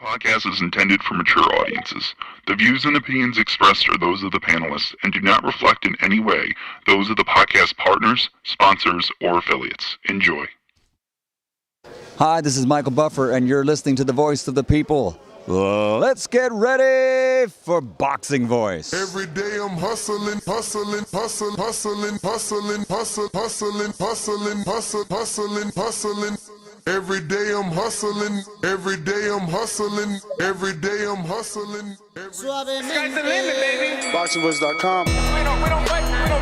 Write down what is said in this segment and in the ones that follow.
Podcast is intended for mature audiences. The views and opinions expressed are those of the panelists and do not reflect in any way those of the podcast partners, sponsors, or affiliates. Enjoy. Hi, this is Michael Buffer, and you're listening to the voice of the people. Let's get ready for Boxing Voice. Every day I'm hustling, hustling, hustling, hustling, hustling, hustling, hustling, hustling, hustling, hustling, hustling. Every day I'm hustling, every day I'm hustling, every day I'm hustling. Sky's the limit, baby. BoxingVoice.com. We don't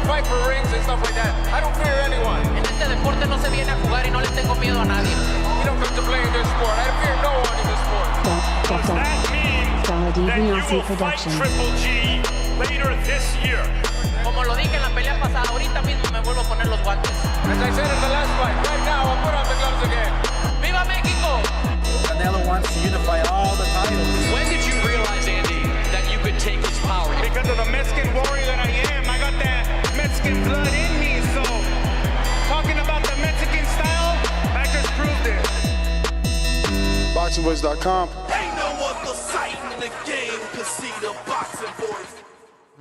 fight for rings and stuff like that. I don't fear anyone. En este deporte no se viene a jugar y no le tengo miedo a nadie. We don't come to play in this sport. I fear no one in this sport. Does that mean that you will fight Triple G later this year? Como lo dije en la pelea pasada, ahorita mismo me vuelvo a poner los guantes. As I said in the last fight, right now I'll put on the gloves again. ¡Viva México! Canelo wants to unify all the titles. When did you realize, Andy, that you could take his power? Because of the Mexican warrior that I am, I got that Mexican blood in me. So, talking about the Mexican style, I just proved it. BoxingVoice.com. Ain't no other sight in the game can see the Boxing Voice.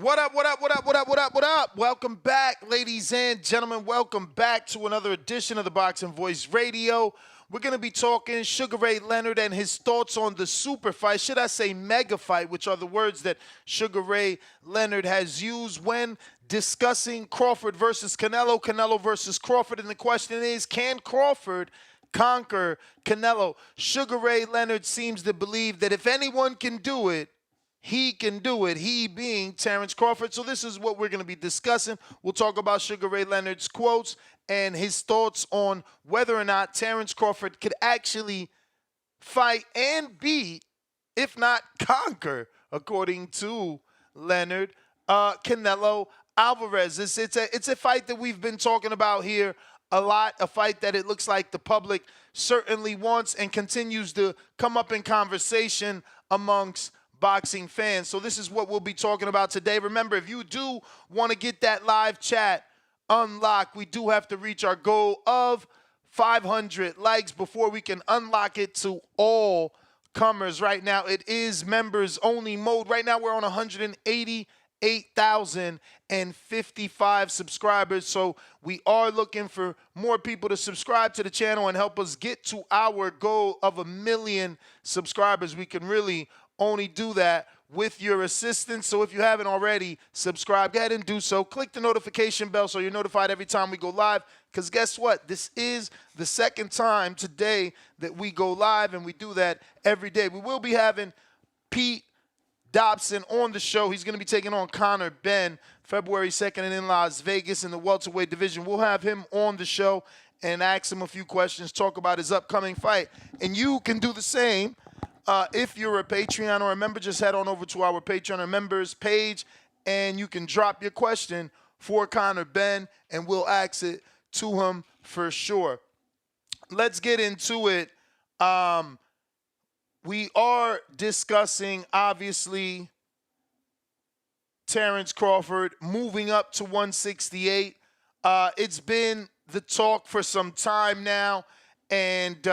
What up, what up, what up, what up, what up, what up? Welcome back, ladies and gentlemen. Welcome back to another edition of the Boxing Voice Radio. We're going to be talking Sugar Ray Leonard and his thoughts on the super fight, should I say mega fight, which are the words that Sugar Ray Leonard has used when discussing Crawford versus Canelo, Canelo versus Crawford. And the question is, can Crawford conquer Canelo? Sugar Ray Leonard seems to believe that if anyone can do it, he can do it, he being Terence Crawford. So this is what we're going to be discussing. We'll talk about Sugar Ray Leonard's quotes and his thoughts on whether or not Terence Crawford could actually fight and beat, if not conquer, according to Leonard, Canelo Alvarez. It's a fight that we've been talking about here a lot, a fight that it looks like the public certainly wants and continues to come up in conversation amongst boxing fans. So this is what we'll be talking about today. Remember, if you do want to get that live chat unlocked, we do have to reach our goal of 500 likes before we can unlock it to all comers. Right now, it is members only mode. Right now, we're on 188,055 subscribers. So we are looking for more people to subscribe to the channel and help us get to our goal of 1 million subscribers. We can really only do that with your assistance. So if you haven't already subscribed, go ahead and do so. Click the notification bell so you're notified every time we go live. Because guess what? This is the second time today that we go live, and we do that every day. We will be having Pete Dobson on the show. He's going to be taking on Conor Benn February 2nd and in Las Vegas in the welterweight division. We'll have him on the show and ask him a few questions, talk about his upcoming fight. And you can do the same. If you're a Patreon or a member, just head on over to our Patreon or members page, and you can drop your question for Conor Benn, and we'll ask it to him for sure. Let's get into it. We are discussing, obviously, Terence Crawford moving up to 168. It's been the talk for some time now, and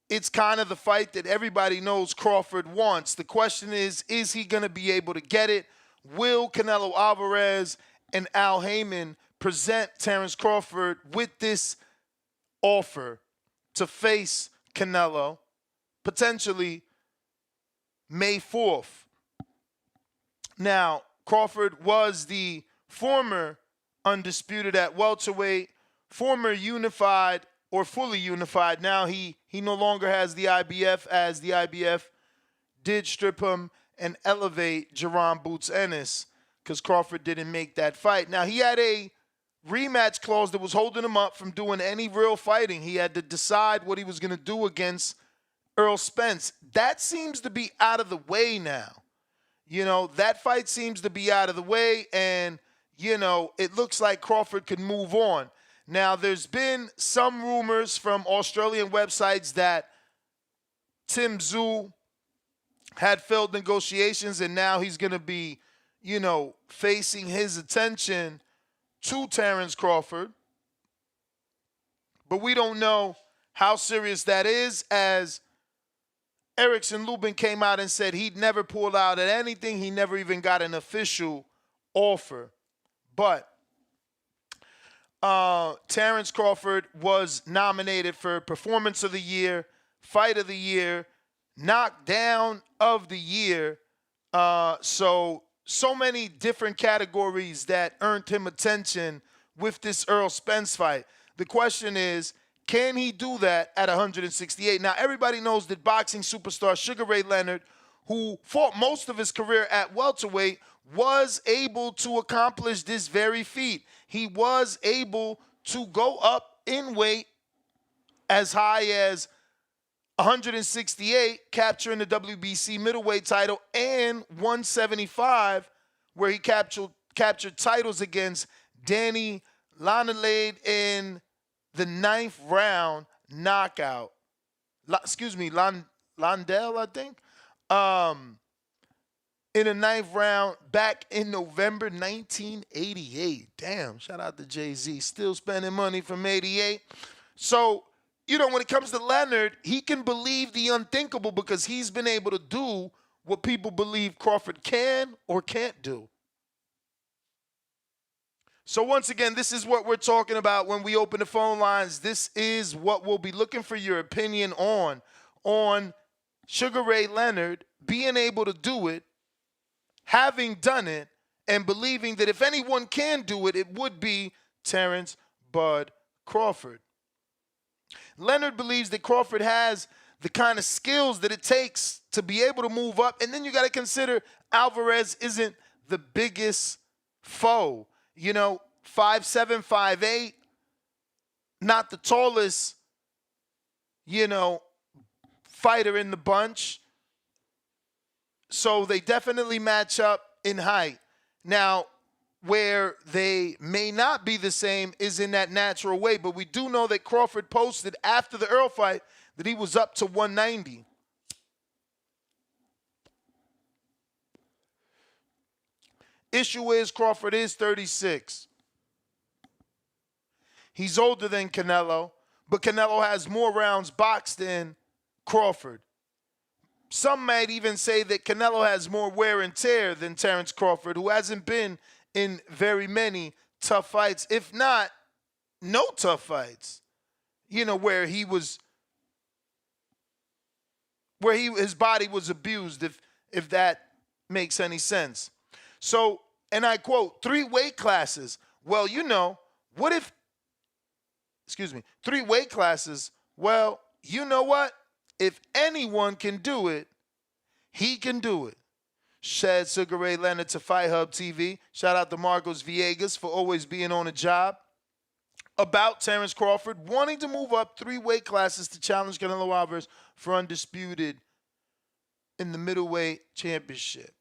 it's kind of the fight that everybody knows Crawford wants. The question is he going to be able to get it? Will Canelo Alvarez and Al Haymon present Terence Crawford with this offer to face Canelo potentially May 4th? Now, Crawford was the former undisputed at welterweight, former unified or fully unified. Now he no longer has the IBF, as the IBF did strip him and elevate Jerome Boots Ennis because Crawford didn't make that fight. Now, he had a rematch clause that was holding him up from doing any real fighting. He had to decide what he was going to do against Earl Spence. That seems to be out of the way now. You know, that fight seems to be out of the way, and, you know, it looks like Crawford could move on. Now, there's been some rumors from Australian websites that Tim Tszyu had failed negotiations, and now he's going to be, you know, facing his attention to Terence Crawford. But we don't know how serious that is, as Erickson Lubin came out and said he'd never pulled out at anything. He never even got an official offer. But Terence Crawford was nominated for Performance of the Year, Fight of the Year, Knockdown of the Year. So many different categories that earned him attention with this Errol Spence fight. The question is, can he do that at 168? Now, everybody knows that boxing superstar Sugar Ray Leonard, who fought most of his career at welterweight, was able to accomplish this very feat. He was able to go up in weight as high as 168, capturing the WBC middleweight title, and 175, where he captured titles against Danny Lonelade in the 9th round knockout. Londell, I think. In the 9th round back in November 1988. Damn, shout out to Jay-Z. Still spending money from 88. So, when it comes to Leonard, he can believe the unthinkable because he's been able to do what people believe Crawford can or can't do. So once again, this is what we're talking about when we open the phone lines. This is what we'll be looking for your opinion on Sugar Ray Leonard being able to do it, having done it, and believing that if anyone can do it, it would be Terence Bud Crawford. Leonard believes that Crawford has the kind of skills that it takes to be able to move up. And then you got to consider Alvarez isn't the biggest foe. 5'7", 5'8", not the tallest, fighter in the bunch. So they definitely match up in height. Now, where they may not be the same is in that natural weight, but we do know that Crawford posted after the Earl fight that he was up to 190. Issue is Crawford is 36. He's older than Canelo, but Canelo has more rounds boxed than Crawford. Some might even say that Canelo has more wear and tear than Terence Crawford, who hasn't been in very many tough fights, if not no tough fights, where his body was abused, if that makes any sense. So, and I quote, 3 weight classes. Well, 3 weight classes. Well, you know what? If anyone can do it, he can do it. Said Sugar Ray Leonard to Fight Hub TV. Shout out to Marcos Villegas for always being on a job. About Terence Crawford wanting to move up 3 weight classes to challenge Canelo Alvarez for undisputed in the middleweight championship.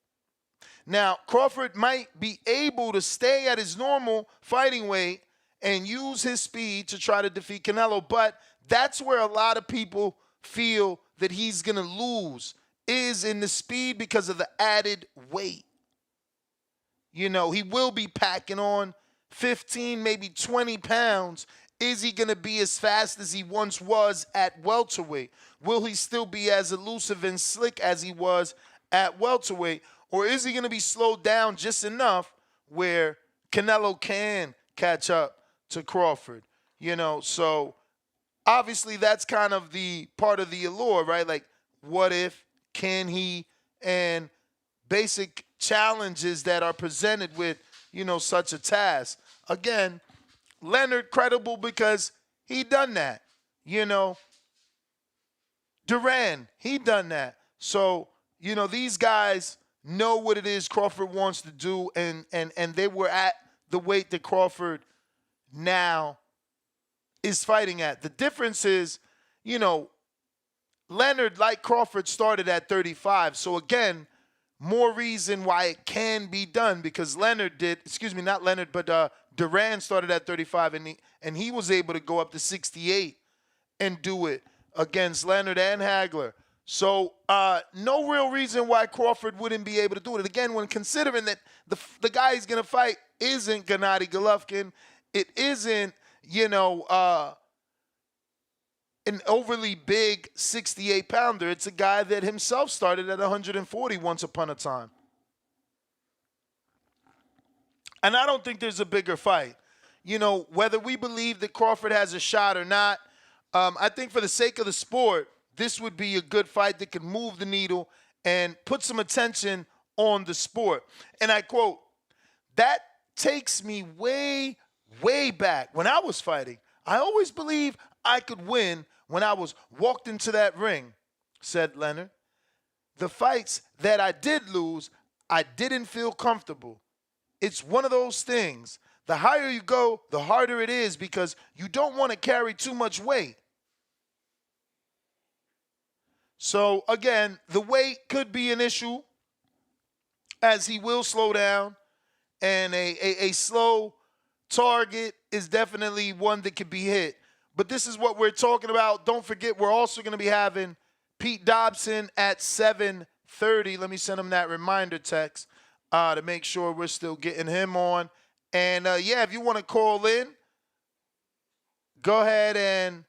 Now, Crawford might be able to stay at his normal fighting weight and use his speed to try to defeat Canelo, but that's where a lot of people feel that he's going to lose, is in the speed because of the added weight. He will be packing on 15, maybe 20 pounds. Is he going to be as fast as he once was at welterweight? Will he still be as elusive and slick as he was at welterweight? Or is he going to be slowed down just enough where Canelo can catch up to Crawford? So obviously that's kind of the part of the allure, right? Like, what if, can he, and basic challenges that are presented with, such a task. Again, Leonard credible because he done that. Duran, he done that. So, these guys know what it is Crawford wants to do, and they were at the weight that Crawford now is fighting at. The difference is, Leonard, like Crawford, started at 35. So again, more reason why it can be done, because Duran started at 35 and he was able to go up to 68 and do it against Leonard and Hagler. So no real reason why Crawford wouldn't be able to do it. And again, when considering that the guy he's going to fight isn't Gennady Golovkin, it isn't, an overly big 68-pounder. It's a guy that himself started at 140 once upon a time. And I don't think there's a bigger fight. You know, whether we believe that Crawford has a shot or not, I think for the sake of the sport, this would be a good fight that could move the needle and put some attention on the sport. And I quote, "That takes me way, way back when I was fighting. I always believed I could win when I was walked into that ring," said Leonard. "The fights that I did lose, I didn't feel comfortable. It's one of those things. The higher you go, the harder it is because you don't want to carry too much weight." So, again, the weight could be an issue as he will slow down. And a slow target is definitely one that could be hit. But this is what we're talking about. Don't forget, we're also going to be having Pete Dobson at 7:30. Let me send him that reminder text to make sure we're still getting him on. And, yeah, if you want to call in, go ahead and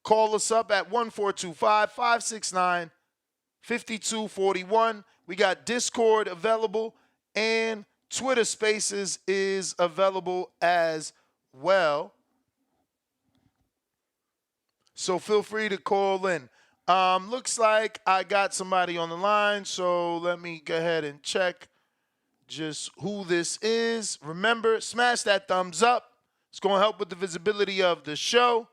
call us up at 1-425-569-5241. We got Discord available, and Twitter Spaces is available as well. So feel free to call in. Looks like I got somebody on the line, so let me go ahead and check just who this is. Remember, smash that thumbs up. It's going to help with the visibility of the show.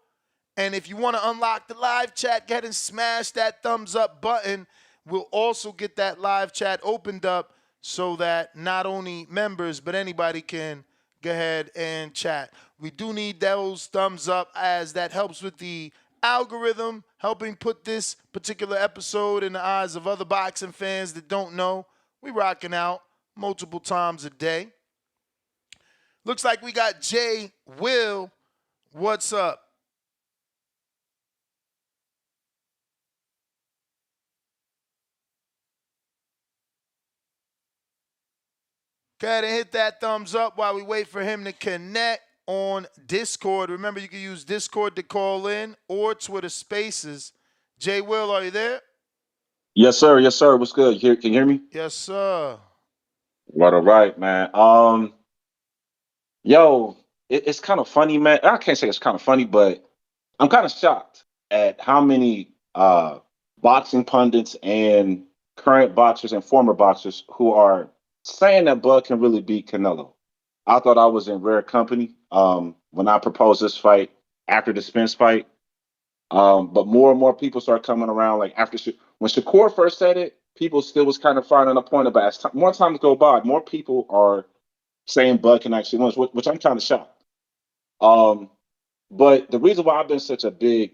And if you want to unlock the live chat, go ahead and smash that thumbs up button. We'll also get that live chat opened up so that not only members but anybody can go ahead and chat. We do need those thumbs up as that helps with the algorithm, helping put this particular episode in the eyes of other boxing fans that don't know. We rocking out multiple times a day. Looks like we got Jay Will. What's up? Go ahead and hit that thumbs up while we wait for him to connect on Discord. Remember, you can use Discord to call in or Twitter Spaces. Jay Will, are you there? Yes, sir. Yes, sir. What's good? Can you hear me? Yes, sir. All right, man. Yo, it's kind of funny, man. I can't say it's kind of funny, but I'm kind of shocked at how many boxing pundits and current boxers and former boxers who are saying that Bud can really beat Canelo. I thought I was in rare company when I proposed this fight after the Spence fight. But more and more people start coming around. Like when Shakur first said it, people still was kind of finding a point about it. As more times go by, more people are saying Bud can actually win, which I'm kind of shocked. But the reason why I've been such a big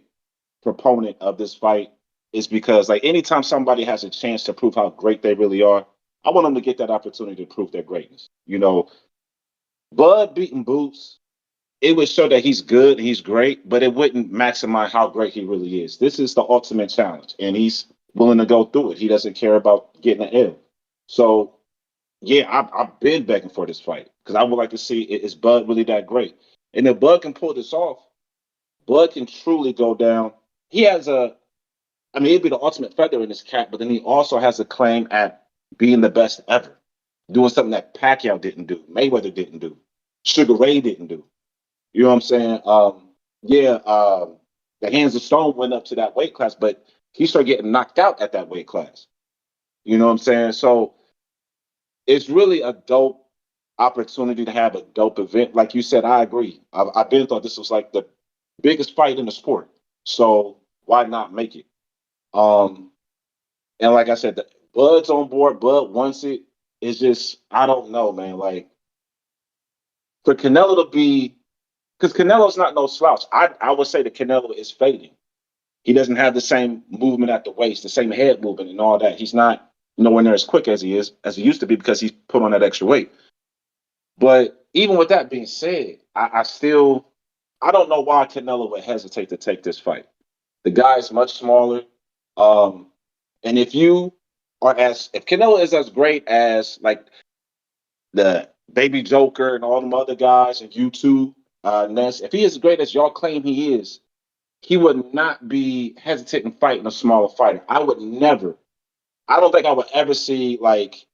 proponent of this fight is because, like, anytime somebody has a chance to prove how great they really are, I want them to get that opportunity to prove their greatness. You know, Bud beating Boots, it would show that he's good and he's great, but it wouldn't maximize how great he really is. This is the ultimate challenge, and he's willing to go through it. He doesn't care about getting an L. So, yeah, I've been begging for this fight because I would like to see, is Bud really that great? And if Bud can pull this off, Bud can truly go down. He has it'd be the ultimate feather in his cap, but then he also has a claim at being the best ever, doing something that Pacquiao didn't do, Mayweather didn't do, Sugar Ray didn't do. You know what I'm saying? The Hands of Stone went up to that weight class, but he started getting knocked out at that weight class. You know what I'm saying? So it's really a dope opportunity to have a dope event. Like you said, I agree. I've been thought this was like the biggest fight in the sport. So why not make it? And like I said, Bud's on board. Bud wants it. It's just, I don't know, man. Like, for Canelo to be, because Canelo's not no slouch. I would say that Canelo is fading. He doesn't have the same movement at the waist, the same head movement and all that. He's not nowhere near as quick as he used to be because he's put on that extra weight. But even with that being said, I don't know why Canelo would hesitate to take this fight. The guy's much smaller. And if Canelo is as great as like the Baby Joker and all them other guys and you two, Ness, if he is as great as y'all claim he is, he would not be hesitant in fighting a smaller fighter. I would never. I don't think I would ever see like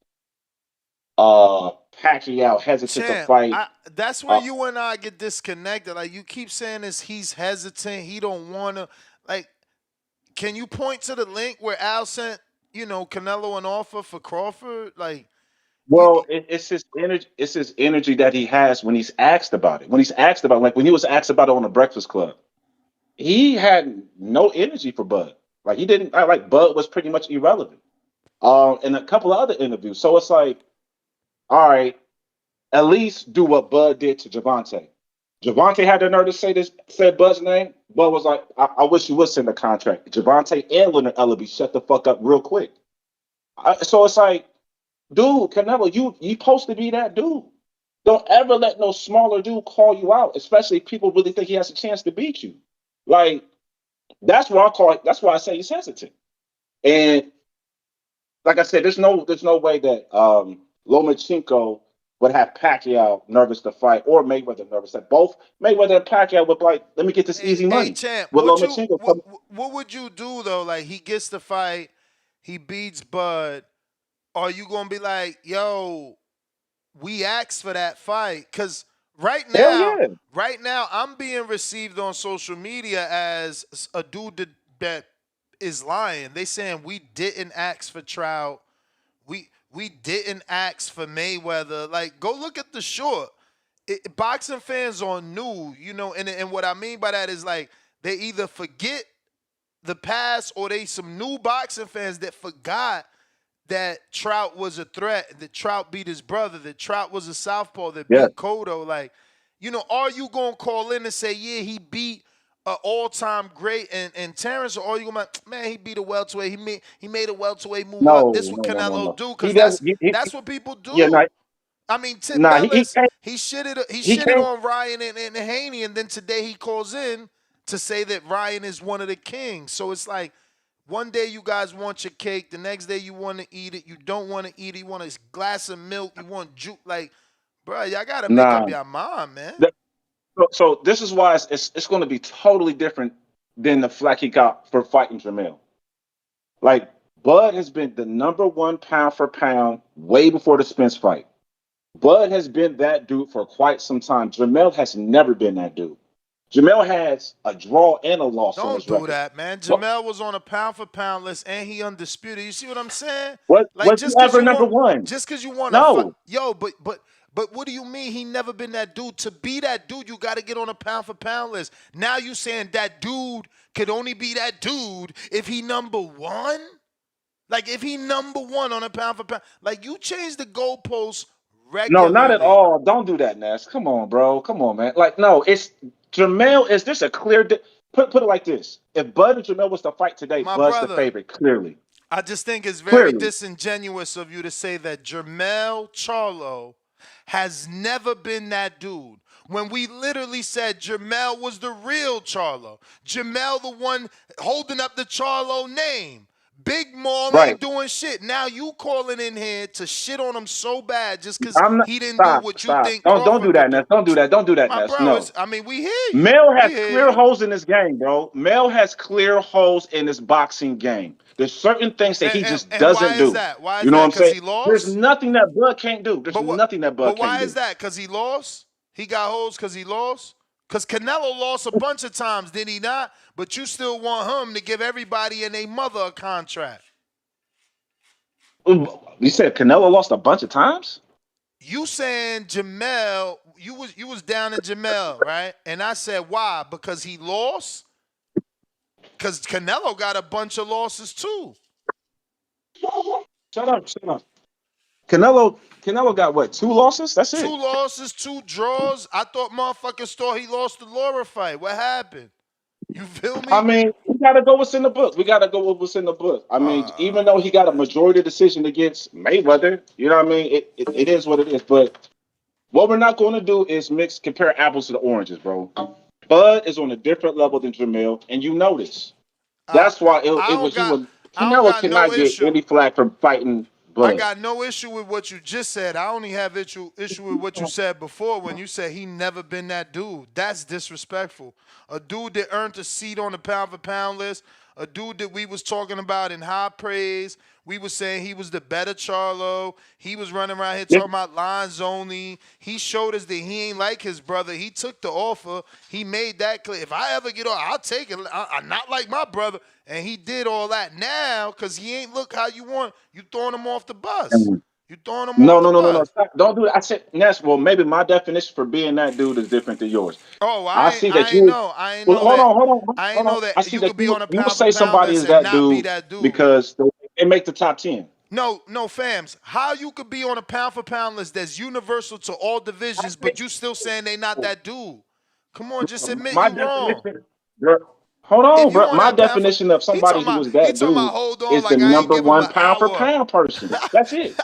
Pacquiao hesitant to Champ, fight. that's where you and I get disconnected. Like you keep saying this, he's hesitant. He don't want to. Like, can you point to the link where Al sent, Canelo an offer for Crawford? Like, Well, it's his energy. It's his energy that he has when he's asked about it. When he's asked about, like when he was asked about it on the Breakfast Club, he had no energy for Bud. Like he didn't. Like Bud was pretty much irrelevant. And a couple of other interviews. So it's like, all right, at least do what Bud did to Javante. Javante had the nerve to say Bud's name. Bud was like, I wish you would send a contract. Javante and Leonard Ellaby shut the fuck up real quick. So it's like, dude, Canelo, you supposed to be that dude. Don't ever let no smaller dude call you out, especially if people really think he has a chance to beat you. Like, that's why I say he's hesitant. And like I said, there's no way that Lomachenko would have Pacquiao nervous to fight, or Mayweather nervous. That both Mayweather and Pacquiao would like, let me get this easy money. Hey, champ, With what would you do though? Like he gets the fight, he beats Bud. Are you gonna be like, yo, we asked for that fight? Because right now, I'm being received on social media as a dude that is lying. They saying we didn't ask for Trout. We didn't ask for Mayweather. Like, go look at the short. Boxing fans are new, and what I mean by that is like they either forget the past or they some new boxing fans that forgot that Trout was a threat, that Trout beat his brother, that Trout was a southpaw, that beat Cotto. Like, are you going to call in and say, yeah, he beat an all-time great and Terence, or are you going to, man, he beat a welterweight. He made a welterweight move up. This is what Canelo do, because that's what people do. Yeah, I mean, Tim Bellis, he shitted on Ryan and Haney, and then today he calls in to say that Ryan is one of the kings. So it's like, one day you guys want your cake, the next day you want to eat it. You don't want to eat it. You want a glass of milk. You want juice. Like, bro, y'all got to make up your mind, man. So this is why it's going to be totally different than the flack he got for fighting Jamel. Like, Bud has been the #1 pound for pound way before the Spence fight. Bud has been that dude for quite some time. Jamel has never been that dude. Jamel has a draw and a loss on his record. Don't do that, man. Jamel was on a pound for pound list and he undisputed. You see what I'm saying? What's ever #1? Just because you want to fight. But what do you mean he never been that dude? To be that dude, you got to get on a pound for pound list. Now you saying that dude could only be that dude if he #1? Like, if he #1 on a pound for pound. Like, you change the goalposts regularly. No, not at all. Don't do that, Ness. Come on, bro. Come on, man. Like, no, it's Jamel. Is this a clear put it like this? If Bud and Jamel was to fight today, Bud's the favorite, clearly. I just think it's very disingenuous of you to say that Jermell Charlo has never been that dude. When we literally said Jermell was the real Charlo. Jermell the one holding up the Charlo name. Big Maul ain't doing shit. Now you calling in here to shit on him so bad just because he didn't do what you think. Don't do that, Ness. Don't do that. Don't do that, Ness. No. I mean, we hear you. Mel has clear holes in this game, bro. Mel has clear holes in this boxing game. There's certain things that he just doesn't do. Why is you know that? what I'm saying? He lost? There's nothing that Bud can't do. There's nothing that Bud can't do. But why is that? Because he lost? He got holes because he lost? Because Canelo lost a bunch of times, did he not? But you still want him to give everybody and their mother a contract. You said Canelo lost a bunch of times? You saying Jamel, you was down in Jamel, right? And I said, why? Because he lost? Because Canelo got a bunch of losses too. Shut up. Canelo got what, 2 losses? That's it. 2 losses, 2 draws. I thought motherfuckers thought he lost the Laura fight. What happened? You feel me? I mean, we got to go what's in the book. I mean, even though he got a majority decision against Mayweather, you know what I mean? It is what it is. But what we're not going to do is compare apples to the oranges, bro. Bud is on a different level than Jamel, and you know this. That's why Canelo cannot get any flack for fighting I But got no issue with what you just said. I only have issue with what you said before when you said he never been that dude. That's disrespectful. A dude that earned a seat on the pound for pound list, a dude that we was talking about in high praise. We was saying he was the better Charlo. He was running around here talking about lines only. He showed us that he ain't like his brother. He took the offer. He made that clear. If I ever get on, I'll take it. I'm not like my brother. And he did all that now because he ain't look how you want. You throwing him off the bus. You throwing him off the no. bus. Stop. Don't do that. I said, Ness, well, maybe my definition for being that dude is different than yours. Oh, I I see that ain't you. know. I ain't Well, know that. I ain't hold on. know I that see you that could be on a you would pound for say pound somebody list is and that not be dude that dude. because they make the top 10. No, fams. How you could be on a pound for pound list that's universal to all divisions, but you still saying they not that dude? Come on, just admit My you wrong. definition, bro, hold If on, you bro. on My that pound for, definition of somebody who was he that talking about dude hold on is the like I ain't number give him one an pound for hour. pound person. That's it.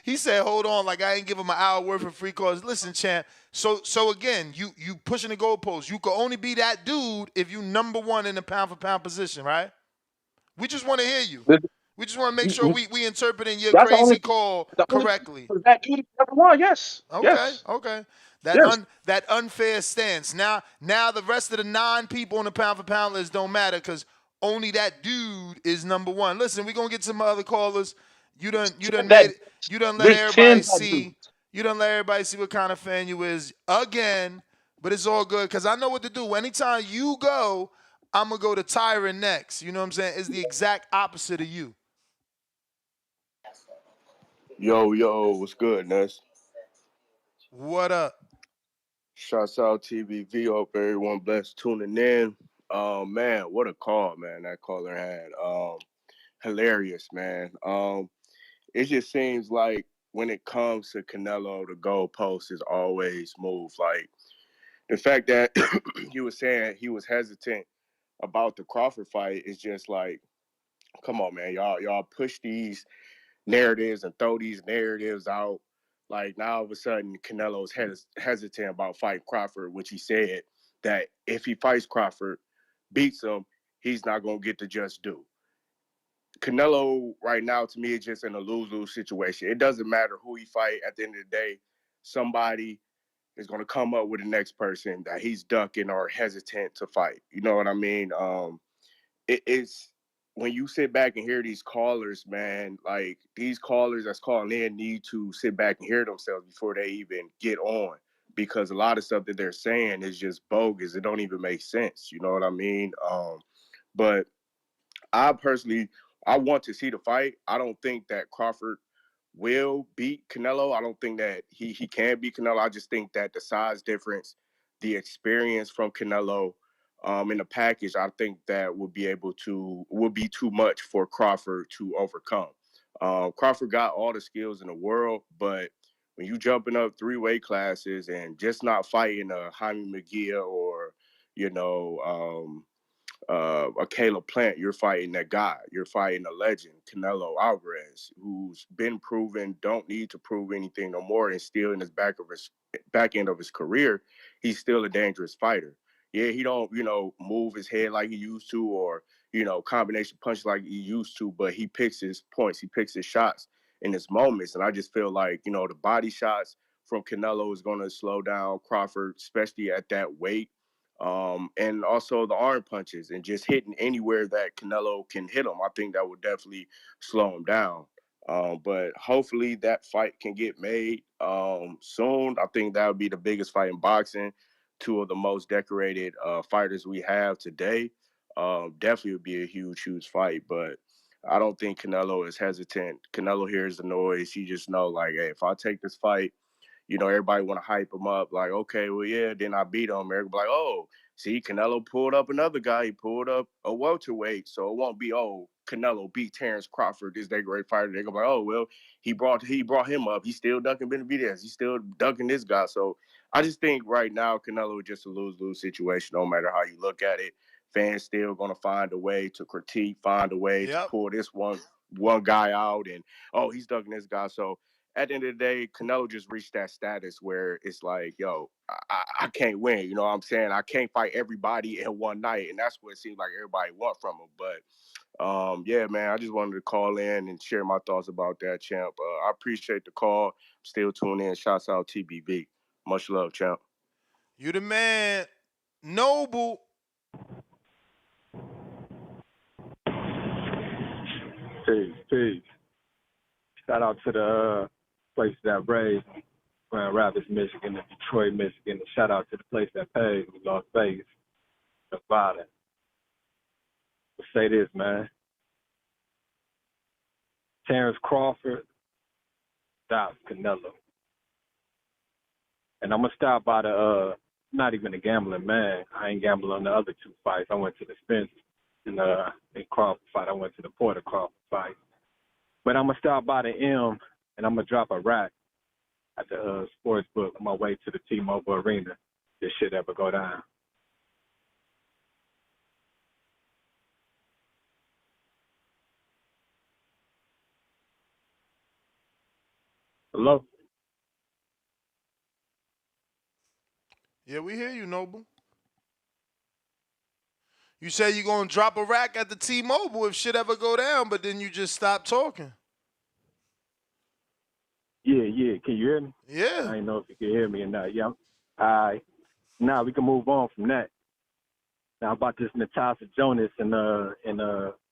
He said, "Hold on, like I ain't give him an hour worth of free calls." Listen, champ. So again, you pushing the goalposts. You could only be that dude if you number one in the pound for pound position, right? We just want to hear you. We just want to make sure we interpreting your That's crazy call the only correctly. that dude is number one. Yes. Okay, Yes. okay. Yes. That unfair stance. Now the rest of the 9 people on the pound for pound list don't matter because only that dude is number one. Listen, we're gonna get some other callers. You done let There's everybody 10 that dudes. see. You done let everybody see what kind of fan you is again. But it's all good because I know what to do. Anytime you go, I'm gonna go to Tyron next. You know what I'm saying? It's the exact opposite of you. Yo, what's good, Ness? What up? Shouts out TBV. Hope everyone blessed tuning in. Man, what a call, man, that caller had. Hilarious, man. It just seems like when it comes to Canelo, the goalpost is always moved. Like the fact that you were saying he was hesitant about the Crawford fight is just like, come on, man, y'all push these narratives and throw these narratives out. Like now, all of a sudden, Canelo's hesitant about fighting Crawford, which he said that if he fights Crawford, beats him, he's not going to get the just due. Canelo right now, to me, is just in a lose-lose situation. It doesn't matter who he fight. At the end of the day, somebody is going to come up with the next person that he's ducking or hesitant to fight. You know what I mean? It's when you sit back and hear these callers, man, like these callers that's calling in need to sit back and hear themselves before they even get on, because a lot of stuff that they're saying is just bogus. It don't even make sense. You know what I mean? But I personally, I want to see the fight. I don't think that Crawford will beat Canelo. I don't think that he can beat Canelo. I just think that the size difference, the experience from Canelo in the package, I think that would be too much for Crawford to overcome. Crawford got all the skills in the world, but when you jumping up 3 weight classes and just not fighting a Jaime Mejia or, a Caleb Plant, you're fighting that guy. You're fighting a legend, Canelo Alvarez, who's been proven, don't need to prove anything no more, and still in his back end of his career, he's still a dangerous fighter. Yeah, he don't, move his head like he used to, or, combination punch like he used to, but he picks his points, he picks his shots in his moments. And I just feel like, the body shots from Canelo is going to slow down Crawford, especially at that weight. And also the arm punches and just hitting anywhere that Canelo can hit him. I think that would definitely slow him down. But hopefully that fight can get made soon. I think that would be the biggest fight in boxing. 2 of the most decorated fighters we have today. Definitely would be a huge fight. But I don't think Canelo is hesitant. Canelo hears the noise. He just know, like, hey, if I take this fight, everybody want to hype him up. Like, okay, well, yeah, then I beat him. Everybody like, oh, see, Canelo pulled up another guy. He pulled up a welterweight. So it won't be, oh, Canelo beat Terence Crawford. Is that great fighter? They're going to be like, oh, well, he brought him up. He's still dunking Benavidez. He's still dunking this guy. So I just think right now Canelo is just a lose-lose situation, no matter how you look at it. Fans still going to find a way to critique, find a way to pull this one guy out and, oh, he's dunking this guy. So at the end of the day, Canelo just reached that status where it's like, yo, I can't win. You know what I'm saying? I can't fight everybody in one night, and that's what it seems like everybody want from him. But yeah, man, I just wanted to call in and share my thoughts about that, champ. I appreciate the call. Still tuning in. Shouts out TBV. Much love, champ. You the man, Noble. Peace. Shout out to the place that raised me, Grand Rapids, Michigan, and Detroit, Michigan. And shout out to the place that pays me, Las Vegas, Nevada. I'll say this, man. Terence Crawford, that's Canelo. And I'm going to start by the, not even a gambling man. I ain't gambling on the other two fights. I went to the Spence and Crawford fight. I went to the Porter Crawford fight. But I'm going to start by the M, and I'm going to drop a rack at the sports book on my way to the T-Mobile Arena. This shit ever go down. Hello? Yeah, we hear you, Noble. You say you're going to drop a rack at the T-Mobile if shit ever go down, but then you just stop talking. Yeah. Can you hear me? Yeah. I didn't know if you could hear me or not. Yeah. All right. Now we can move on from that. Now about this Natasha Jonas and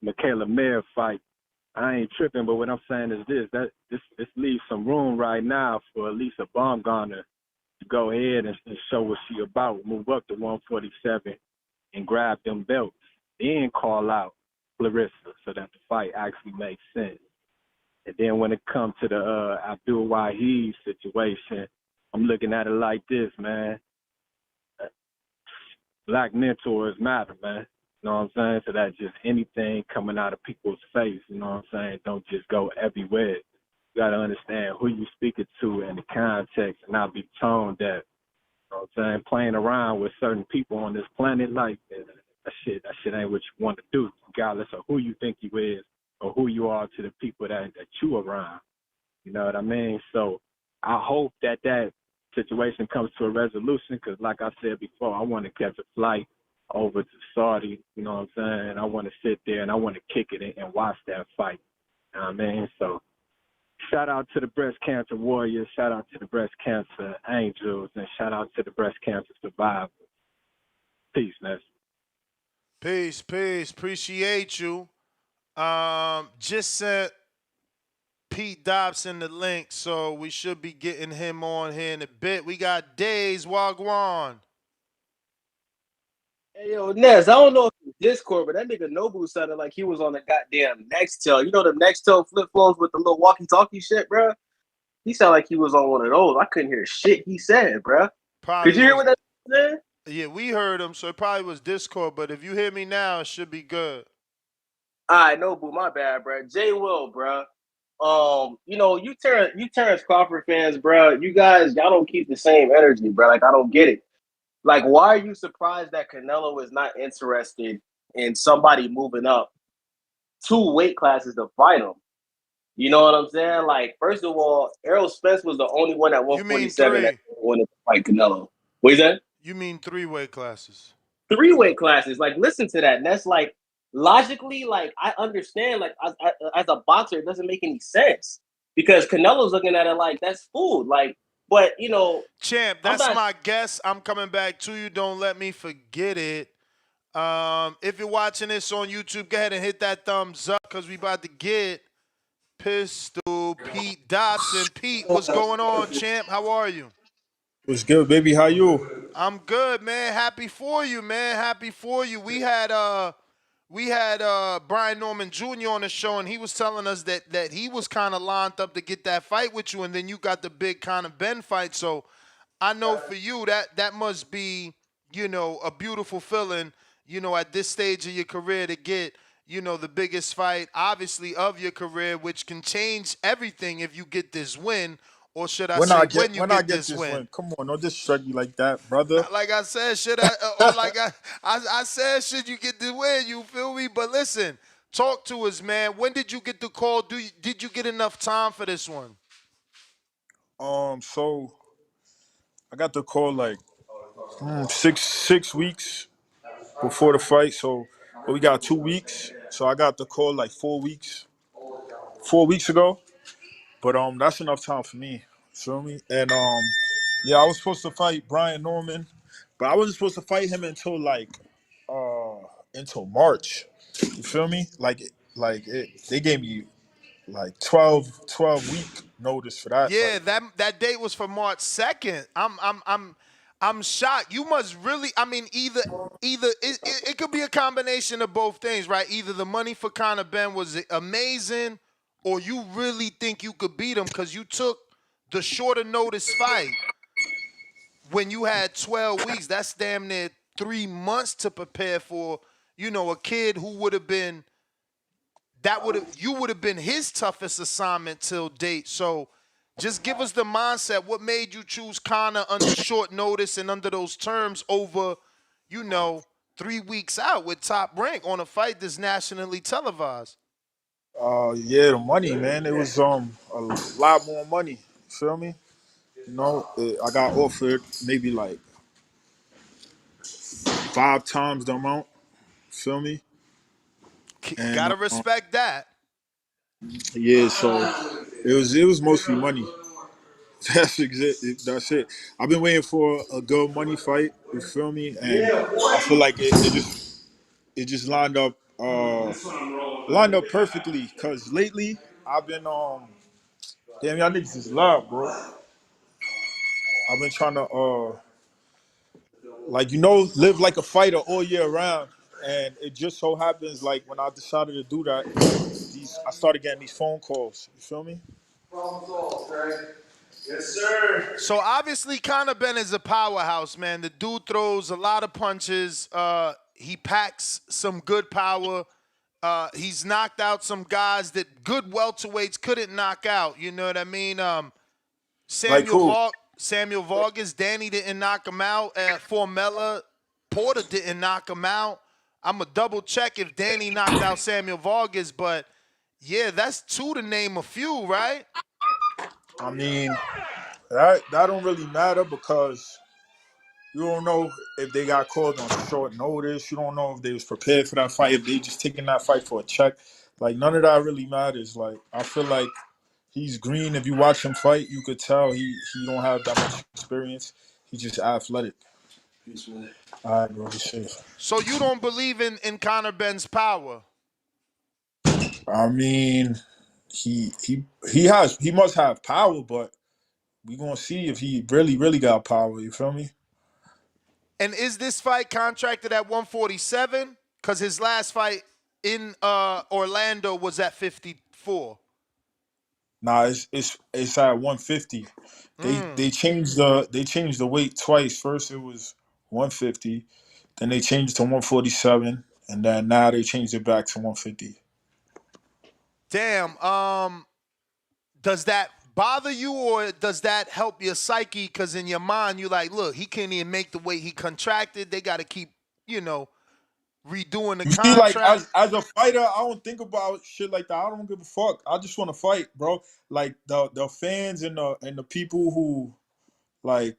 Michaela Mayer fight. I ain't tripping, but what I'm saying is this leaves some room right now for Lisa Baumgartner to go ahead and show what she about, move up to 147 and grab them belts, then call out Clarissa so that the fight actually makes sense. And then when it comes to the Abdul Wahid situation, I'm looking at it like this, man. Black mentors matter, man. You know what I'm saying? So that just anything coming out of people's face, you know what I'm saying, don't just go everywhere. You got to understand who you speaking to and the context and not be tone deaf. You know what I'm saying? Playing around with certain people on this planet like that shit ain't what you want to do, regardless of who you think you is or who you are to the people that you around. You know what I mean? So I hope that situation comes to a resolution because, like I said before, I want to catch a flight over to Saudi. You know what I'm saying? I want to sit there and I want to kick it and watch that fight. You know what I mean? So shout out to the breast cancer warriors, shout out to the breast cancer angels, and shout out to the breast cancer survivors. Peace, man. Peace. Appreciate you. Just sent Pete Dobson the link, so we should be getting him on here in a bit. We got Days Wagwan. Hey, yo, Nez, I don't know if it's Discord, but that nigga Nobu sounded like he was on the goddamn Nextel. You know the Nextel flip phones with the little walkie-talkie shit, bro? He sounded like he was on one of those. I couldn't hear shit he said, bro. Could you hear what that said? Yeah, we heard him, so it probably was Discord, but if you hear me now, it should be good. All right, Nobu, my bad, bro. J. Will, bro. You Terence Crawford fans, bro. You guys, y'all don't keep the same energy, bro. Like, I don't get it. Like, why are you surprised that Canelo is not interested in somebody moving up 2 weight classes to fight him? You know what I'm saying? Like, first of all, Errol Spence was the only one at 147 that wanted to fight Canelo. What is that? You mean 3 weight classes? 3 weight classes. Like, listen to that. And that's like, logically, like, I understand, like, as a boxer, it doesn't make any sense. Because Canelo's looking at it like, that's food. Like, but, you know. Champ, that's my guess. I'm coming back to you. Don't let me forget it. If you're watching this on YouTube, go ahead and hit that thumbs up because we about to get Pistol Pete Dobson. Pete, what's going on, champ? How are you? What's good, baby? How you? I'm good, man. Happy for you, man. Happy for you. We had Brian Norman Jr. on the show, and he was telling us that he was kind of lined up to get that fight with you, and then you got the big Conor Ben fight. So I know for you that must be, a beautiful feeling, at this stage of your career to get, the biggest fight, obviously, of your career, which can change everything if you get this win. Or should I say when you get this win? Come on, don't disrespect me like that, brother. Like I said, I said, should you get the win? You feel me? But listen, talk to us, man. When did you get the call? Did you get enough time for this one? So I got the call like 6 weeks before the fight. So we got 2 weeks. So I got the call like 4 weeks ago. But that's enough time for me. Feel me? And yeah, I was supposed to fight Brian Norman, but I wasn't supposed to fight him until March. You feel me? They gave me like 12 week notice for that Yeah, fight. that date was for March 2nd. I'm shocked. You must really. I mean, either it could be a combination of both things, right? Either the money for Conor Ben was amazing, or you really think you could beat him because you took the shorter notice fight when you had 12 weeks. That's damn near 3 months to prepare for. A kid who would have been you would have been his toughest assignment till date. So just give us the mindset. What made you choose Conor under short notice and under those terms over, 3 weeks out with Top Rank on a fight that's nationally televised? Yeah, the money, man. It was a lot more money. Feel me? I got offered maybe like 5 times the amount. Feel me? And Gotta respect that. yeah, so it was mostly money. That's it. I've been waiting for a good money fight. You feel me? And I feel like it just lined up perfectly. Cause lately I've been damn, y'all niggas is loud, bro. I've been trying to live like a fighter all year round. And it just so happens like when I decided to do that, I started getting these phone calls. You feel me? Yes, sir. So obviously, Conor Ben is a powerhouse, man. The dude throws a lot of punches. He packs some good power. He's knocked out some guys that good welterweights couldn't knock out. You know what I mean? Like who? Samuel Vargas, Danny didn't knock him out. Formella, Porter didn't knock him out. I'm going to double check if Danny knocked out Samuel Vargas, but yeah, that's two to name a few, right? I mean, that don't really matter because you don't know if they got called on short notice. You don't know if they was prepared for that fight, if they just taking that fight for a check. Like, none of that really matters. Like, I feel like he's green. If you watch him fight, you could tell he don't have that much experience. He's just athletic. All right, bro, be safe. So you don't believe in Conor Ben's power? I mean, he must have power, but we gonna see if he really got power. You feel me? And is this fight contracted at 147? Because his last fight in Orlando was at 54. Nah, it's at 150. They changed the weight twice. First it was 150, then they changed it to 147, and then now they changed it back to 150. Damn. Does that bother you or does that help your psyche? Because in your mind you like, look, he can't even make the weight he contracted. They got to keep, redoing the You see, contract. like as a fighter, I don't think about shit like that. I don't give a fuck. I just want to fight, bro. Like the fans and the people who like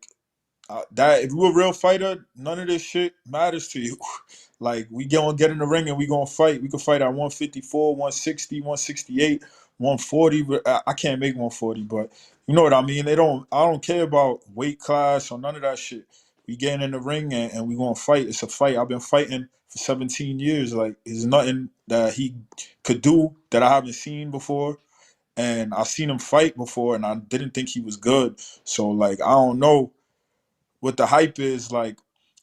that. If you're a real fighter, none of this shit matters to you. Like we gonna get in the ring and we gonna fight. We can fight at 154, 160, 168, 140. But I can't make 140. But you know what I mean. I don't care about weight class or none of that shit. We getting in the ring and we gonna fight. It's a fight. I've been fighting for 17 years. Like there's nothing that he could do that I haven't seen before. And I've seen him fight before, and I didn't think he was good. So like I don't know what the hype is. Like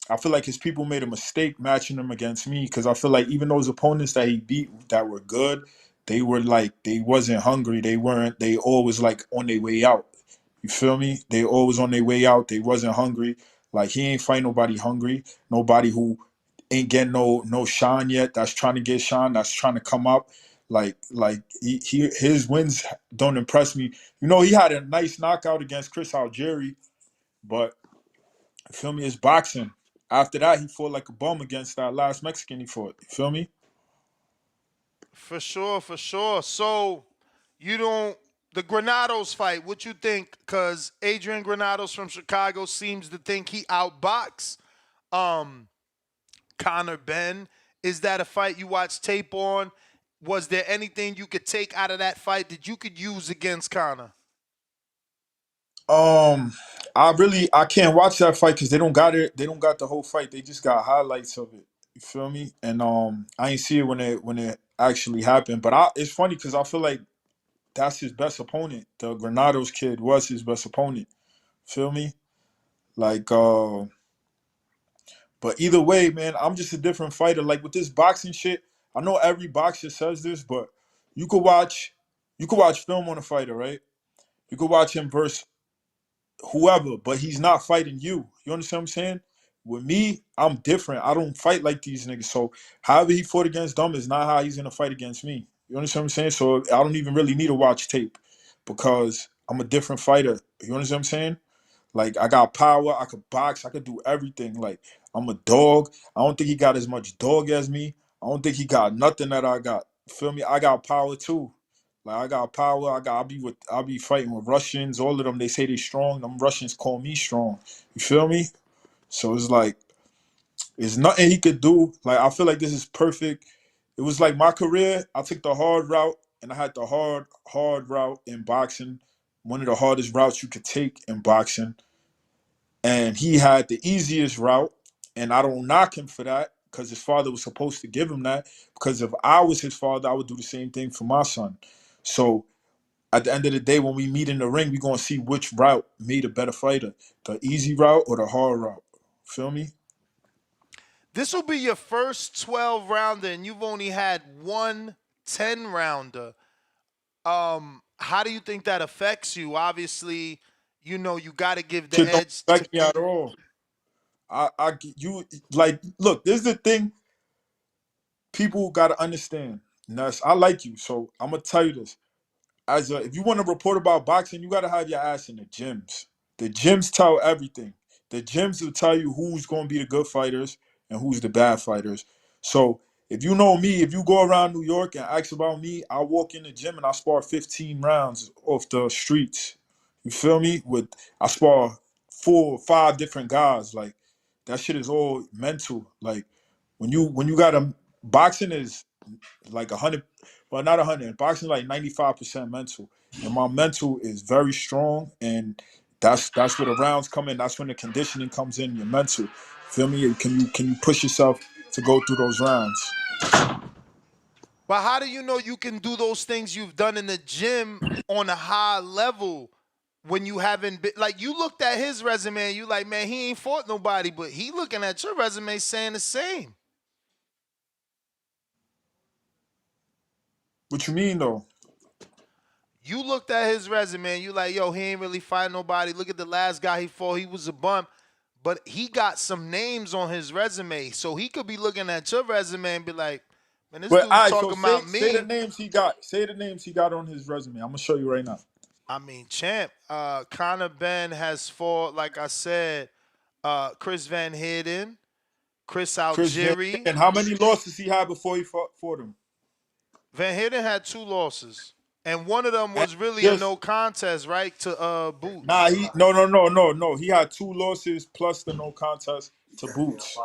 I feel like his people made a mistake matching him against me because I feel like even those opponents that he beat that were good, they wasn't hungry. They always like on their way out. You feel me? They always on their way out. They wasn't hungry. Like he ain't fight nobody hungry. Nobody who ain't getting no shine yet. That's trying to get shine. That's trying to come up. Like his wins don't impress me. He had a nice knockout against Chris Algieri, but you feel me? It's boxing. After that, he fought like a bum against that last Mexican he fought. You feel me? For sure. So you don't. The Granados fight, what you think? Because Adrian Granados from Chicago seems to think he outboxed Conor Benn. Is that a fight you watched tape on? Was there anything you could take out of that fight that you could use against Conor? I can't watch that fight because they don't got it. They don't got the whole fight. They just got highlights of it. You feel me? And I ain't see it when it actually happened. But it's funny because I feel like that's his best opponent. The Granados kid was his best opponent. Feel me? Like, but either way, man, I'm just a different fighter. Like with this boxing shit, I know every boxer says this, but you could watch film on a fighter, right? You could watch him versus whoever, but he's not fighting you. You understand what I'm saying? With me, I'm different. I don't fight like these niggas. So however he fought against them is not how he's gonna fight against me. You understand what I'm saying? So I don't even really need to watch tape because I'm a different fighter. You understand what I'm saying? Like I got power, I could box, I could do everything. Like I'm a dog. I don't think he got as much dog as me. I don't think he got nothing that I got. Feel me? I got power too. Like I got power. I'll be fighting with Russians. All of them, they say they strong. Them Russians call me strong. You feel me? So it's like there's nothing he could do. Like I feel like this is perfect. It was like my career. I took the hard route, and I had the hard route in boxing. One of the hardest routes you could take in boxing. And he had the easiest route, and I don't knock him for that because his father was supposed to give him that. Because if I was his father, I would do the same thing for my son. So at the end of the day, when we meet in the ring, we're going to see which route made a better fighter, the easy route or the hard route. Feel me? This will be your first 12-rounder, and you've only had one 10-rounder. How do you think that affects you? Obviously, you know you got to give the Shit don't edge affect to me at all. You like, look, this is the thing people got to understand. Ness, I like you, so I'm going to tell you this. If you want to report about boxing, you got to have your ass in the gyms. The gyms tell everything. The gyms will tell you who's going to be the good fighters and who's the bad fighters. So if you know me, if you go around New York and ask about me, I walk in the gym and I spar 15 rounds off the streets. You feel me? I spar 4 or 5 different guys. Like that shit is all mental. Like when you got boxing is like 100, but not 100. Boxing like 95% mental, and my mental is very strong, and that's where the rounds come in. That's when the conditioning comes in. Your mental, feel me? Can you push yourself to go through those rounds? But how do you know you can do those things you've done in the gym on a high level when you haven't been? Like, you looked at his resume and you like, man, he ain't fought nobody, but he looking at your resume saying the same. What you mean though? You looked at his resume and you like, yo, he ain't really fight nobody. Look at the last guy he fought. He was a bum. But he got some names on his resume. So he could be looking at your resume and be like, man, this dude's talking about me. Say the names he got. Say the names he got on his resume. I'm gonna show you right now. I mean, champ, Conor Benn has fought, like I said, Chris Van Heerden, Chris Algieri. And how many losses he had before he fought him? Van Heerden had 2 losses. And one of them was really a no contest, right, to Boots. Nah, no. He had 2 losses plus the no contest to Boots.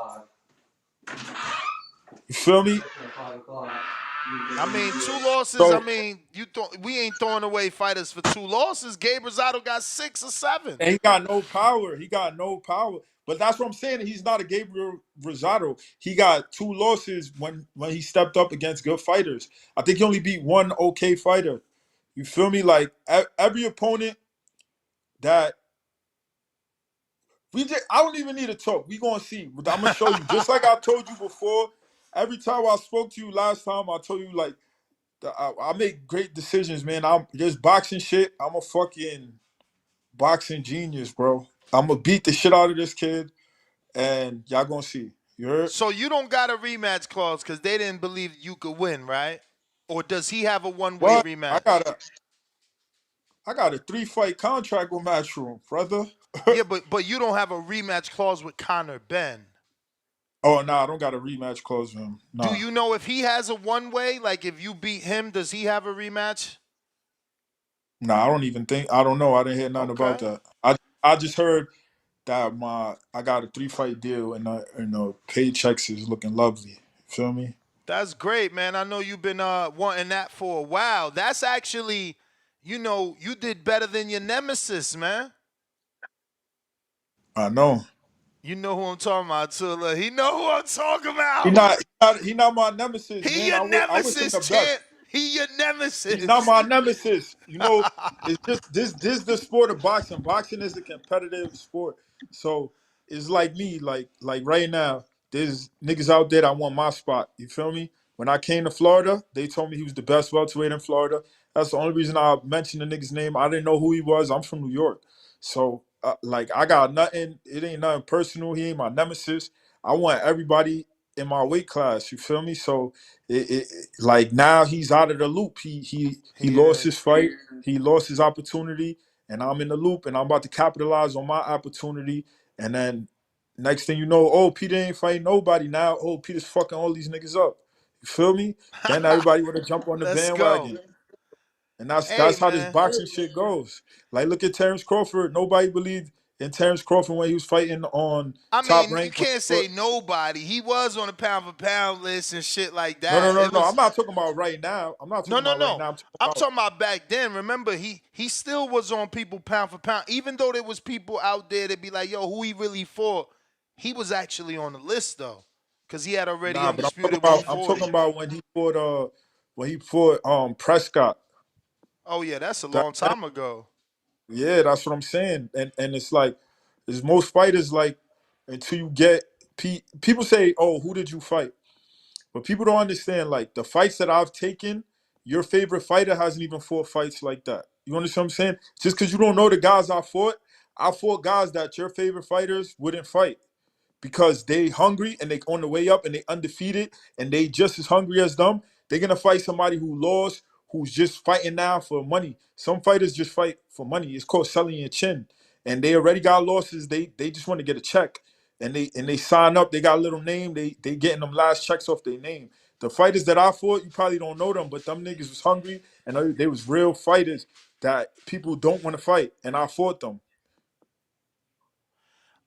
You feel me? I mean, 2 losses. So, I mean, we ain't throwing away fighters for 2 losses. Gabe Rosado got 6 or 7. And he got no power. But that's what I'm saying. He's not a Gabriel Rosado. He got 2 losses when he stepped up against good fighters. I think he only beat 1 okay fighter. You feel me? Like every opponent that I don't even need to talk. We gonna see. I'm gonna show you. Just like I told you before. Every time I spoke to you last time, I told you like I make great decisions, man. This boxing shit. I'm a fucking boxing genius, bro. I'm gonna beat the shit out of this kid, and y'all gonna see. You heard? So you don't got a rematch clause because they didn't believe you could win, right? Or does he have a one-way rematch? I got a 3-fight contract with Matchroom, brother. Yeah, but you don't have a rematch clause with Conor Benn. Oh, no, I don't got a rematch clause with him. Nah. Do you know if he has a one-way? Like, if you beat him, does he have a rematch? Nah, I don't even think. I don't know. I didn't hear nothing about Okay. that. I just heard that I got a 3-fight deal and paychecks is looking lovely. Feel me? That's great, man. I know you've been wanting that for a while. That's actually, you did better than your nemesis, man. I know. You know who I'm talking about, Tula. He know who I'm talking He about. not he not my nemesis, He man. your I wish him nemesis, the best. champ. He your He's not nemesis. my nemesis. It's just this the sport of boxing. Boxing is a competitive sport. So it's like me, like right now, there's niggas out there that want my spot. You feel me? When I came to Florida, they told me he was the best welterweight in Florida. That's the only reason I mentioned the nigga's name. I didn't know who he was. I'm from New York. So I got nothing. It ain't nothing personal. He ain't my nemesis. I want everybody in my weight class. You feel me? So like now he's out of the loop. He He lost is. his fight. He lost his opportunity, and I'm in the loop, and I'm about to capitalize on my opportunity. And then next thing you know, oh, Peter ain't fighting nobody now. Oh, Peter's fucking all these niggas up. You feel me? Then everybody would have jumped on the Let's go. bandwagon. And that's Hey, that's how this man. boxing shit goes. Like look at Terence Crawford. Nobody believed in Terence Crawford when he was fighting on I Top mean, you Rank. can't say nobody. He was on the pound for pound list and shit like No, no, that. no, It no. I'm was not talking about right now. I'm not no, talking no, about right no. now. I'm talking I'm about talking about back then. Remember, he still was on people pound for pound. Even though there was people out there that be like, "Yo, who he really fought?" He was actually on the list though, because he had already nah, but undisputed I'm talking 140. about when he fought Prescott. Oh yeah, that's a That, long time ago. yeah, that's what I'm saying. And it's like there's most fighters like until you get people say, "Oh, who did you fight?" But people don't understand like the fights that I've taken, your favorite fighter hasn't even fought fights like that. You understand what I'm saying? Just because you don't know the guys I fought guys that your favorite fighters wouldn't fight because they hungry and they on the way up and they undefeated and they just as hungry as them. They're gonna fight somebody who lost, who's just fighting now for money. Some fighters just fight for money. It's called selling your chin. And they already got losses. They just want to get a check. And they sign up, they got a little name, they getting them last checks off their name. The fighters that I fought, you probably don't know them, but them niggas was hungry and they was real fighters that people don't want to fight. And I fought them.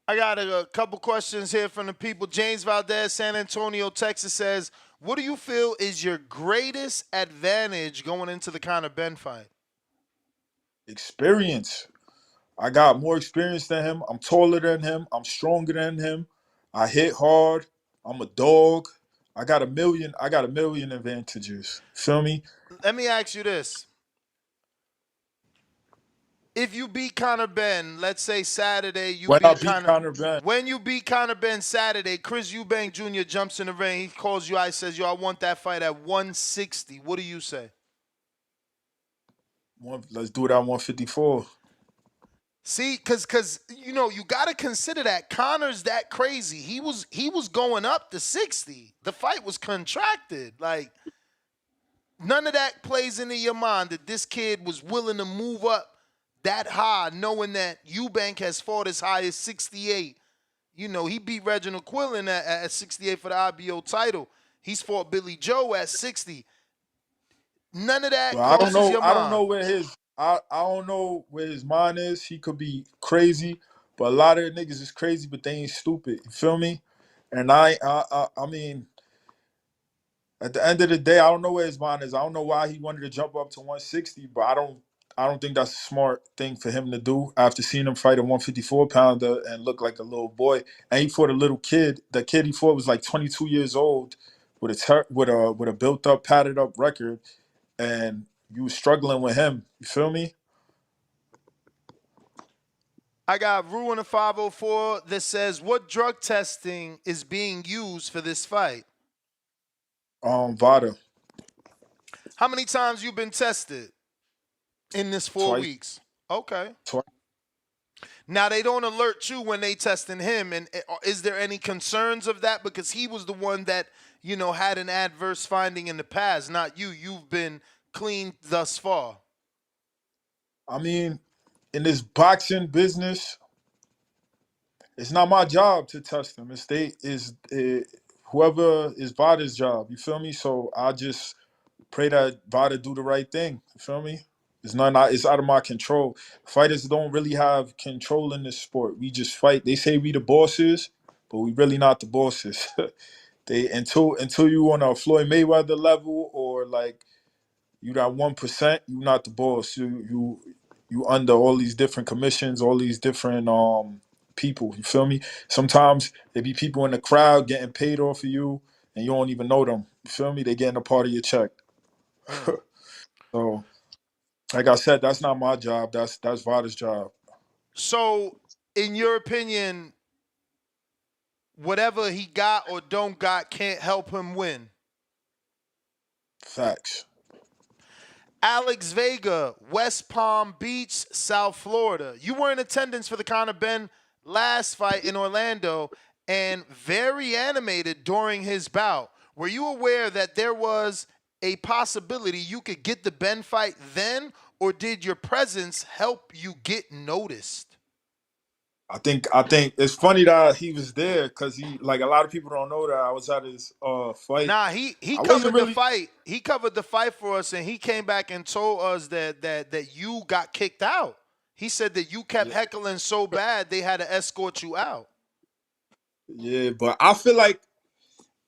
I got a couple questions here from the people. James Valdez, San Antonio, Texas says, "What do you feel is your greatest advantage going into the Conor Ben fight?" Experience. I got more experience than him. I'm taller than him. I'm stronger than him. I hit hard. I'm a dog. I got a million advantages. Feel me? Let me ask you this. If you beat Conor Ben, let's say Saturday, When I beat Conor Ben, when you beat Conor Ben Saturday, Chris Eubank Jr. jumps in the ring. He calls you out, says, "Yo, I want that fight at 160." What do you say? let's do it at 154. See, cause you gotta consider that Conor's that crazy. He was going up to 60. The fight was contracted. Like none of that plays into your mind that this kid was willing to move up that high, knowing that Eubank has fought as high as 68. He beat Reginald Quillen at 68 for the IBO title. He's fought Billy Joe at 60. None of that But I don't crosses know. your I don't know mind. where I don't know where his mind is. He could be crazy, but a lot of the niggas is crazy, but they ain't stupid. You feel me? And I mean, at the end of the day, I don't know where his mind is. I don't know why he wanted to jump up to 160, but I don't think that's a smart thing for him to do after seeing him fight a 154 pounder and look like a little boy. And he fought a little kid. The kid he fought was like 22 years old with with a built up, padded up record, and you was struggling with him. You feel me? I got Ruin a 504 that says, "What drug testing is being used for this fight?" Vada How many times you been tested in this 4 twice, weeks? Okay. twice. Now they don't alert you when they testing him, and is there any concerns of that because he was the one that had an adverse finding in the past, not you. You've been clean thus far. I mean, in this boxing business, it's not my job to test them. Whoever is Vada's job. You feel me? So I just pray that Vada do the right thing. You feel me? It's not. It's out of my control. Fighters don't really have control in this sport. We just fight. They say we the bosses, but we really not the bosses. They until you on a Floyd Mayweather level or like you got 1%, you not the boss. You under all these different commissions, all these different people. You feel me? Sometimes there be people in the crowd getting paid off of you, and you don't even know them. You feel me? They getting a part of your check. So, like I said, that's not my job. That's Vada's job. So, in your opinion, whatever he got or don't got can't help him win. Facts. Alex Vega, West Palm Beach, South Florida. You were in attendance for the Conor Ben last fight in Orlando and very animated during his bout. Were you aware that there was a possibility you could get the Ben fight then, or did your presence help you get noticed? I think it's funny that he was there because he like a lot of people don't know that I was at his fight. Nah, he I covered really... the fight. He covered the fight for us, and he came back and told us that you got kicked out. He said that you kept heckling so bad they had to escort you out. Yeah, but I feel like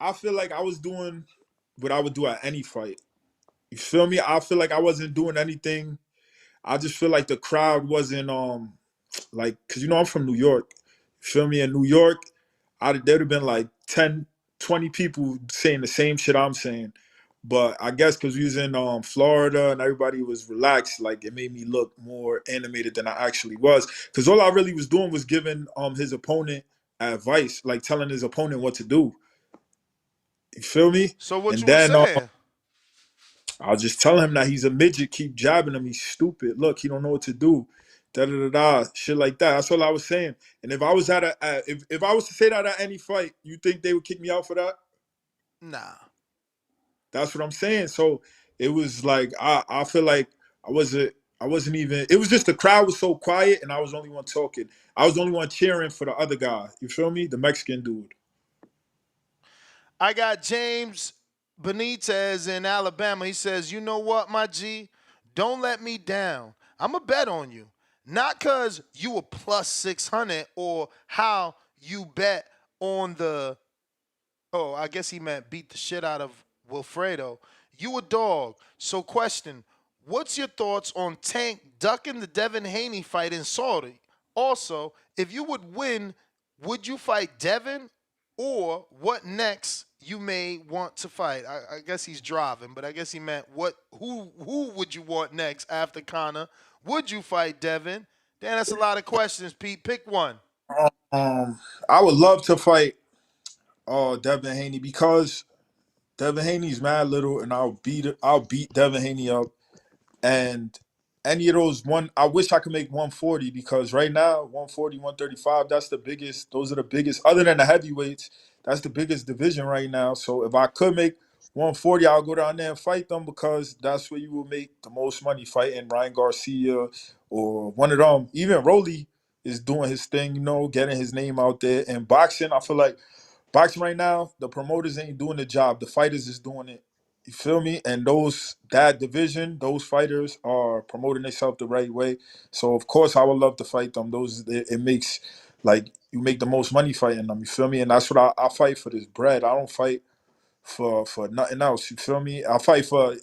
I was doing what I would do at any fight. You feel me? I feel like I wasn't doing anything. I just feel like the crowd wasn't like, cause I'm from New York. You feel me? In New York, there'd have been like 10, 20 people saying the same shit I'm saying. But I guess because we was in Florida and everybody was relaxed, like it made me look more animated than I actually was. Because all I really was doing was giving his opponent advice, like telling his opponent what to do. You feel me? So what And you were then saying? I'll just tell him that he's a midget, keep jabbing him, he's stupid. Look, he don't know what to do. Da-da-da-da, shit like that. That's all I was saying. And if I was if I was to say that at any fight, you think they would kick me out for that? Nah. That's what I'm saying. So it was like I feel like I wasn't even, it was just the crowd was so quiet and I was the only one talking. I was the only one cheering for the other guy. You feel me? The Mexican dude. I got James Benitez in Alabama. He says, you know what, my G? Don't let me down. I'm going to bet on you. Not because you were plus 600 or how you bet on the, oh, I guess he meant beat the shit out of Wilfredo. You a dog. So question, what's your thoughts on Tank ducking the Devin Haney fight in Saudi? Also, if you would win, would you fight Devin, or what next you may want to fight? I guess he's driving, but I guess he meant who would you want next after Conor? Would you fight Devin? Dan, that's a lot of questions, Pete. Pick one. I would love to fight Devin Haney because Devin Haney's mad little and I'll beat Devin Haney up. And any of those I wish I could make 140 because right now 140, 135, those are the biggest, other than the heavyweights, that's the biggest division right now. So if I could make 140, I'll go down there and fight them because that's where you will make the most money, fighting Ryan Garcia or one of them. Even Rolly is doing his thing, getting his name out there. And boxing, I feel like boxing right now, the promoters ain't doing the job. The fighters is doing it. You feel me? And that division, those fighters are promoting themselves the right way. So of course I would love to fight them. It makes like you make the most money fighting them. You feel me? And that's what I fight for, this bread. I don't fight for nothing else. You feel me? I fight for,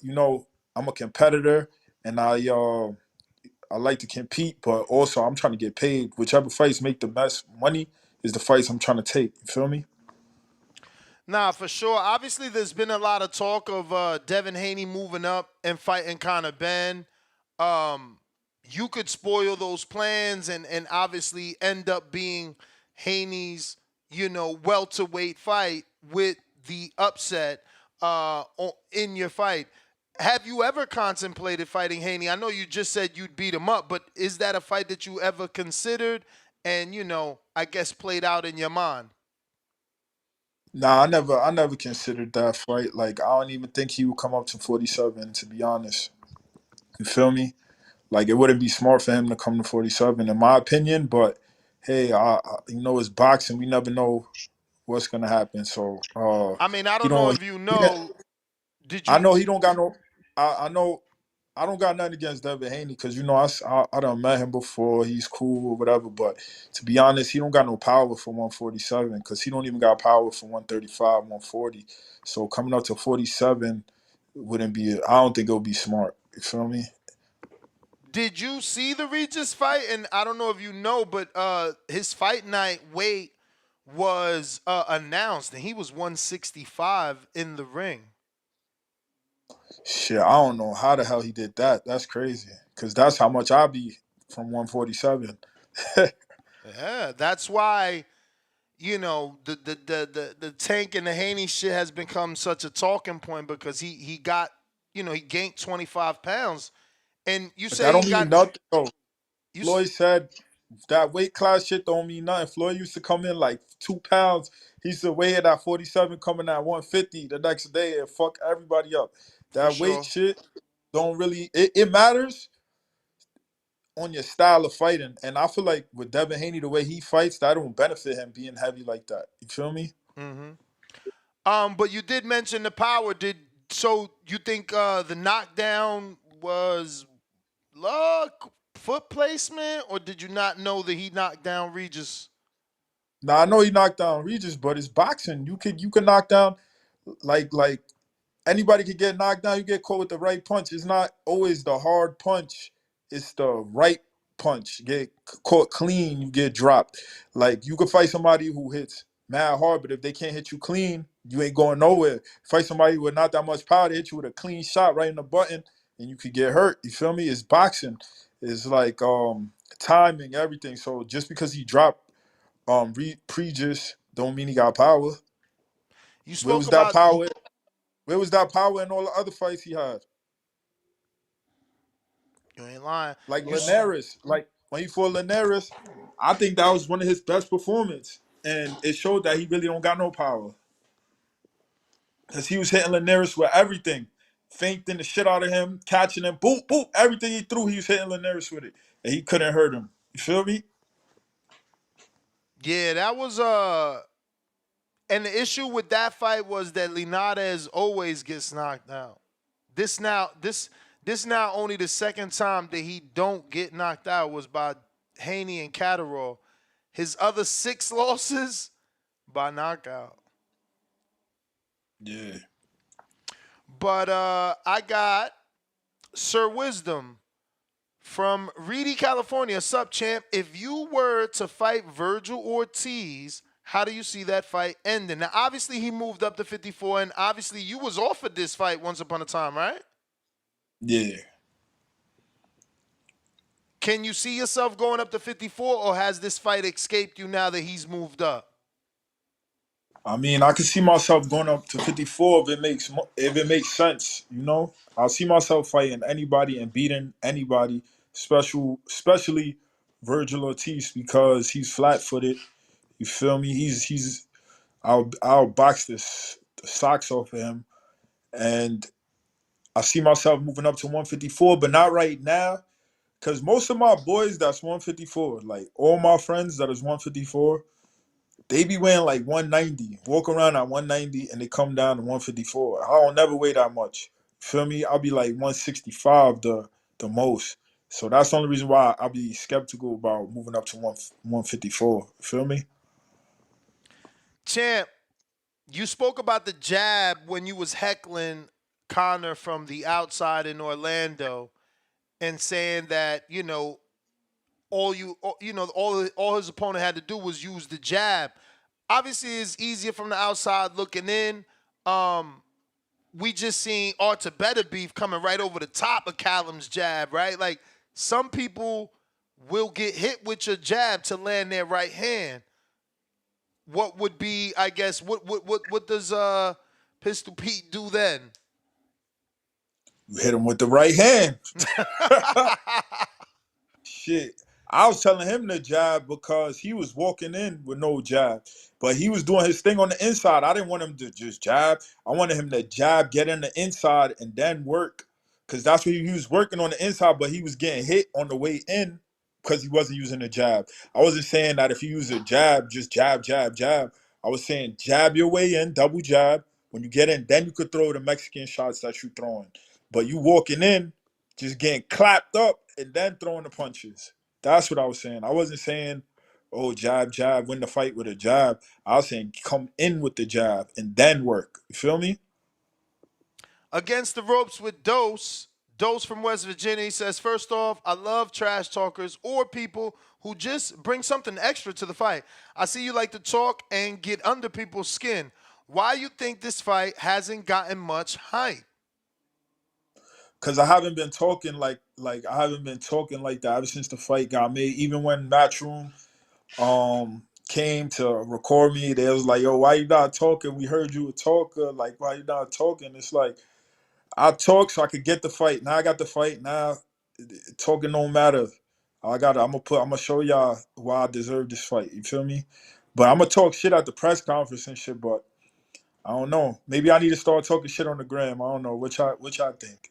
I'm a competitor and I like to compete, but also I'm trying to get paid. Whichever fights make the best money is the fights I'm trying to take. You feel me? Nah, for sure. Obviously, there's been a lot of talk of Devin Haney moving up and fighting Conor Ben. You could spoil those plans and obviously end up being Haney's, welterweight fight with the upset in your fight. Have you ever contemplated fighting Haney? I know you just said you'd beat him up, but is that a fight that you ever considered and, I guess played out in your mind? Nah, I never considered that fight. Like, I don't even think he would come up to 47, to be honest. You feel me? Like, it wouldn't be smart for him to come to 47, in my opinion. But hey, it's boxing. We never know what's gonna happen. So, I mean, I don't know if you know. Did you? I know he don't got no. I know. I don't got nothing against Devin Haney because, I done met him before. He's cool or whatever. But to be honest, he don't got no power for 147 because he don't even got power for 135, 140. So coming up to 47 wouldn't be, I don't think it would be smart. You feel me? Did you see the Regis fight? And I don't know if you know, but his fight night weight was announced, and he was 165 in the ring. Shit, I don't know how the hell he did that. That's crazy. Because that's how much I be from 147. Yeah, that's why, the Tank and the Haney shit has become such a talking point because he got, he gained 25 pounds. And you But say that don't he mean got nothing, though. Floyd said that weight class shit don't mean nothing. Floyd used to come in like 2 pounds. He used to weigh it at 47, coming at 150 the next day and fuck everybody up. That weight shit don't really, it matters on your style of fighting. And I feel like with Devin Haney, the way he fights, that don't benefit him being heavy like that. You feel me? Mm-hmm. But you did mention the power. So you think the knockdown was luck, foot placement, or did you not know that he knocked down Regis? Now I know he knocked down Regis, but it's boxing. You can knock down like anybody could get knocked down. You get caught with the right punch. It's not always the hard punch. It's the right punch. You get caught clean, you get dropped. Like you could fight somebody who hits mad hard, but if they can't hit you clean, you ain't going nowhere. Fight somebody with not that much power to hit you with a clean shot right in the button, and you could get hurt. You feel me? It's boxing. It's like timing, everything. So just because he dropped Pregis don't mean he got power. You Where spoke was that about power? Where was that power in all the other fights he had? You ain't lying. Like Linares, like when he fought Linares, I think that was one of his best performances, and it showed that he really don't got no power. Cause he was hitting Linares with everything, feinting the shit out of him, catching him, boop boop, everything he threw, he was hitting Linares with it, and he couldn't hurt him. You feel me? Yeah, that was and the issue with that fight was that Linares always gets knocked out. This now only the second time that he don't get knocked out was by Haney and Catterall. His other 6 losses by knockout. Yeah. But I got Sir Wisdom from Reedy, California. Sup, champ? If you were to fight Virgil Ortiz, how do you see that fight ending? Now, obviously, he moved up to 54, and obviously, you was offered this fight once upon a time, right? Yeah. Can you see yourself going up to 54, or has this fight escaped you now that he's moved up? I mean, I can see myself going up to 54 if it makes sense, I see myself fighting anybody and beating anybody, especially Virgil Ortiz because he's flat-footed. You feel me? I'll box the socks off of him, and I see myself moving up to 154, but not right now, because most of my boys that's 154, like all my friends that is 154. They be weighing like 190, walk around at 190, and they come down to 154. I don't never weigh that much. Feel me? I'll be like 165 the most. So that's the only reason why I'll be skeptical about moving up to 154. Feel me? Champ, you spoke about the jab when you was heckling Connor from the outside in Orlando and saying that, all his opponent had to do was use the jab. Obviously, it's easier from the outside looking in. We just seen Artur Better Beef coming right over the top of Callum's jab, right? Like, some people will get hit with your jab to land their right hand. What would be, I guess, what does Pistol Pete do then? You hit him with the right hand. Shit. I was telling him to jab because he was walking in with no jab. But he was doing his thing on the inside. I didn't want him to just jab. I wanted him to jab, get in the inside, and then work. Because that's what he was working on the inside, but he was getting hit on the way in because he wasn't using the jab. I wasn't saying that if you use a jab, just jab, jab, jab. I was saying jab your way in, double jab. When you get in, then you could throw the Mexican shots that you're throwing. But you walking in, just getting clapped up and then throwing the punches. That's what I was saying. I wasn't saying, oh, jab, jab, win the fight with a jab. I was saying come in with the jab and then work. You feel me? Against the ropes with Dose. Dose from West Virginia. He says, first off, I love trash talkers or people who just bring something extra to the fight. I see you like to talk and get under people's skin. Why you think this fight hasn't gotten much hype? Cause I haven't been talking like I haven't been talking like that ever since the fight got made. Even when Matchroom came to record me, they was like, yo, why you not talking? We heard you a talker. Like, why you not talking? It's like I talk so I could get the fight. Now I got the fight. Now talking don't matter. I'm gonna show y'all why I deserve this fight. You feel me? But I'm gonna talk shit at the press conference and shit, but I don't know. Maybe I need to start talking shit on the gram. I don't know. What y'all think?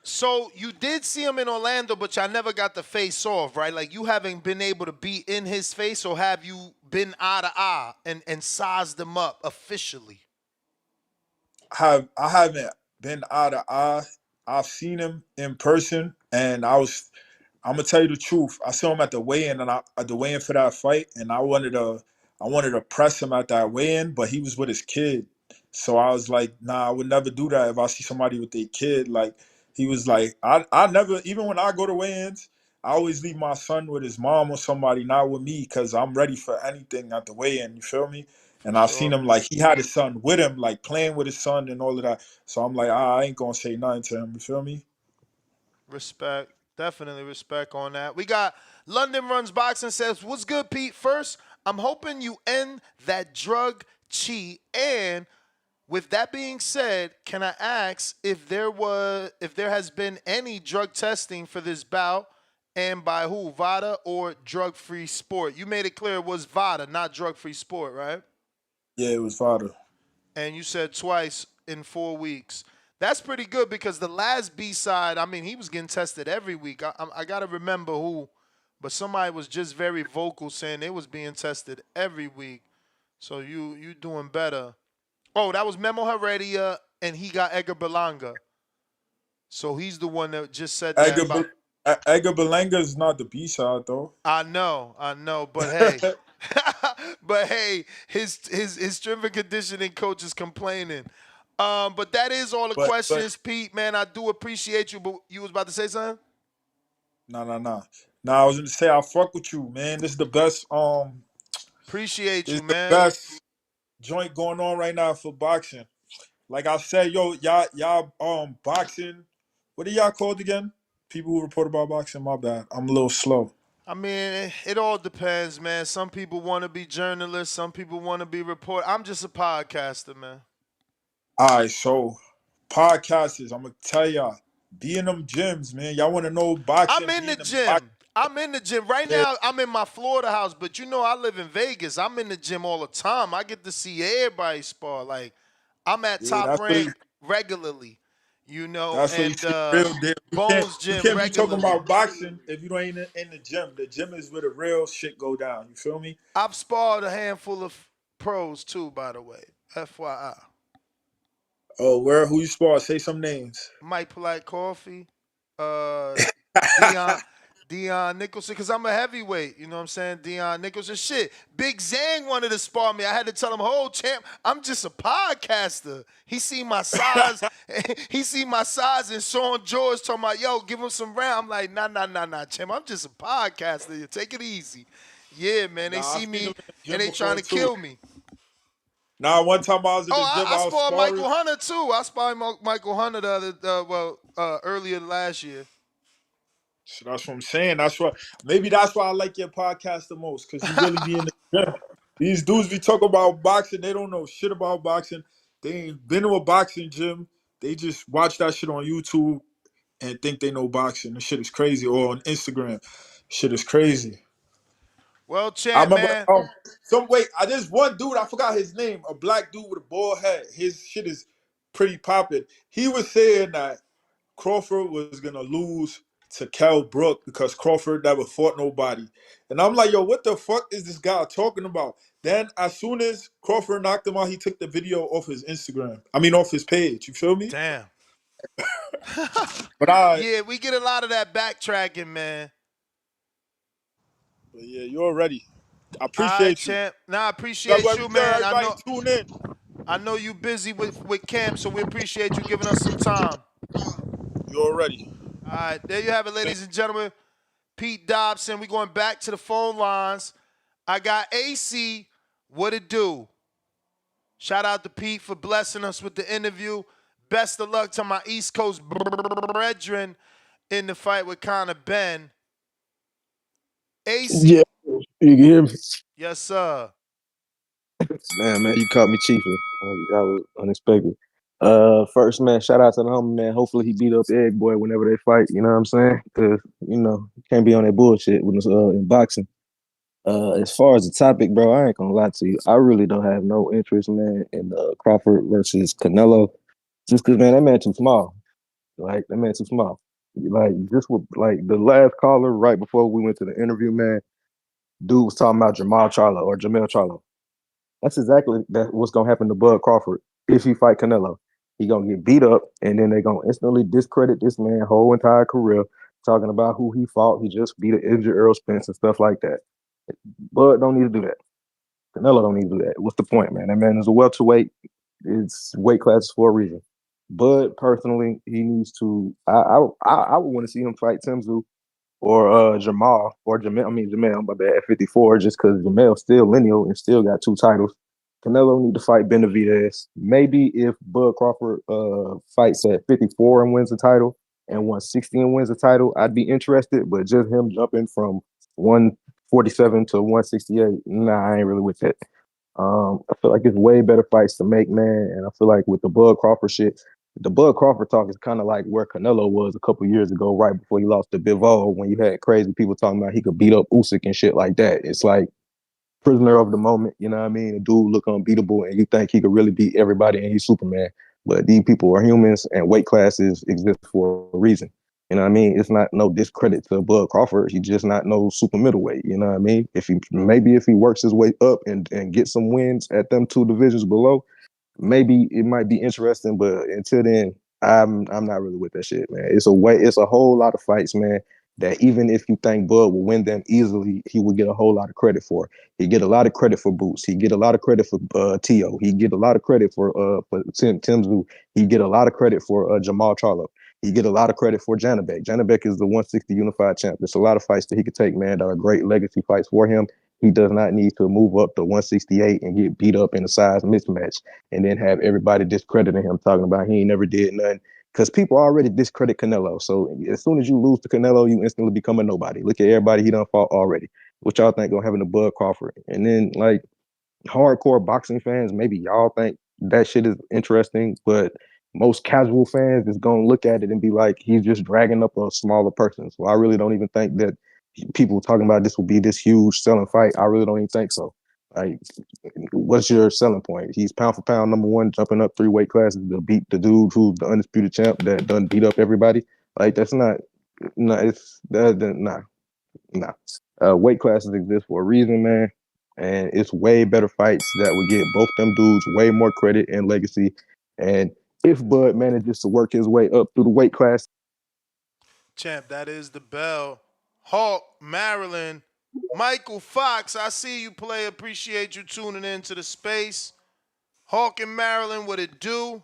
So you did see him in Orlando, but y'all never got the face off, right? Like you haven't been able to be in his face, or have you been eye to eye and sized him up officially? I haven't been eye to eye. I've seen him in person, and I'm gonna tell you the truth. I saw him at the weigh-in, and at the weigh-in for that fight, and I wanted to press him at that weigh-in, but he was with his kid. So I was like, nah, I would never do that if I see somebody with their kid. Like he was like, I never, even when I go to weigh-ins, I always leave my son with his mom or somebody, not with me, because I'm ready for anything at the weigh-in. You feel me? And I've seen him like he had his son with him, like playing with his son and all of that. So I'm like, I ain't gonna say nothing to him. You feel me? Respect. Definitely respect on that. We got London Runs Boxing says, what's good, Pete? First, I'm hoping you end that drug cheat. And with that being said, can I ask if there has been any drug testing for this bout, and by who? VADA or drug-free sport? You made it clear it was VADA, not drug-free sport, right? Yeah, it was father. And you said twice in 4 weeks. That's pretty good, because the last B-side, I mean, he was getting tested every week. I got to remember who, but somebody was just very vocal saying they was being tested every week. So you doing better. Oh, that was Memo Heredia, and he got Edgar Berlanga. So he's the one that just said that. Edgar Berlanga is not the B-side, though. I know, but hey. But hey, his strength and conditioning coach is complaining. But that is all the questions, Pete. Man, I do appreciate you. But you was about to say something? No. I was gonna say I fuck with you, man. This is the best. Appreciate you, man. The best joint going on right now for boxing. Like I said, yo, y'all boxing. What are y'all called again? People who report about boxing. My bad. I'm a little slow. I mean, it all depends, man. Some people want to be journalists. Some people want to be reporter. I'm just a podcaster, man. All right, so podcasters, I'm gonna tell y'all, be in them gyms, man. Y'all want to know boxing? I'm in the gym. Right now, I'm in my Florida house, but you know I live in Vegas. I'm in the gym all the time. I get to see everybody spar. Like, I'm at Top Rank regularly, you know. That's and real deal. Bones Gym you can't regularly. be talking about boxing if you ain't in the gym. The gym is where the real shit go down. You feel me? I've sparred a handful of pros too, by the way. FYI. Oh, who you spar? Say some names. Mike Polite Coffee, Dion Nicholson, because I'm a heavyweight. You know what I'm saying? Dion Nicholson. Shit. Big Zang wanted to spar me. I had to tell him, "Oh, champ, I'm just a podcaster." He seen my size. And Sean George talking about, yo, give him some round. I'm like, nah, champ. I'm just a podcaster. Take it easy. Yeah, man. They see me and they trying to kill me. Nah, one time I was in the gym. I sparred Michael Hunter too. I sparred Michael Hunter earlier last year. So that's what I'm saying. Maybe that's why I like your podcast the most, because you really be in the gym. These dudes be talking about boxing. They don't know shit about boxing. They ain't been to a boxing gym. They just watch that shit on YouTube and think they know boxing. The shit is crazy. Or on Instagram. Shit is crazy. Well, champ, man. There's one dude, I forgot his name, a black dude with a bald head. His shit is pretty popping. He was saying that Crawford was going to lose to Kell Brook because Crawford never fought nobody. And I'm like, yo, what the fuck is this guy talking about? Then as soon as Crawford knocked him out, he took the video off his Instagram. Off his page. You feel me? Damn. But Yeah, we get a lot of that backtracking, man. But yeah, you already. I All right, appreciate you. champ. Nah, I appreciate Everybody, you, tell man. everybody tune in. I know you busy with camp, so we appreciate you giving us some time. You already. All right, there you have it, ladies and gentlemen. Pete Dobson. We going back to the phone lines. I got AC. What it do? Shout out to Pete for blessing us with the interview. Best of luck to my East Coast brethren in the fight with Conor Ben. AC. Yeah, you can hear me. Yes, sir. Man, you caught me cheating. That was unexpected. First, man, shout out to the homie, man. Hopefully he beat up Egg Boy whenever they fight. You know what I'm saying? Because you can't be on that bullshit when it's in boxing. As far as the topic, bro, I ain't gonna lie to you. I really don't have no interest, man, in Crawford versus Canelo. Just because, man, that man too small. Like that man too small. Like just with like the last caller right before we went to the interview, man. Dude was talking about Jamel Charlo. That's exactly what's gonna happen to Bud Crawford if he fight Canelo. He gonna get beat up, and then they gonna instantly discredit this man's whole entire career, talking about who he fought. He just beat an injured Earl Spence and stuff like that. Bud don't need to do that. Canelo don't need to do that. What's the point, man? That man is a welterweight. It's weight classes for a reason. Bud personally, he needs to. I would want to see him fight Timzu or Jamal or Jamel, my bad, at 54, just because Jamel's still lineal and still got 2 titles. Canelo need to fight Benavidez. Maybe if Bud Crawford fights at 54 and wins the title and 160 and wins the title, I'd be interested. But just him jumping from 147 to 168, nah, I ain't really with that. I feel like it's way better fights to make, man. And I feel like with the Bud Crawford shit, the Bud Crawford talk is kind of like where Canelo was a couple years ago, right before he lost to Bivol, when you had crazy people talking about he could beat up Usyk and shit like that. It's like prisoner of the moment, you know what I mean? A dude look unbeatable and you think he could really beat everybody and he's Superman. But these people are humans and weight classes exist for a reason. You know what I mean? It's not no discredit to Bud Crawford. He's just not no super middleweight. You know what I mean? If he works his way up and gets some wins at them 2 divisions below, maybe it might be interesting, but until then, I'm not really with that shit, man. It's a whole lot of fights, man, that even if you think Bud will win them easily, he will get a whole lot of credit for. He get a lot of credit for Boots. He get a lot of credit for Tio. He get a lot of credit for Timzu. He get a lot of credit for Jamal Charlo. He get a lot of credit for Janabek. Janabek is the 160 unified champ. There's a lot of fights that he could take, man, that are great legacy fights for him. He does not need to move up to 168 and get beat up in a size mismatch and then have everybody discrediting him, talking about he ain't never did nothing. Because people already discredit Canelo. So as soon as you lose to Canelo, you instantly become a nobody. Look at everybody he done fought already. What y'all think gonna happen to Bud Crawford? And then like hardcore boxing fans, maybe y'all think that shit is interesting, but most casual fans is gonna look at it and be like, he's just dragging up a smaller person. So I really don't even think that people talking about this will be this huge selling fight. I really don't even think so. Like, what's your selling point? He's pound for pound #1, jumping up 3 weight classes to beat the dude who's the undisputed champ that done beat up everybody. Like, that's not, nah. Weight classes exist for a reason, man. And it's way better fights that would get both them dudes way more credit and legacy. And if Bud manages to work his way up through the weight class. Champ, that is the bell. Hawk, Maryland. Michael Fox, I see you play. Appreciate you tuning into the space. Hawk in Maryland, what it do?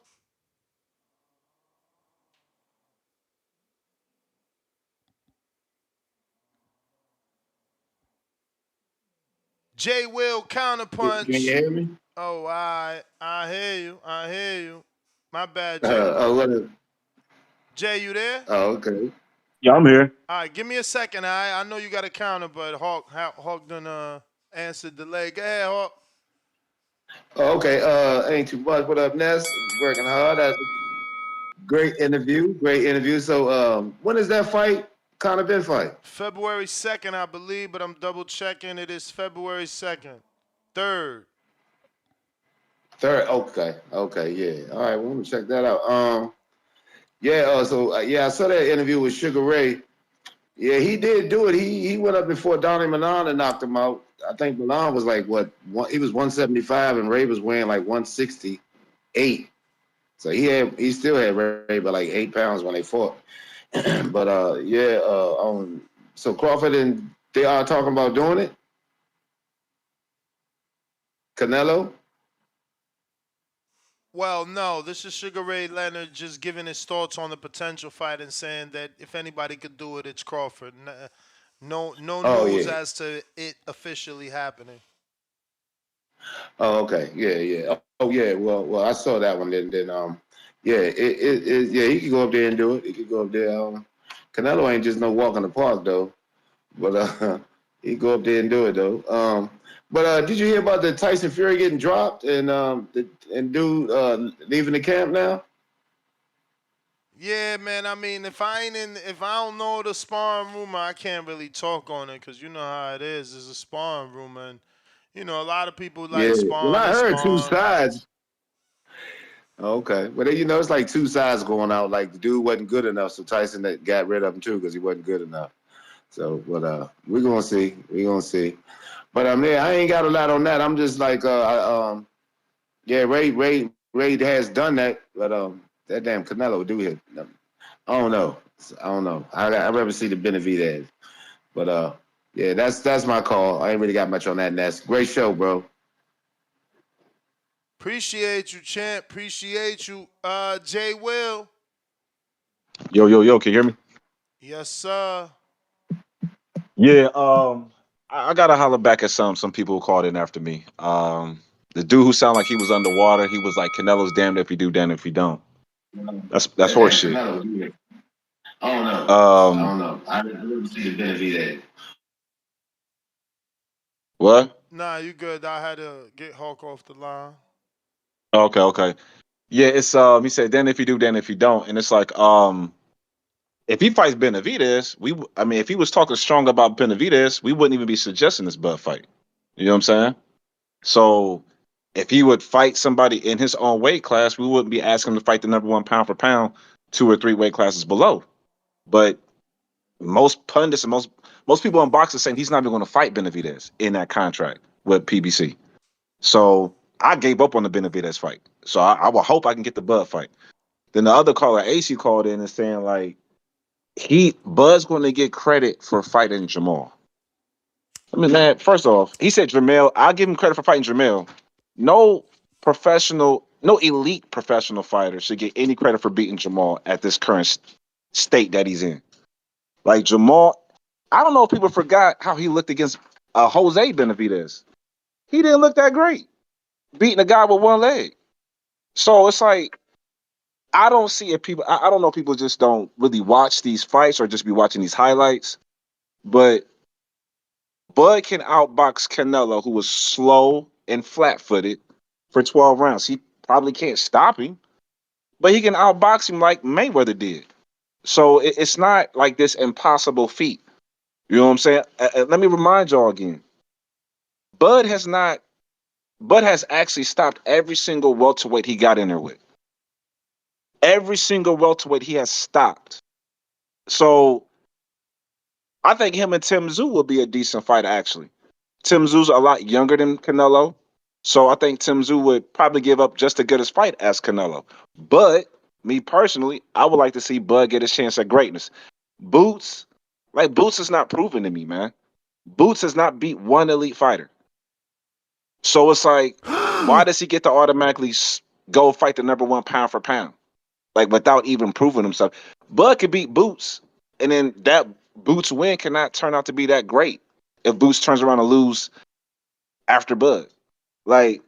J. Will counterpunch. Can you hear me? Oh, I hear you. My bad, Jay. What is? Jay, you there? Oh, okay. Yeah, I'm here. All right, give me a second. I know you got a counter, but Hawk done answered the leg. Go ahead, Hawk. Oh, okay. Ain't too much. What up, Ness? Working hard. That's a great interview. So, when is that fight? Conor Ben fight? February 2nd, I believe, but I'm double checking. It is February 2nd. 3rd. Okay. Yeah. All right. Well, let me check that out. I saw that interview with Sugar Ray. Yeah, he did do it. He went up before Donnie Milan and knocked him out. I think Milan was like he was 175 and Ray was weighing like 168. So he still had Ray by like 8 pounds when they fought. But so Crawford and they are talking about doing it. Canelo. Well, no, this is Sugar Ray Leonard just giving his thoughts on the potential fight and saying that if anybody could do it, it's Crawford. No Oh news yeah. as to it officially happening. Oh okay. Yeah. Oh yeah. Well, I saw that one. Then yeah, yeah, he could go up there and do it. He could go up there. Canelo ain't just no walk in the park though. But he go up there and do it though. But did you hear about the Tyson Fury getting dropped and dude leaving the camp now? Yeah, man. I mean, if I don't know the sparring rumor, I can't really talk on it because you know how it is. It's a sparring rumor, and a lot of people Yeah. like Well, spawn I to heard two spawn. sides. Okay, but it's like two sides going out. Like the dude wasn't good enough, so Tyson that got rid of him too because he wasn't good enough. So, but we're gonna see. We're gonna see. But yeah, I ain't got a lot on that. I'm just like, yeah, Ray has done that, but that damn Canelo do hit. I don't know. I'd rather see the Benavidez. But yeah, that's my call. I ain't really got much on that. Ness. Great show, bro. Appreciate you, champ. Appreciate you, Jay Will. Yo, can you hear me? Yes, sir. Yeah, I gotta holler back at some people who called in after me. The dude who sounded like he was underwater, he was like Canelo's damned if he do, damned if he don't. That's That horse damn shit. Canelo do it. I don't know. I Um, don't know. I didn't see the Benavidez. what? Nah, you good. I had to get Hulk off the line. Okay. Yeah, it's he said damned if he do, damned if he don't, and it's like if he fights Benavidez, I mean if he was talking strong about Benavidez, we wouldn't even be suggesting this Bud fight. You know what I'm saying? So if he would fight somebody in his own weight class, we wouldn't be asking him to fight the number one pound for pound, 2 or 3 weight classes below. But most pundits and most people in boxing saying he's not even going to fight Benavidez in that contract with PBC. So I gave up on the Benavidez fight. So I will hope I can get the Bud fight. Then the other caller, AC, called in and saying like Bud's going to get credit for fighting Jamal. I mean, man, first off, he said Jamel. I'll give him credit for fighting Jamel. No no elite professional fighter should get any credit for beating Jamal at this current state that he's in. Like Jamal, I don't know if people forgot how he looked against Jose Benavidez. He didn't look that great, beating a guy with one leg. So it's like I don't see if people. I don't know. People just don't really watch these fights or just be watching these highlights. But Bud can outbox Canelo, who was slow and flat-footed, for 12 rounds. He probably can't stop him, but he can outbox him like Mayweather did. So it's not like this impossible feat. You know what I'm saying? Let me remind y'all again. Bud has not. Bud has actually stopped every single welterweight he got in there with. Every single welterweight he has stopped. So I think him and Tim Tszyu will be a decent fight, actually. Tim Tszyu's a lot younger than Canelo. So I think Tim Tszyu would probably give up just as good a fight as Canelo. But me personally, I would like to see Bud get his chance at greatness. Boots is not proven to me, man. Boots has not beat one elite fighter. So it's like, why does he get to automatically go fight the number one pound for pound? Like without even proving himself. Bud could beat Boots, and then that Boots win cannot turn out to be that great if Boots turns around and lose after Bud. Like,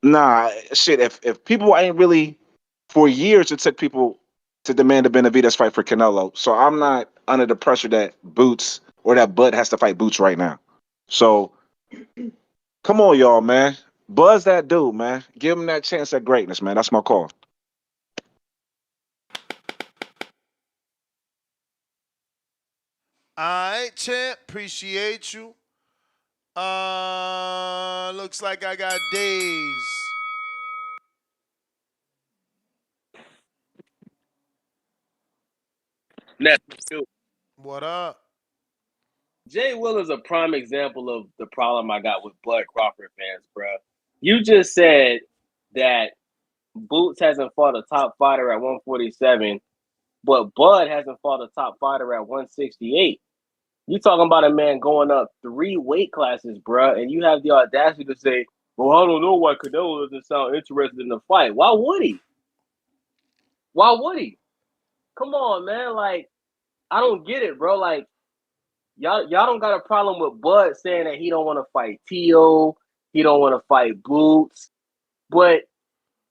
nah, shit. If people ain't really for years, it took people to demand a Benavidez fight for Canelo. So I'm not under the pressure that Boots or that Bud has to fight Boots right now. So come on, y'all, man. Buzz that dude, man. Give him that chance at greatness, man. That's my call. All right, champ. Appreciate you. Looks like I got days. Next, What up? Jay Will is a prime example of the problem I got with Bud Crawford fans, bro. You just said that Boots hasn't fought a top fighter at 147, but Bud hasn't fought a top fighter at 168. You talking about a man going up 3 weight classes, bruh, and you have the audacity to say, well, I don't know why Canelo doesn't sound interested in the fight. Why would he? Why would he? Come on, man. Like, I don't get it, bro. Like, y'all don't got a problem with Bud saying that he don't want to fight Tio, he don't want to fight Boots, but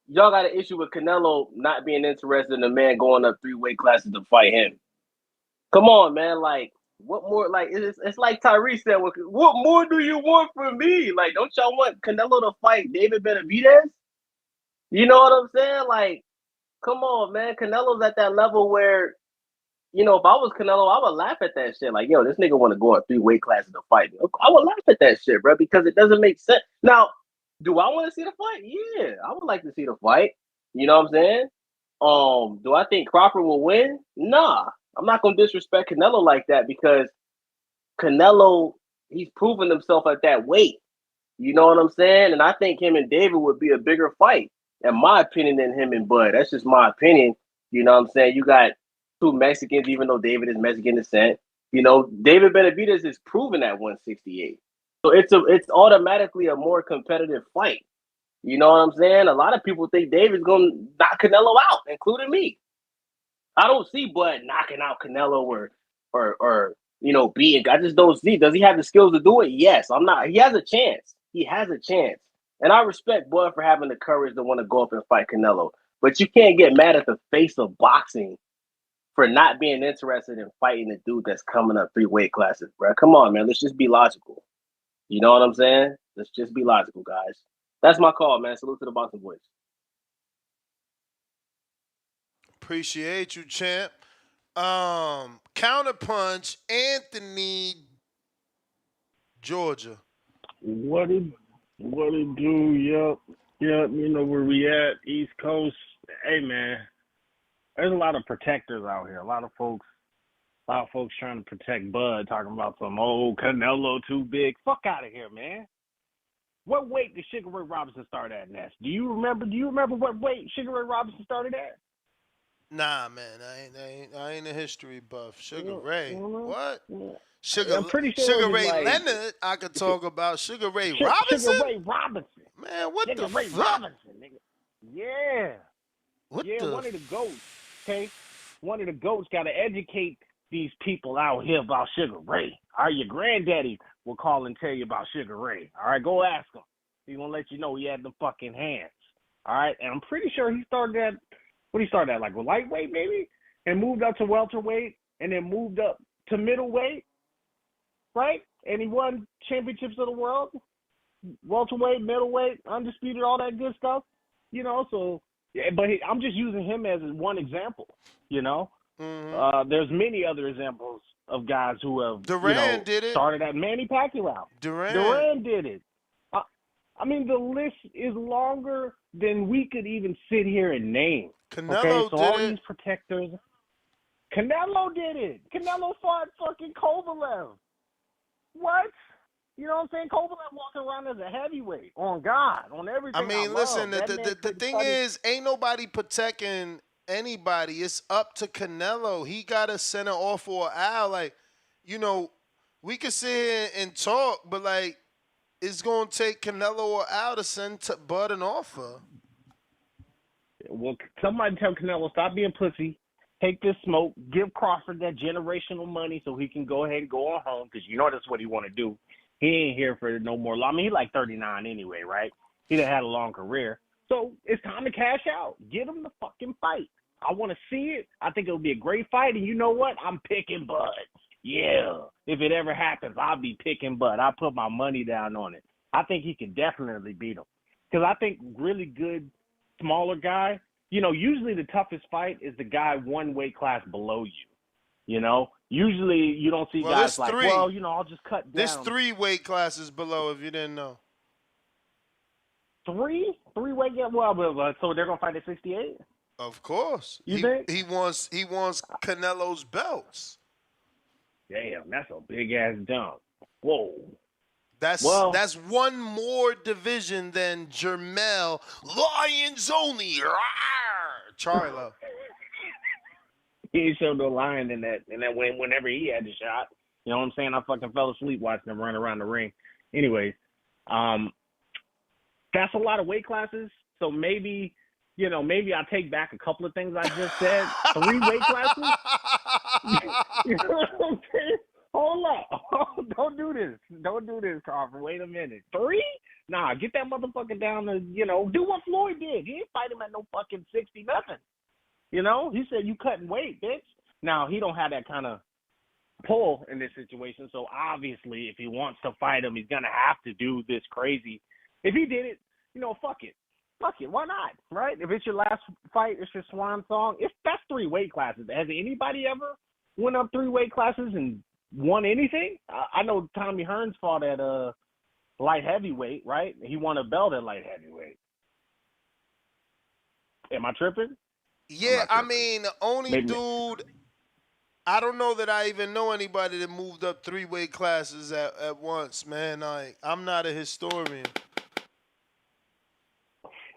y'all got an issue with Canelo not being interested in a man going up 3 weight classes to fight him. Come on, man. Like, what more? Like, it's like Tyrese said, what more do you want from me? Like, don't y'all want Canelo to fight David Benavidez? You know what I'm saying? Like, come on, man. Canelo's at that level where, you know, if I was Canelo, I would laugh at that shit. Like, yo, this nigga want to go up 3 weight classes to fight me. I would laugh at that shit, bro, because it doesn't make sense. Now, do I want to see the fight? Yeah, I would like to see the fight. You know what I'm saying? Do I think Crawford will win? Nah. I'm not going to disrespect Canelo like that because Canelo, he's proven himself at that weight. You know what I'm saying? And I think him and David would be a bigger fight, in my opinion, than him and Bud. That's just my opinion. You know what I'm saying? You got 2 Mexicans, even though David is Mexican descent. You know, David Benavidez is proven at 168. So it's automatically a more competitive fight. You know what I'm saying? A lot of people think David's going to knock Canelo out, including me. I don't see Bud knocking out Canelo or you know, beating. I just don't see. Does he have the skills to do it? Yes. I'm not. He has a chance. He has a chance. And I respect Bud for having the courage to want to go up and fight Canelo. But you can't get mad at the face of boxing for not being interested in fighting the dude that's coming up 3 weight classes, bro. Come on, man. Let's just be logical. You know what I'm saying? Let's just be logical, guys. That's my call, man. Salute to the boxing boys. Appreciate you, champ. Counterpunch, Anthony, Georgia. What it do? Yep. You know where we at, East Coast. Hey, man, there's a lot of protectors out here. A lot of folks trying to protect Bud, talking about some old Canelo too big. Fuck out of here, man. What weight did Sugar Ray Robinson start at, Ness? Do you remember what weight Sugar Ray Robinson started at? Nah, man, I ain't a history buff. Sugar Ray, what? I'm Sugar pretty sure Sugar it was Ray like, Leonard, I could talk about. Sugar Ray Robinson? Sugar Ray Robinson. Man, what Sugar the Ray fuck? Robinson, nigga. Yeah. What yeah, the one of the goats, okay? One of the goats got to educate these people out here about Sugar Ray. All right, your granddaddy will call and tell you about Sugar Ray. All right, go ask him. He's going to let you know he had the fucking hands. All right, and I'm pretty sure he started at, what he started at, like a lightweight maybe? And moved up to welterweight and then moved up to middleweight, right? And he won championships of the world, welterweight, middleweight, undisputed, all that good stuff, you know, so, yeah, but I'm just using him as one example, you know. There's many other examples of guys who have Duran did it. Started at Manny Pacquiao. Duran did it. I mean, the list is longer than we could even sit here and name. Canelo so did all it. these protectors. Canelo did it. Canelo fought fucking Kovalev. What? You know what I'm saying? Kovalev walking around as a heavyweight. On God. On everything. I mean, listen, the thing is, ain't nobody protecting anybody. It's up to Canelo. He got to center off for Al. Like, you know, we could sit here and talk, but, like, it's going to take Canelo or Al to send Bud an offer. Well, somebody tell Canelo, stop being pussy. Take this smoke. Give Crawford that generational money so he can go ahead and go on home, because you know that's what he want to do. He ain't here for no more. I mean, he's like 39 anyway, right? He done had a long career. So it's time to cash out. Get him the fucking fight. I want to see it. I think it'll be a great fight. And you know what? I'm picking Bud. Yeah. If it ever happens, I'll be picking Bud. I'll put my money down on it. I think he can definitely beat him. Because I think really good, smaller guy, you know, usually the toughest fight is the guy 1 weight class below you. You know? Usually you don't see guys like, well, you know, I'll just cut down. There's 3 weight classes below, if you didn't know. 3? 3 weight class? Well, so they're going to fight at 68? Of course. You think? He wants Canelo's belts. Damn, that's a big ass jump. Whoa. That's one more division than Jermell. Lions only. Rawr, Charlo. He ain't showed no lion in that whenever he had the shot. You know what I'm saying? I fucking fell asleep watching him run around the ring. Anyways, that's a lot of weight classes. So maybe I take back a couple of things I just said. 3 weight classes? You know what I'm saying? Hold up. Don't do this, Crawford. Wait a minute. 3? Nah, get that motherfucker down to, do what Floyd did. He didn't fight him at no fucking 60 nothing. He said you cutting weight, bitch. Now, he don't have that kind of pull in this situation. So obviously, if he wants to fight him, he's going to have to do this crazy. If he did it, fuck it. Fuck it. Why not? Right? If it's your last fight, it's your swan song. That's 3 weight classes. Has anybody ever went up 3 weight classes and won anything? I know Tommy Hearns fought at light heavyweight, right? He won a belt at light heavyweight. Am I tripping? Yeah, I mean, the only dude, I don't know that I even know anybody that moved up 3 weight classes at once, man. I'm not a historian.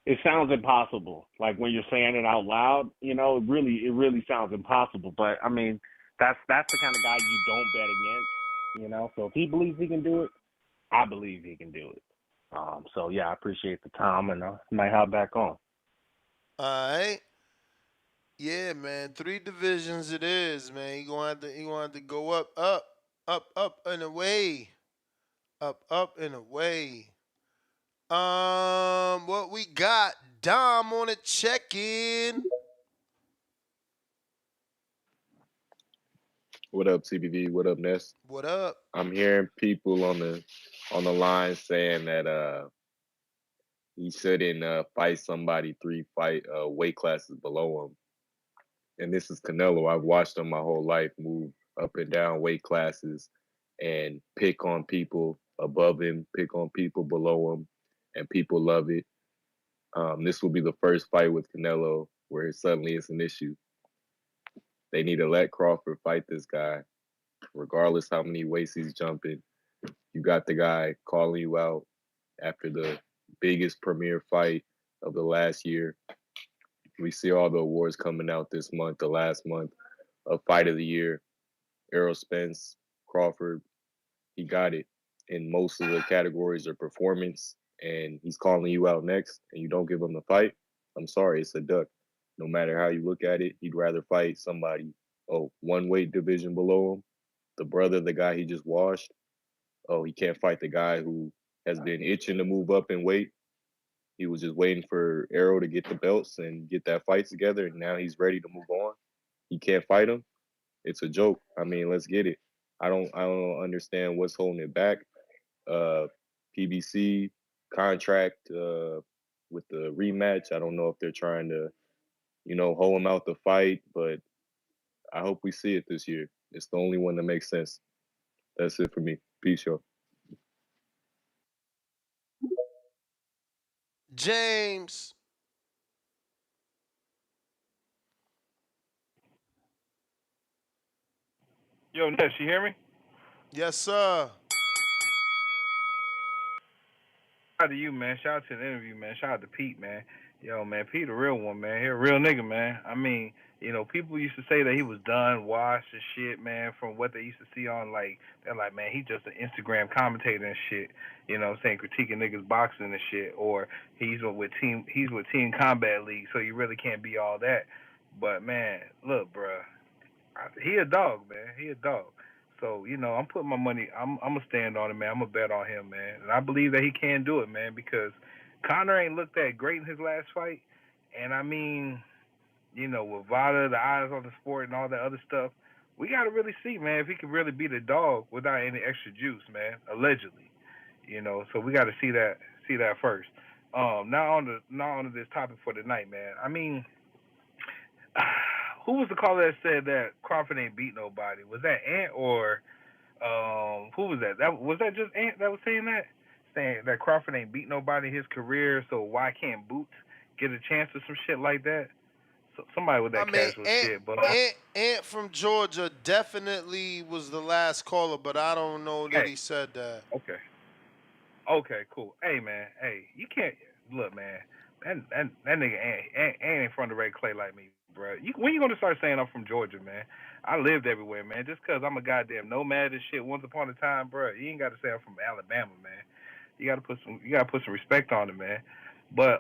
It sounds impossible. Like when you're saying it out loud, it really sounds impossible. But I mean, that's the kind of guy you don't bet against, So if he believes he can do it, I believe he can do it. So yeah, I appreciate the time, and I might hop back on. All right. Yeah, man. 3 divisions it is, man. He gonna have to go up and away. Up and away. What we got? Dom on a check-in. What up, CBV? What up, Ness? What up? I'm hearing people on the line saying that he shouldn't fight somebody 3 weight classes below him. And this is Canelo. I've watched him my whole life move up and down weight classes and pick on people above him, pick on people below him, and people love it. This will be the first fight with Canelo where suddenly it's an issue. They need to let Crawford fight this guy, regardless how many weights he's jumping. You got the guy calling you out after the biggest premier fight of the last year. We see all the awards coming out this month, the last month of Fight of the Year. Errol Spence, Crawford, he got it in most of the categories of performance, and he's calling you out next, and you don't give him the fight. I'm sorry, it's a duck. No matter how you look at it, he'd rather fight somebody, 1 weight division below him. The brother, the guy he just washed, he can't fight the guy who has been itching to move up in weight. He was just waiting for Errol to get the belts and get that fight together, and now he's ready to move on. He can't fight him. It's a joke. I mean, let's get it. I don't understand what's holding it back. PBC contract with the rematch. I don't know if they're trying to, hold him out the fight, but I hope we see it this year. It's the only one that makes sense. That's it for me. Peace, y'all. James. Yo, Ness, you hear me? Yes, sir. Shout out to you, man. Shout out to the interview, man. Shout out to Pete, man. Yo, man, Pete a real one, man. He a real nigga, man. I mean, people used to say that he was done, washed and shit, man, from what they used to see on, they're like, man, he's just an Instagram commentator and shit, saying critiquing niggas boxing and shit, or he's with Team Combat League, so you really can't be all that. But, man, look, bruh, he a dog, man. He a dog. So, I'm putting my money, I'm going to stand on it, man. I'm going to bet on him, man. And I believe that he can do it, man, because Conor ain't looked that great in his last fight. And, I mean, with VADA, the eyes on the sport, and all that other stuff, we got to really see, man, if he can really beat a dog without any extra juice, man, allegedly. So we got to see that first. Now on to this topic for tonight, man. I mean, who was the caller that said that Crawford ain't beat nobody? Was that Ant or who was that? Was that just Ant that was saying that? Saying that Crawford ain't beat nobody in his career, so why can't Boots get a chance or some shit like that? So somebody with that casual shit, but Ant from Georgia definitely was the last caller, but I don't know that he said that. Okay. Okay, cool. Hey man, hey, you can't look, man. That nigga ain't from the red clay like me, bro. When you gonna start saying I'm from Georgia, man? I lived everywhere, man. Just cause I'm a goddamn nomad and shit. Once upon a time, bro, you ain't got to say I'm from Alabama, man. You gotta put some respect on it, man. But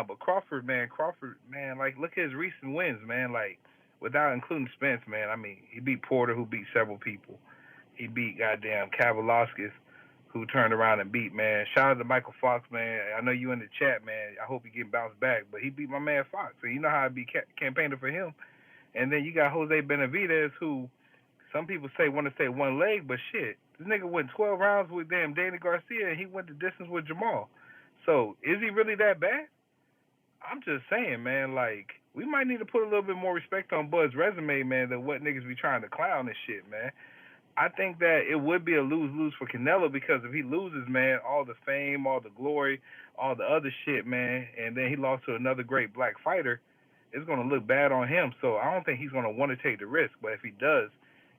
but Crawford, man, like look at his recent wins, man. Like without including Spence, man. I mean, he beat Porter, who beat several people. He beat goddamn Kavalauskas, who turned around and beat, man. Shout out to Michael Fox, man. I know you in the chat, man. I hope he get bounced back, but he beat my man Fox. So you know how I be campaigning for him. And then you got Jose Benavidez, who some people want to say one leg, but shit, this nigga went 12 rounds with damn Danny Garcia, and he went the distance with Jamal. So is he really that bad? I'm just saying, man. Like we might need to put a little bit more respect on Bud's resume, man, than what niggas be trying to clown and shit, man. I think that it would be a lose-lose for Canelo because if he loses, man, all the fame, all the glory, all the other shit, man, and then he lost to another great black fighter, it's going to look bad on him. So I don't think he's going to want to take the risk. But if he does,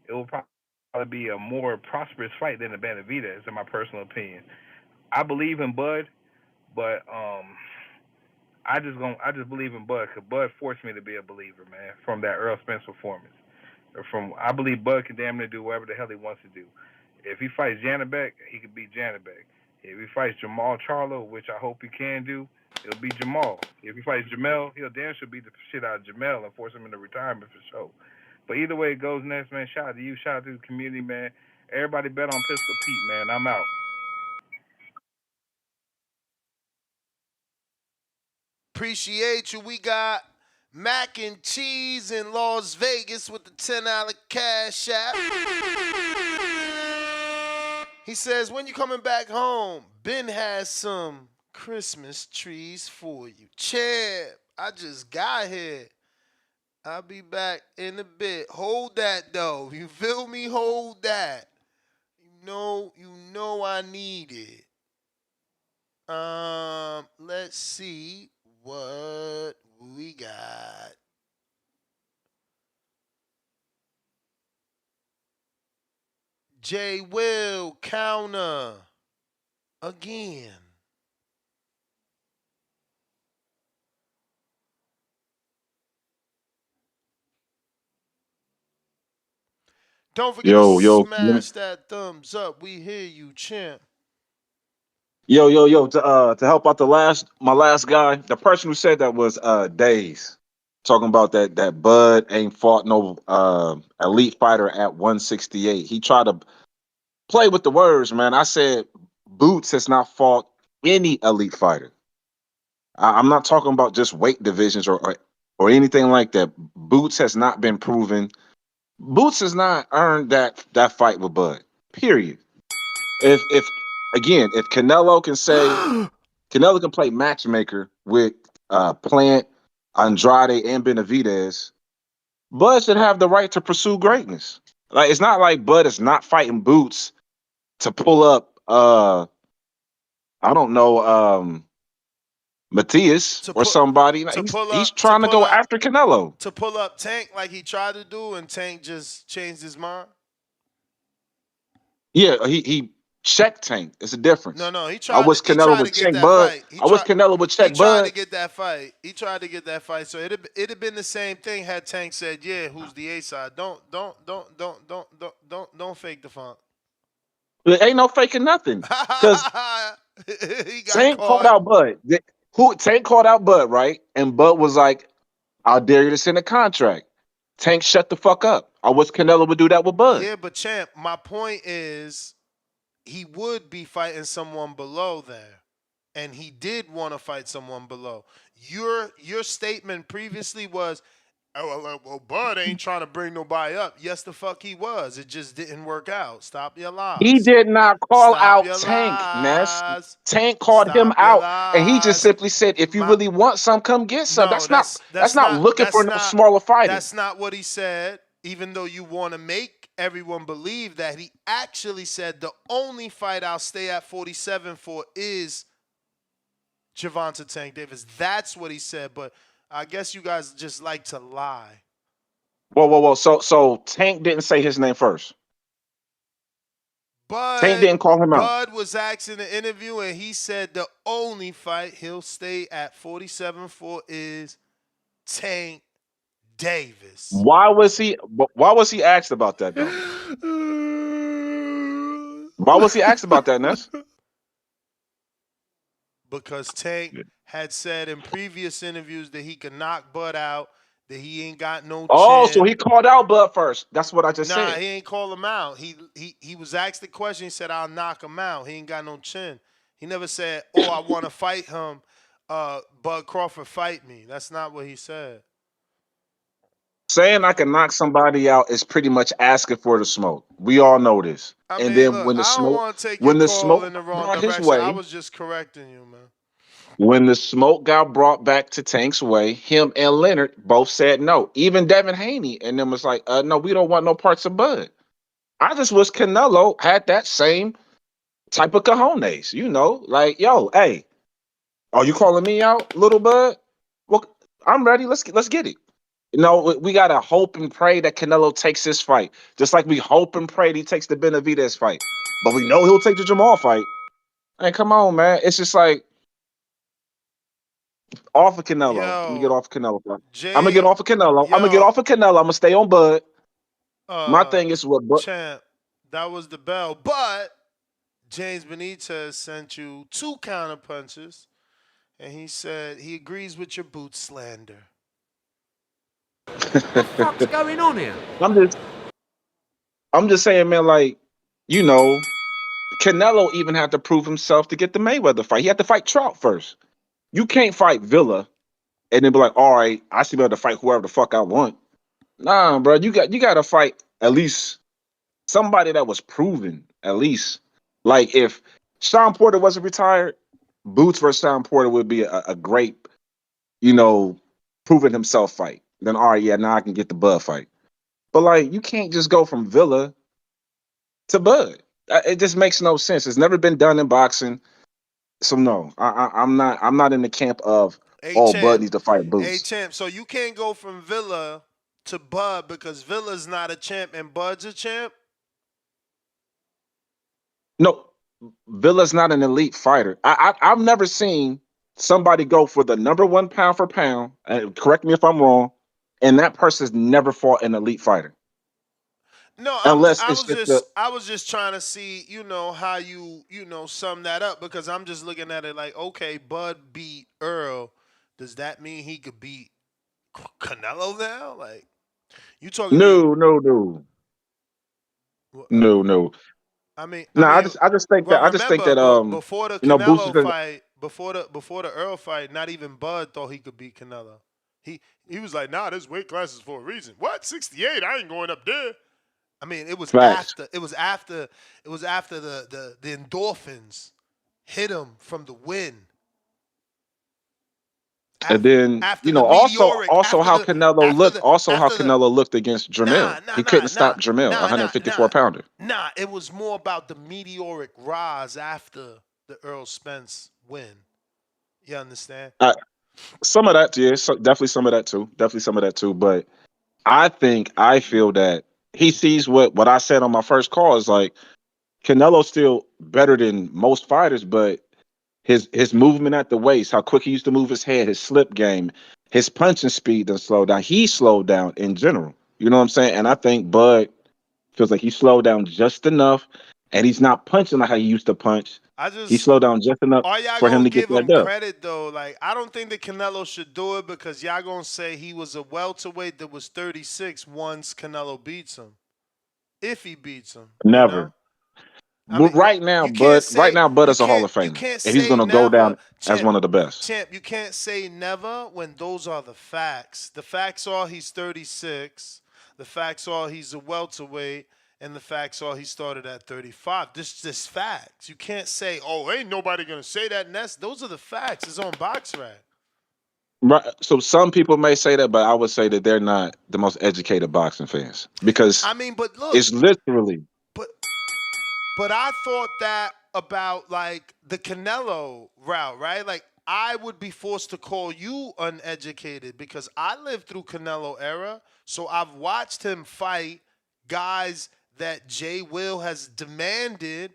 it will probably be a more prosperous fight than the Benavidez, in my personal opinion. I believe in Bud, but I just believe in Bud because Bud forced me to be a believer, man, from that Earl Spence performance. I believe Bud can damn near do whatever the hell he wants to do. If he fights Janabek, he could beat Janabek. If he fights Jamal Charlo, which I hope he can do, it'll be Jamal. If he fights Jamel, he'll damn sure beat the shit out of Jamel and force him into retirement for sure. But either way it goes next, man, shout out to you, shout out to the community, man. Everybody bet on Pistol Pete, man. I'm out. Appreciate you. We got Mac and Cheese in Las Vegas with the $10 cash app. He says, when you coming back home? Ben has some Christmas trees for you. Champ, I just got here. I'll be back in a bit. Hold that, though. You feel me? Hold that. You know I need it. Let's see what we got. J. Will counter again. Don't forget to smash that thumbs up. We hear you, champ. Yo. To help out my last guy, the person who said that was Days, talking about that Bud ain't fought no elite fighter at 168. He tried to play with the words, man. I said Boots has not fought any elite fighter. I'm not talking about just weight divisions or anything like that. Boots has not been proven. Boots has not earned that fight with Bud. Period. If Canelo can say Canelo can play matchmaker with Plant, Andrade, and Benavidez, Bud should have the right to pursue greatness. Like it's not like Bud is not fighting Boots to pull up I don't know Matias or somebody. He's trying to go after Canelo. To pull up Tank like he tried to do, and Tank just changed his mind? Yeah, he checked Tank. It's a difference. No, he I wish Canelo would check Bud. I wish Canelo would check Bud. He tried to get that fight. So it'd have been the same thing had Tank said, "Yeah, who's the A side? Don't fake the funk." There ain't no faking nothing. Because Tank called out Bud. Tank called out Bud, right? And Bud was like, "I'll dare you to send a contract." Tank shut the fuck up. I wish Canelo would do that with Bud. Yeah, but champ, my point is he would be fighting someone below there. And he did want to fight someone below. Your statement previously was, well, Bud ain't trying to bring nobody up. Yes, the fuck he was. It just didn't work out. Stop your lies. He did not call out Tank, Ness. Tank called him out, and he just simply said, "If you really want some, come get some." No, that's not looking for no smaller fighter. That's not what he said. Even though you want to make everyone believe that, he actually said the only fight I'll stay at 47 for is Gervonta Tank Davis. That's what he said, but I guess you guys just like to lie. Whoa. So Tank didn't say his name first. Tank didn't call him out. Bud was asked in the interview, and he said the only fight he'll stay at 47 for is Tank Davis. Why was he asked about that though? Why was he asked about that, Ness? Because Tank had said in previous interviews that he could knock Bud out, that he ain't got no chin. Oh, so he called out Bud first. That's what I just said. Nah, he ain't call him out. He was asked the question. He said, "I'll knock him out." He ain't got no chin. He never said, "Oh, I want to fight him. Bud Crawford fight me." That's not what he said. Saying I can knock somebody out is pretty much asking for the smoke. We all know this. I And mean, then look, when the I don't smoke, want to take when your the call smoke in the wrong brought his direction. I way, was just correcting you, man. when the smoke got brought back to Tank's way, him and Leonard both said no. Even Devin Haney and them was like, no, we don't want no parts of Bud. I just wish Canelo had that same type of cojones, you know, like, yo, hey, are you calling me out, little Bud? Well, I'm ready. Let's get it. You know, we gotta hope and pray that Canelo takes this fight, just like we hope and pray that he takes the Benavidez fight. But we know he'll take the Jamal fight. Hey, come on, man. It's just like off of Canelo. Let me get off of Canelo. Bro. I'm gonna get off of Canelo. I'm gonna get off of Canelo. I'm gonna stay on Bud. My thing is what Bud. Champ, that was the bell. But James Benitez sent you 2 counter punches, and he said he agrees with your boot slander. What's going on here? I'm just saying, man. Like, you know, Canelo even had to prove himself to get the Mayweather fight. He had to fight Trout first. You can't fight Villa and then be like, all right, I should be able to fight whoever the fuck I want. Nah, bro, you got to fight at least somebody that was proven. At least, like if Sean Porter wasn't retired, Boots versus Sean Porter would be a great, you know, proving himself fight. Then all right, yeah, now I can get the Bud fight. But like, you can't just go from Villa to Bud. It just makes no sense. It's never been done in boxing. So no, I'm not in the camp of Bud needs to fight Boots. Hey, champ, so you can't go from Villa to Bud because Villa's not a champ and Bud's a champ? No, Villa's not an elite fighter. I've never seen somebody go for the number 1 pound for pound, and correct me if I'm wrong, and that person's never fought an elite fighter. No, I was just trying to see, you know, how you sum that up, because I'm just looking at it like, okay, Bud beat Earl. Does that mean he could beat Canelo now? Like, you talking? No. I mean, I just think that before the you know, Boots Canelo fight, before the Earl fight, not even Bud thought he could beat Canelo. He was like, nah, this weight class is for a reason. What? 68? I ain't going up there. I mean, it was after the endorphins hit him from the win. And then you know, also how Canelo looked against Jamil. He couldn't stop Jamil, 154 pounder. Nah, it was more about the meteoric rise after the Earl Spence win. You understand? Some of that, yeah, definitely some of that too. But I feel that he sees what I said on my first call is like Canelo's still better than most fighters, but his movement at the waist, how quick he used to move his head, his slip game, his punching speed doesn't slow down. He slowed down in general. You know what I'm saying? And I think Bud feels like he slowed down just enough, and he's not punching like how he used to punch. He slowed down just enough for him to get that dub. Credit though, like I don't think that Canelo should do it because y'all gonna say he was a welterweight that was 36 once Canelo beats him, if he beats him. Never. You know? Right now, Bud is a Hall of Famer, and he's going to go down as one of the best. Champ, you can't say never when those are the facts. The facts are he's 36. The facts are he's a welterweight, and the facts are he started at 35. This facts. You can't say, oh, ain't nobody going to say that. And those are the facts. It's on BoxRec. Right. So some people may say that, but I would say that they're not the most educated boxing fans because but look, it's literally. But I thought that about like the Canelo route, right? Like I would be forced to call you uneducated because I lived through Canelo era, so I've watched him fight guys that Jay Will has demanded,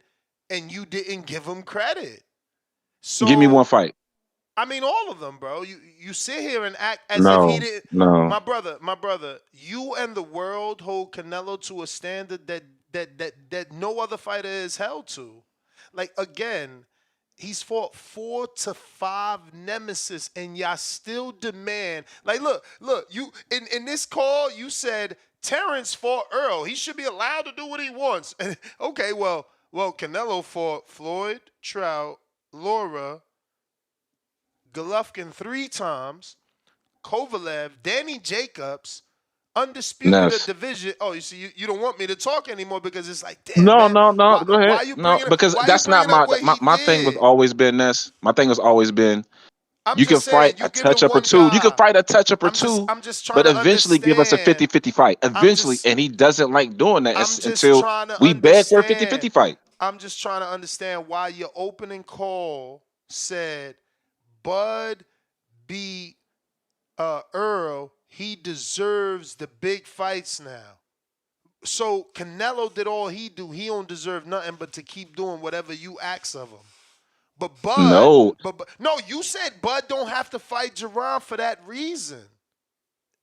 and you didn't give him credit. So Give me one fight. I mean, all of them, bro. You sit here and act as if he No, didn't. no. My brother, you and the world hold Canelo to a standard that no other fighter is held to. Like, again, he's fought 4 to 5 nemesis, and y'all still demand. Like, look, you in this call, you said Terence fought Earl. He should be allowed to do what he wants. Okay, well, Canelo fought Floyd, Trout, Laura, Golovkin 3 times, Kovalev, Danny Jacobs, undisputed a Ness. division. Oh, you see, you don't want me to talk anymore because it's like, damn, No, man, no, no. why, Go ahead. why you No, bringing because why you that's not bringing up what he my thing was did? always been this. My thing has always been I'm you can just saying, fight you a giving touch up or one two. You can guy. fight a touch up or two, I'm just trying but to eventually give us a understand. 50-50 fight. Eventually, and he doesn't like doing that I'm just until trying to we beg for a 50-50 understand. fight. I'm just trying to understand why your opening call said Bud beat Earl. He deserves the big fights now. So Canelo did all he do. He don't deserve nothing but to keep doing whatever you ask of him. But Bud, No, but no, you said Bud don't have to fight Jerron for that reason.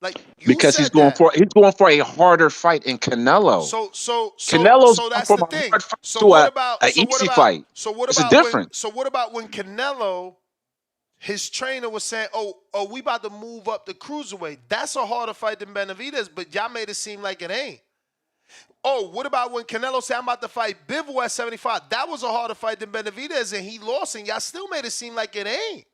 Like you because said that. he's going for a harder fight in Canelo. So Canelo's going that's from the a thing. hard fight to a easy fight. It's a difference. So what about when Canelo, his trainer was saying, oh, we about to move up the cruiserweight. That's a harder fight than Benavidez, but y'all made it seem like it ain't. Oh, what about when Canelo said, I'm about to fight Bivol at 75? That was a harder fight than Benavidez, and he lost, and y'all still made it seem like it ain't.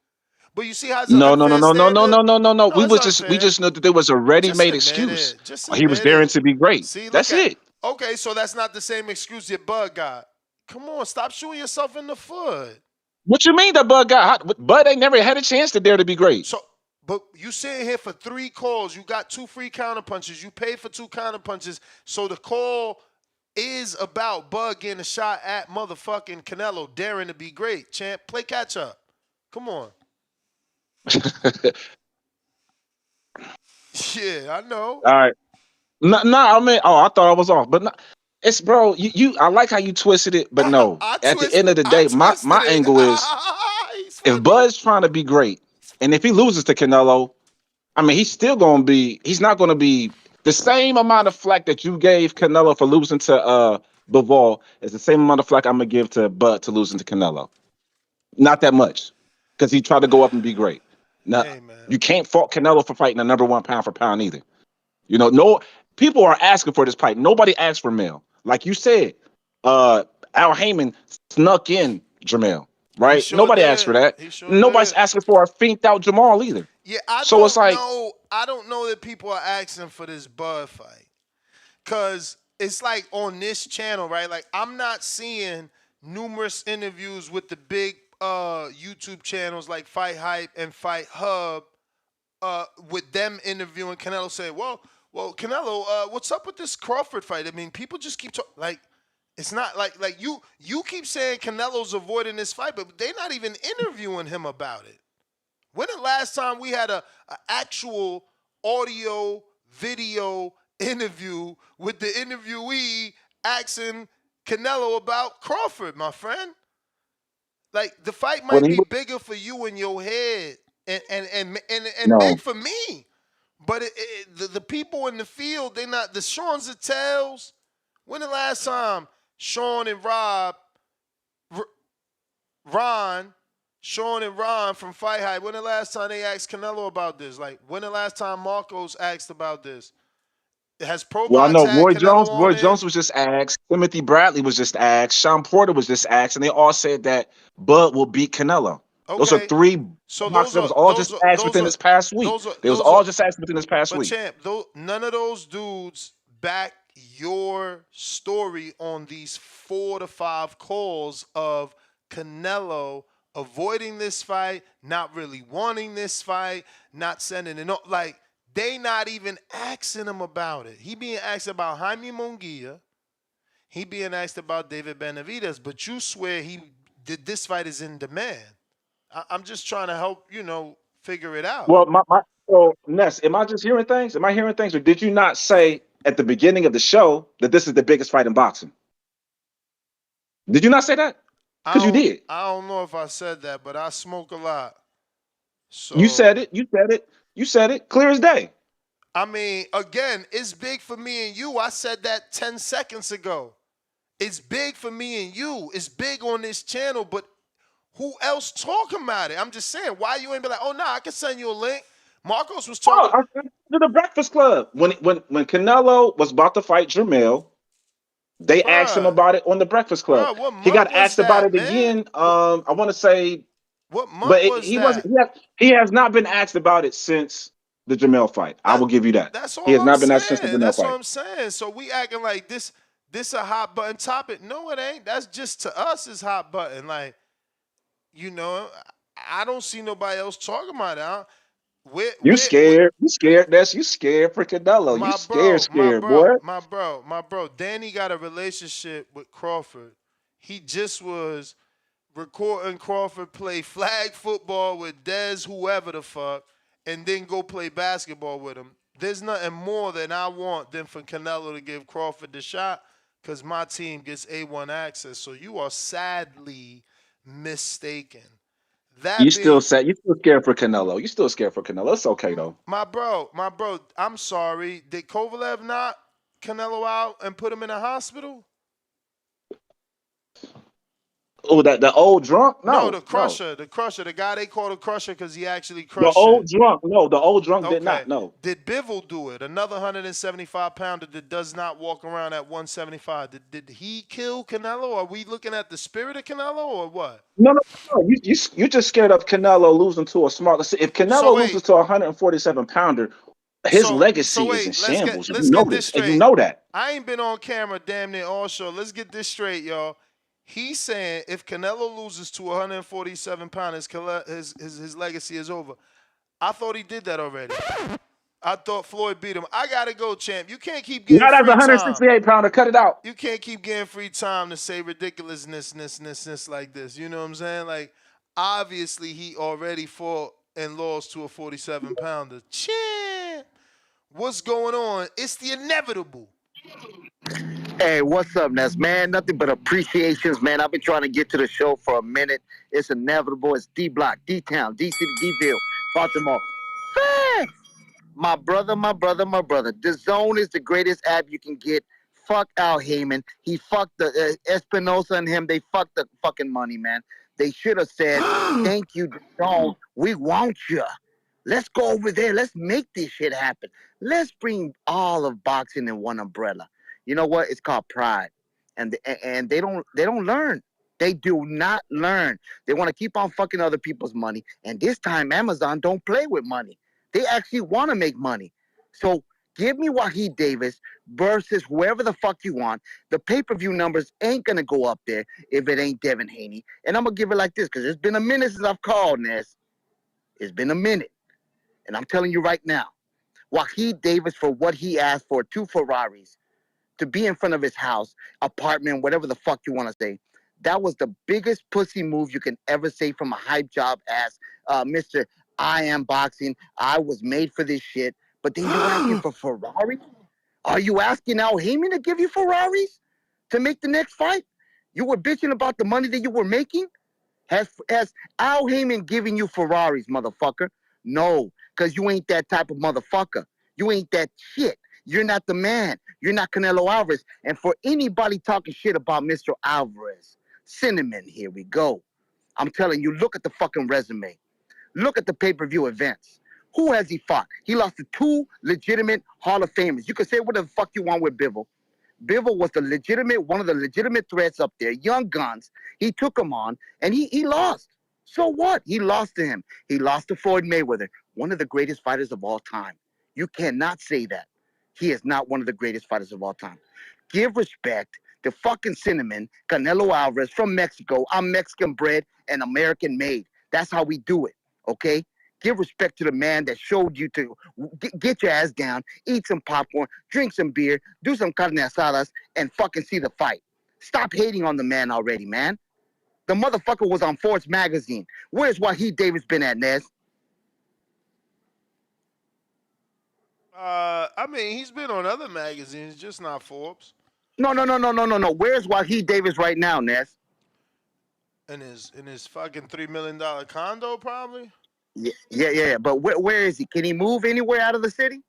But you see how it's an No, no, no, unfair no, no, no, standard? no, no, no, no. No, it's We unfair. just know that there was a Just ready-made admit excuse. it. Just He was admit daring it. to be great. See, look That's at it. Okay, so that's not the same excuse your Bud got. Come on, stop shooting yourself in the foot. What you mean that Bud got hot? Bud ain't never had a chance to dare to be great. So, but you sitting here for 3 calls. You got 2 free counter punches. You paid for 2 counter punches. So the call is about Bud getting a shot at motherfucking Canelo, daring to be great. Champ, play catch up. Come on. Yeah, I know. All right. No, I mean, I thought I was off, but no, it's bro. You, I like how you twisted it, but no. At the end of the day, my angle is if Bud's trying to be great, and if he loses to Canelo, I mean, he's not gonna be the same amount of flack that you gave Canelo for losing to Bivol is the same amount of flack I'm gonna give to Bud to losing to Canelo. Not that much, because he tried to go up and be great. Now, you can't fault Canelo for fighting the #1 pound for pound either. You know, no people are asking for this fight. Nobody asked for Mel. Like you said, Al Heyman snuck in Jamel, right? Sure Nobody did. asked for that. He sure Nobody's did. asking for a finked out Jamal either. Yeah, I So it's like, don't know that people are asking for this Bud fight. Cause it's like on this channel, right? Like I'm not seeing numerous interviews with the big YouTube channels like Fight Hype and Fight Hub with them interviewing Canelo saying, well, Canelo, what's up with this Crawford fight? I mean, people just keep talking like it's not like you keep saying Canelo's avoiding this fight, but they're not even interviewing him about it. When the last time we had a actual audio video interview with the interviewee asking Canelo about Crawford, my friend? Like the fight might be bigger for you in your head and big for me, but the people in the field, they not the Sean's and Tails. When the last time Sean and Sean and Ron from Fight Hype, when the last time they asked Canelo about this? Like, when the last time Marcos asked about this? Has Pro well, I Box know had Canelo on Roy it? Jones was just asked, Timothy Bradley was just asked, Sean Porter was just asked, and they all said that Bud will beat Canelo. Okay. Those are 3 boxers that was all just asked within this past week. They was all just asked within this past week. Champ, none of those dudes back your story on these 4 to 5 calls of Canelo avoiding this fight, not really wanting this fight, not sending it. Like, they not even asking him about it. He being asked about Jaime Munguia. He being asked about David Benavidez. But you swear this fight is in demand. I'm just trying to help, figure it out. Well, so Ness, am I just hearing things? Am I hearing things, or did you not say at the beginning of the show that this is the biggest fight in boxing. Did you not say that? Because you did. I don't know if I said that, but I smoke a lot. So You said it. You said it. You said it. Clear as day. I mean, again, it's big for me and you. I said that 10 seconds ago. It's big for me and you. It's big on this channel, but who else talking about it? I'm just saying, why you ain't be like, oh, no, I can send you a link. Marcos was talking. Oh, I to the Breakfast Club. When Canelo was about to fight Jermell, they asked him about it on the Breakfast Club. Bruh, what month He got was asked about that, it man? again. I want to say, what month but was he that? wasn't. He has not been asked about it since the Jermell fight. I will give you that. That's all He has I'm not been asked since the saying. Jermell That's fight. what I'm saying. So we acting like this a hot button topic. No, it ain't. That's just to us is hot button. Like, you know, I don't see nobody else talking about it. You scared? You scared? You scared for Canelo? You scared, boy? My bro. Danny got a relationship with Crawford. He just was recording Crawford play flag football with Dez, whoever the fuck, and then go play basketball with him. There's nothing more than I want than for Canelo to give Crawford the shot because my team gets A1 access. So you are sadly mistaken. You still scared for Canelo? You still scared for Canelo? It's okay though. My bro, I'm sorry. Did Kovalev knock Canelo out and put him in a hospital? Oh, the old drunk? No, the Crusher, the guy they call the Crusher because he actually crushed the old shit. drunk. No, the old drunk did not. No. Did Bivol do it? Another 175-pounder that does not walk around at 175. Did he kill Canelo? Are we looking at the spirit of Canelo or what? No. You just scared of Canelo losing to a smart. If Canelo loses to a 147-pounder, his legacy is in shambles. You know this, and you know that. I ain't been on camera damn near all show. Let's get this straight, y'all. He's saying if Canelo loses to 147 pounds, his legacy is over. I thought he did that already. I thought Floyd beat him. I gotta go, champ. You can't keep getting not as free a 168-pounder. Cut it out. You can't keep getting free time to say ridiculousness like this. You know what I'm saying? Like, obviously, he already fought and lost to a 47-pounder. Champ, what's going on? It's the inevitable. Hey, what's up, Ness? Man, nothing but appreciations, man. I've been trying to get to the show for a minute. It's inevitable. It's D-Block, D-Town, D-City, D-Ville, Baltimore. Facts! My brother. The Zone is the greatest app you can get. Fuck Al Heyman. He fucked the Espinosa and him. They fucked the fucking money, man. They should have said, thank you, The Zone. We want you. Let's go over there. Let's make this shit happen. Let's bring all of boxing in one umbrella. You know what? It's called pride, and they don't learn. They do not learn. They want to keep on fucking other people's money, and this time Amazon don't play with money. They actually want to make money. So give me Wahid Davis versus whoever the fuck you want. The pay-per-view numbers ain't gonna go up there if it ain't Devin Haney. And I'm gonna give it like this because it's been a minute since I've called, Ness. It's been a minute, and I'm telling you right now, Wahid Davis for what he asked for, 2 Ferraris. To be in front of his house, apartment, whatever the fuck you want to say. That was the biggest pussy move you can ever say from a hype job ass, Mr. I am boxing. I was made for this shit. But then you're asking for Ferrari? Are you asking Al Heyman to give you Ferraris to make the next fight? You were bitching about the money that you were making? Has Al Heyman giving you Ferraris, motherfucker? No, because you ain't that type of motherfucker. You ain't that shit. You're not the man. You're not Canelo Alvarez. And for anybody talking shit about Mr. Alvarez, Cinnamon, here we go. I'm telling you, look at the fucking resume. Look at the pay-per-view events. Who has he fought? He lost to 2 legitimate Hall of Famers. You can say what the fuck you want with Bivol. Bivol was one of the legitimate threats up there, young guns. He took him on, and he lost. So what? He lost to him. He lost to Floyd Mayweather, one of the greatest fighters of all time. You cannot say that. He is not one of the greatest fighters of all time. Give respect to fucking Cinnamon, Canelo Alvarez from Mexico. I'm Mexican bred and American made. That's how we do it, okay? Give respect to the man that showed you to get your ass down, eat some popcorn, drink some beer, do some carne asadas, and fucking see the fight. Stop hating on the man already, man. The motherfucker was on Forbes magazine. Where's Wahid Davis been at, Nez? I mean, he's been on other magazines, just not Forbes. No. Where's Wahid Davis right now, Ness? In his fucking $3 million condo, probably. Yeah. But where is he? Can he move anywhere out of the city?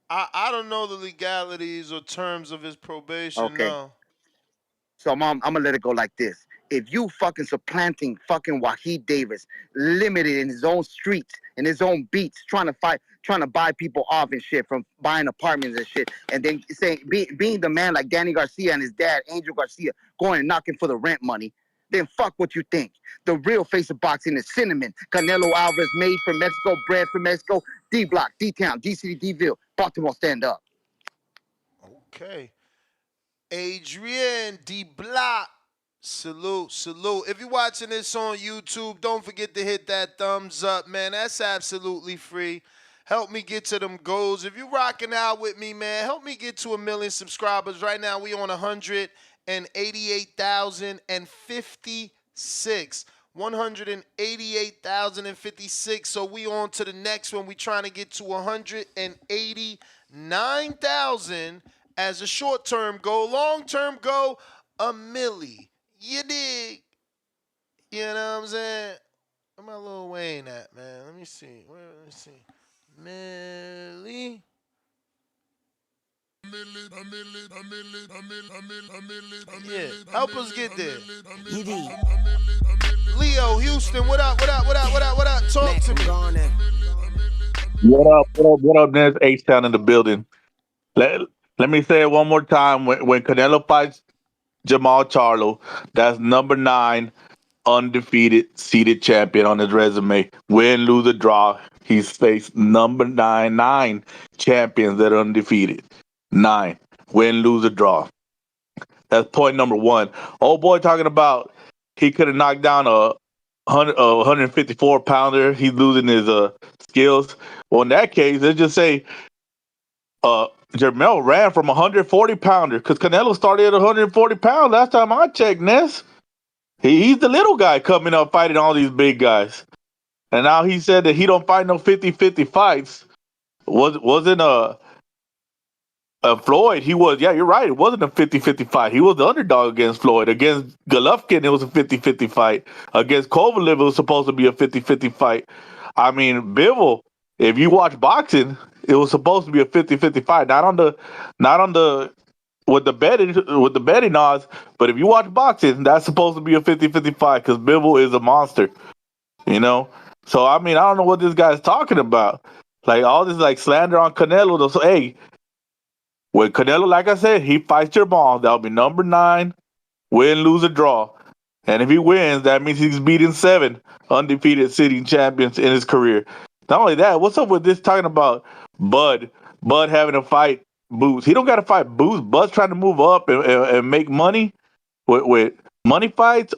I don't know the legalities or terms of his probation. Okay. No. So I'm gonna let it go like this. If you fucking supplanting fucking Wahid Davis, limited in his own streets, in his own beats, trying to buy people off and shit from buying apartments and shit, and then being the man like Danny Garcia and his dad, Angel Garcia, going and knocking for the rent money, then fuck what you think. The real face of boxing is Cinnamon. Canelo Alvarez, made from Mexico, bred from Mexico, D Block, D Town, D City, D-Ville, Baltimore, stand up. Okay. Adrian D Block. Salute. If you're watching this on YouTube, don't forget to hit that thumbs up, man. That's absolutely free. Help me get to them goals. If you're rocking out with me, man, help me get to 1 million subscribers. Right now, we on 188,056. 188,056. So we on to the next one. We trying to get to 189,000 as a short-term goal. Long-term goal, a milli. You dig? You know what I'm saying? Where my Lil Wayne at, man? Let me see. Milli. Yeah, help us get there. Leo, Houston, what up? Talk to me. What up, Ness? H-Town in the building. Let me say it one more time. When Canelo fights Jamal Charlo, that's number 9 undefeated seeded champion on his resume. Win, lose, or draw. He's faced number 9 champions that are undefeated. 9. Win, lose, or draw. That's point number 1. Old boy talking about he could have knocked down a 154 pounder. He's losing his skills. Well, in that case, let's just say Jermell ran from 140 pounder because Canelo started at 140 pounds last time I checked, Ness. He's the little guy coming up fighting all these big guys. And now he said that he don't fight no 50-50 fights. Wasn't Floyd, he was, yeah, you're right. It wasn't a 50-50 fight. He was the underdog against Floyd. Against Golovkin, it was a 50-50 fight. Against Kovalev, it was supposed to be a 50-50 fight. I mean, Bivol, if you watch boxing, it was supposed to be a 50-50 fight. Not on the with the betting odds, but if you watch boxing, that's supposed to be a 50-50 fight because Bivol is a monster. You know? So I mean, I don't know what this guy's talking about. Like all this like slander on Canelo. So hey, with Canelo, like I said, he fights Jamal. That'll be number 9, win, lose, or draw. And if he wins, that means he's beating 7 undefeated sitting champions in his career. Not only that, what's up with this talking about Bud having to fight Boots? He don't got to fight Boots. Bud's trying to move up and make money with money fights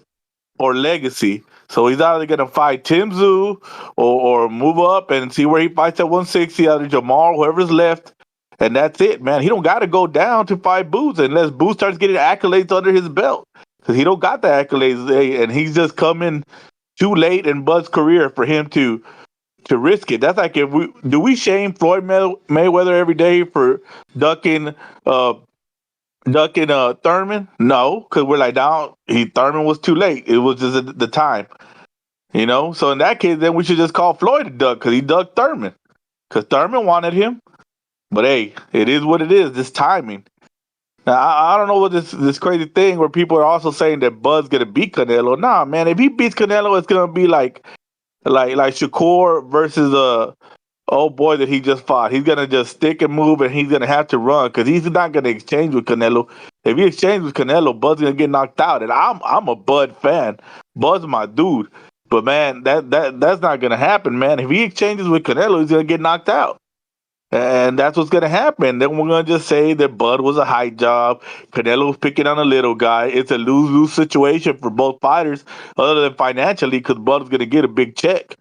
or legacy. So he's either going to fight Tim Tszyu or move up and see where he fights at 160, either Jamal, whoever's left. And that's it, man. He don't got to go down to fight Boots unless Boots starts getting accolades under his belt. Because he don't got the accolades, and he's just coming too late in Bud's career for him to risk it. That's like if we shame Floyd Mayweather every day for ducking Thurman? No, because we're like, no, Thurman was too late. It was just at the time, you know. So in that case, then we should just call Floyd a duck because he ducked Thurman because Thurman wanted him. But hey, it is what it is. This timing. Now I don't know what this crazy thing where people are also saying that Bud's gonna beat Canelo. Nah, man, if he beats Canelo, it's gonna be like Shakur versus old boy that he just fought. He's gonna just stick and move, and he's gonna have to run because he's not gonna exchange with Canelo. If he exchanges with Canelo, Bud's gonna get knocked out. And I'm a Bud fan. Bud's my dude. But man, that's not gonna happen, man. If he exchanges with Canelo, he's gonna get knocked out. And that's what's going to happen. Then we're going to just say that Bud was a high job. Canelo's picking on a little guy. It's a lose-lose situation for both fighters, other than financially, because Bud's going to get a big check.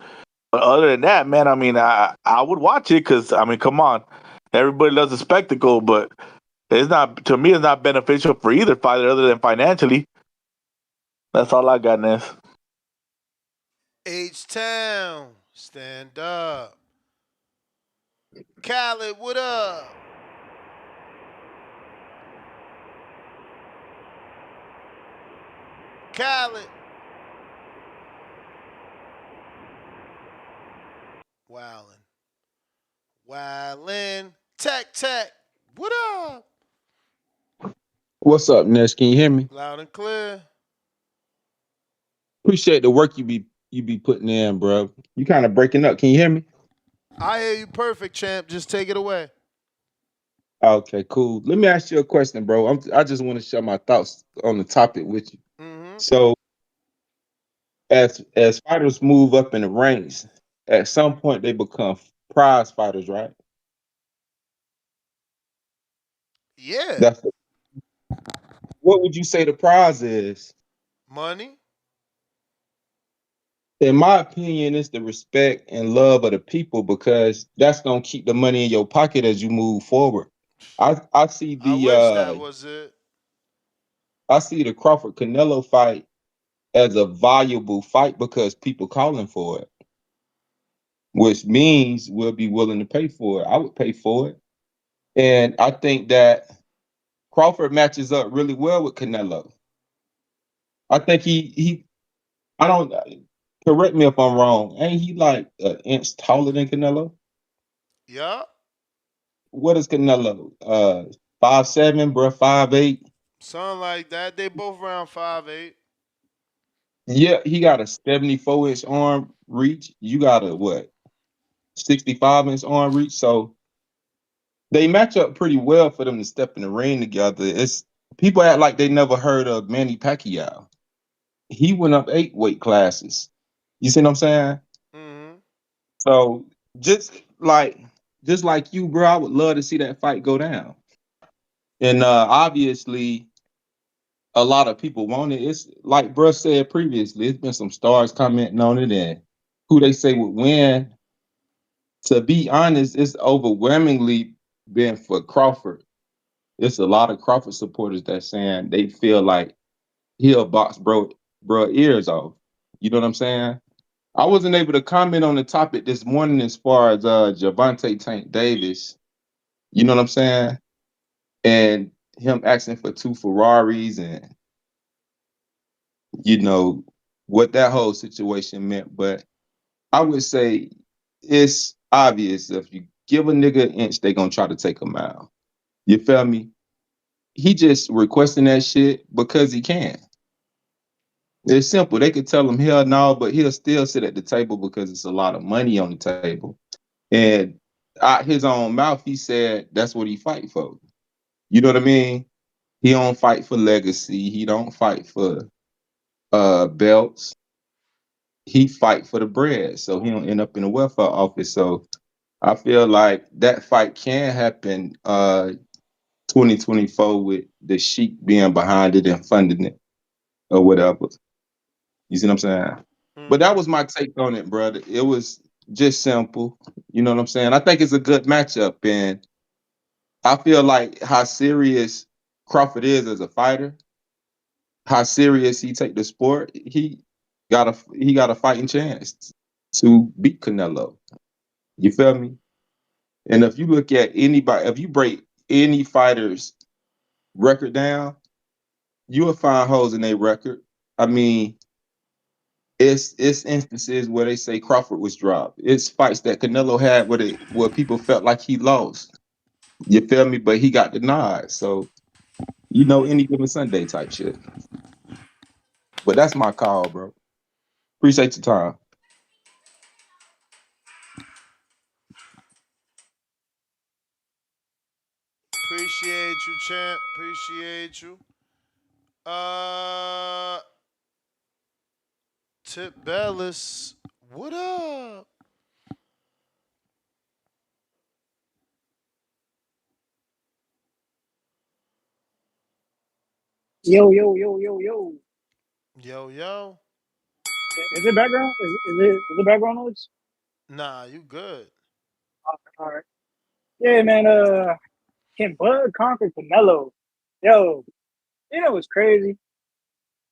But other than that, man, I mean, I would watch it because, I mean, come on. Everybody loves a spectacle, but it's not, to me, it's not beneficial for either fighter other than financially. That's all I got, Ness. H-Town, stand up. Khaled, what up? Khaled. Wildin'. Tech. What up? What's up, Ness? Can you hear me? Loud and clear. Appreciate the work you be putting in, bro. You kind of breaking up. Can you hear me? I hear you perfect, champ. Just take it away. Okay, cool. Let me ask you a question, bro. I just want to share my thoughts on the topic with you. So, as fighters move up in the ranks, at some point they become prize fighters, right? Yeah. What would you say the prize is? Money. In my opinion, it's the respect and love of the people because that's gonna keep the money in your pocket as you move forward. I see I wish that was it. I see the Crawford Canelo fight as a valuable fight because people calling for it, which means we'll be willing to pay for it. I would pay for it, and I think that Crawford matches up really well with Canelo. I think he I don't correct me if I'm wrong. Ain't he like an inch taller than Canelo? Yeah. What is Canelo? 5'7", bro, 5'8". Something like that. They both around 5'8". Yeah, he got a 74-inch arm reach. You got a what? 65-inch arm reach. So they match up pretty well for them to step in the ring together. It's people act like they never heard of Manny Pacquiao. He went up 8 weight classes. You see what I'm saying? So just like you, bro, I would love to see that fight go down. And obviously, a lot of people want it. It's like Bruh said previously, it's been some stars commenting on it and who they say would win. To be honest, it's overwhelmingly been for Crawford. It's a lot of Crawford supporters that saying they feel like he'll box bro ears off. You know what I'm saying? I wasn't able to comment on the topic this morning as far as Javante Tank Davis. You know what I'm saying? And him asking for 2 Ferraris and you know what that whole situation meant. But I would say it's obvious if you give a nigga an inch, they gonna try to take a mile. You feel me? He just requesting that shit because he can. It's simple. They could tell him hell no, but he'll still sit at the table because it's a lot of money on the table. And out his own mouth, he said that's what he fight for. You know what I mean? He don't fight for legacy. He don't fight for belts. He fight for the bread, so he don't end up in a welfare office. So I feel like that fight can happen 2024 with the Sheik being behind it and funding it or whatever. You see what I'm saying? But that was my take on it, brother. It was just simple. You know what I'm saying? I think it's a good matchup, and I feel like how serious Crawford is as a fighter, how serious he take the sport, he got a fighting chance to beat Canelo. You feel me? And if you look at anybody, if you break any fighter's record down, you will find holes in their record. I mean, it's instances where they say Crawford was dropped. It's fights that Canelo had where people felt like he lost. You feel me? But he got the nod. So, any given Sunday type shit. But that's my call, bro. Appreciate your time. Appreciate you, champ. Appreciate you. Tip Bellis. What up? Yo. Yo. Is it background? Is it background noise? Nah, you good. All right. Yeah, man. Can Bud conquer Canelo? Yo, what's crazy?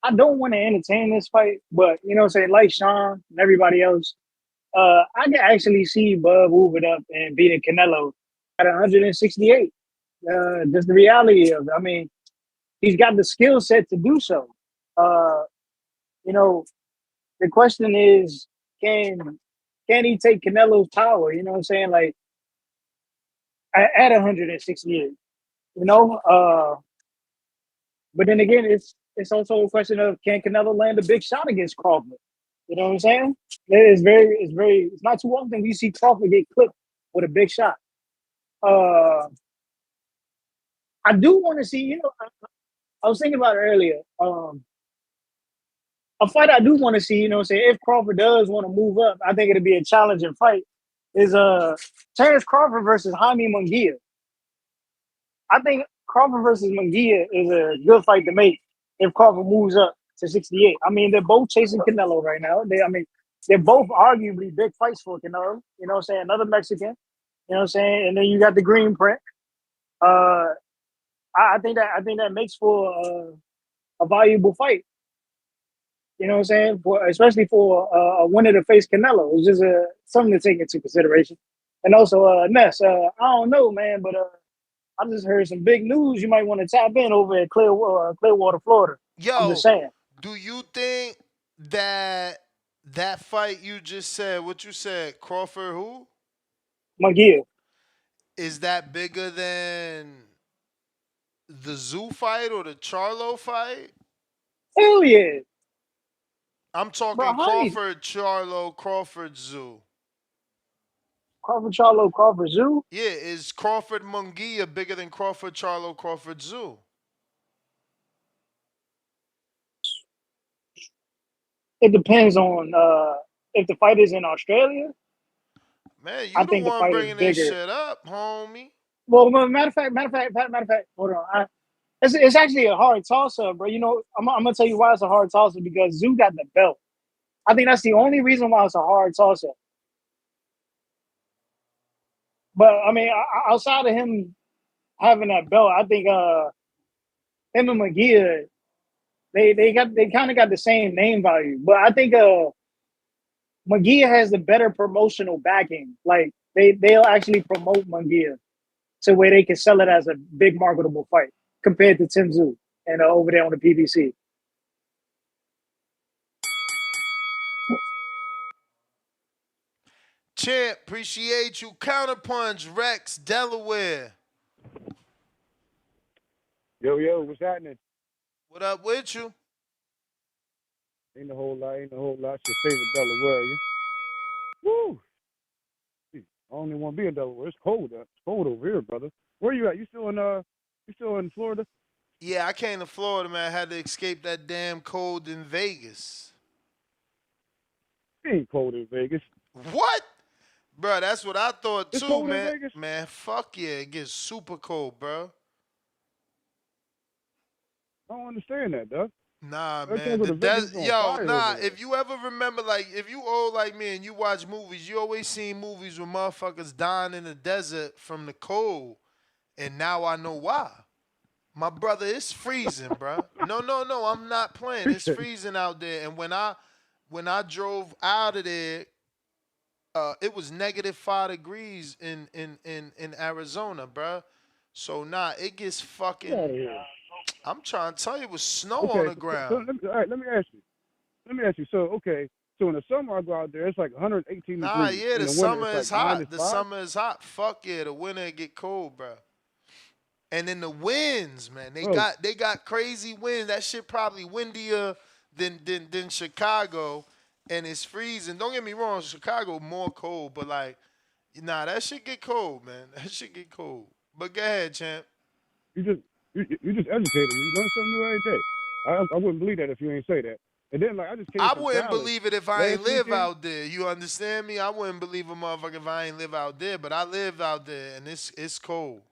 I don't want to entertain this fight, but what I'm saying, like Sean and everybody else, I can actually see Bud moving up and beating Canelo. at 168. Just the reality of it. I mean, he's got the skill set to do so. Uh, you know, the question is, can he take Canelo's power? You know what I'm saying? Like at 168. You know, but then again, it's also a question of can Canelo land a big shot against Crawford? You know what I'm saying? It's not too often we see Crawford get clipped with a big shot. I do want to see, I was thinking about it earlier. A fight I do want to see, you know what I'm saying, if Crawford does want to move up, I think it'll be a challenging fight, is Terence Crawford versus Jaime Munguia. I think Crawford versus Munguia is a good fight to make if Crawford moves up to 68. I mean, they're both chasing Canelo right now. They're both arguably big fights for Canelo. You know what I'm saying? Another Mexican. You know what I'm saying? And then you got the green print. I think that makes for a valuable fight. You know what I'm saying? Especially for a winner to face Canelo. It's just something to take into consideration. And also, Ness, I don't know, man, but I just heard some big news. You might want to tap in over at Clearwater, Florida. I'm just saying. Do you think that fight you just said, what you said, Crawford who? Munguia. Is that bigger than the Zoo fight or the Charlo fight? Hell yeah. I'm talking Crawford, Charlo, Crawford, Zoo. Crawford, Charlo, Crawford, Zoo? Yeah, is Crawford Munguia bigger than Crawford, Charlo, Crawford, Zoo? It depends on if the fight is in Australia. Man, you the one bringing this shit up, homie. Well, matter of fact, hold on. It's actually a hard toss-up, bro. You know, I'm gonna tell you why it's a hard toss-up, because Zoo got the belt. I think that's the only reason why it's a hard toss-up. But I mean, outside of him having that belt, I think him and Munguia, they kind of got the same name value. But I think Munguia has the better promotional backing. Like they'll actually promote Munguia to where they can sell it as a big marketable fight compared to Tim Tszyu and over there on the PBC. Champ, appreciate you. Counterpunch, Rex, Delaware. Yo, what's happening? What up with you? Ain't a whole lot. It's your favorite Delaware. Woo! I don't even want to be in Delaware. It's cold. It's cold over here, brother. Where you at? You still in Florida? Yeah, I came to Florida, man. I had to escape that damn cold in Vegas. It ain't cold in Vegas. What? Bro, that's what I thought It's too, cold man. in Vegas? Man, fuck yeah. It gets super cold, bro. I don't understand that, Doug. Nah, Every man. time the Vegas is on fire over there. If you ever remember, like, if you old like me and you watch movies, you always seen movies where motherfuckers dying in the desert from the cold. And now I know why. My brother, it's freezing, bro. No, I'm not playing. It's freezing out there. And when I drove out of there, it was -5 degrees in Arizona, bro. So it gets fucking. Yeah. I'm trying to tell you, it was snow on the ground. All right, let me ask you. So in the summer I go out there, it's like 118 degrees. Yeah, in the the summer winter, is like hot. The -5? summer is hot. Fuck yeah, the winter it get cold, bro. And then the winds, man. They got crazy winds. That shit probably windier than Chicago, and it's freezing. Don't get me wrong, Chicago more cold, but that shit get cold, man. That shit get cold. But go ahead, champ. You just educated me. You learn something new every day. I wouldn't believe that if you ain't say that. And then I just came I from wouldn't Dallas believe it if I ain't last live weekend. out there. You understand me? I wouldn't believe a motherfucker if I ain't live out there, but I live out there, and it's cold.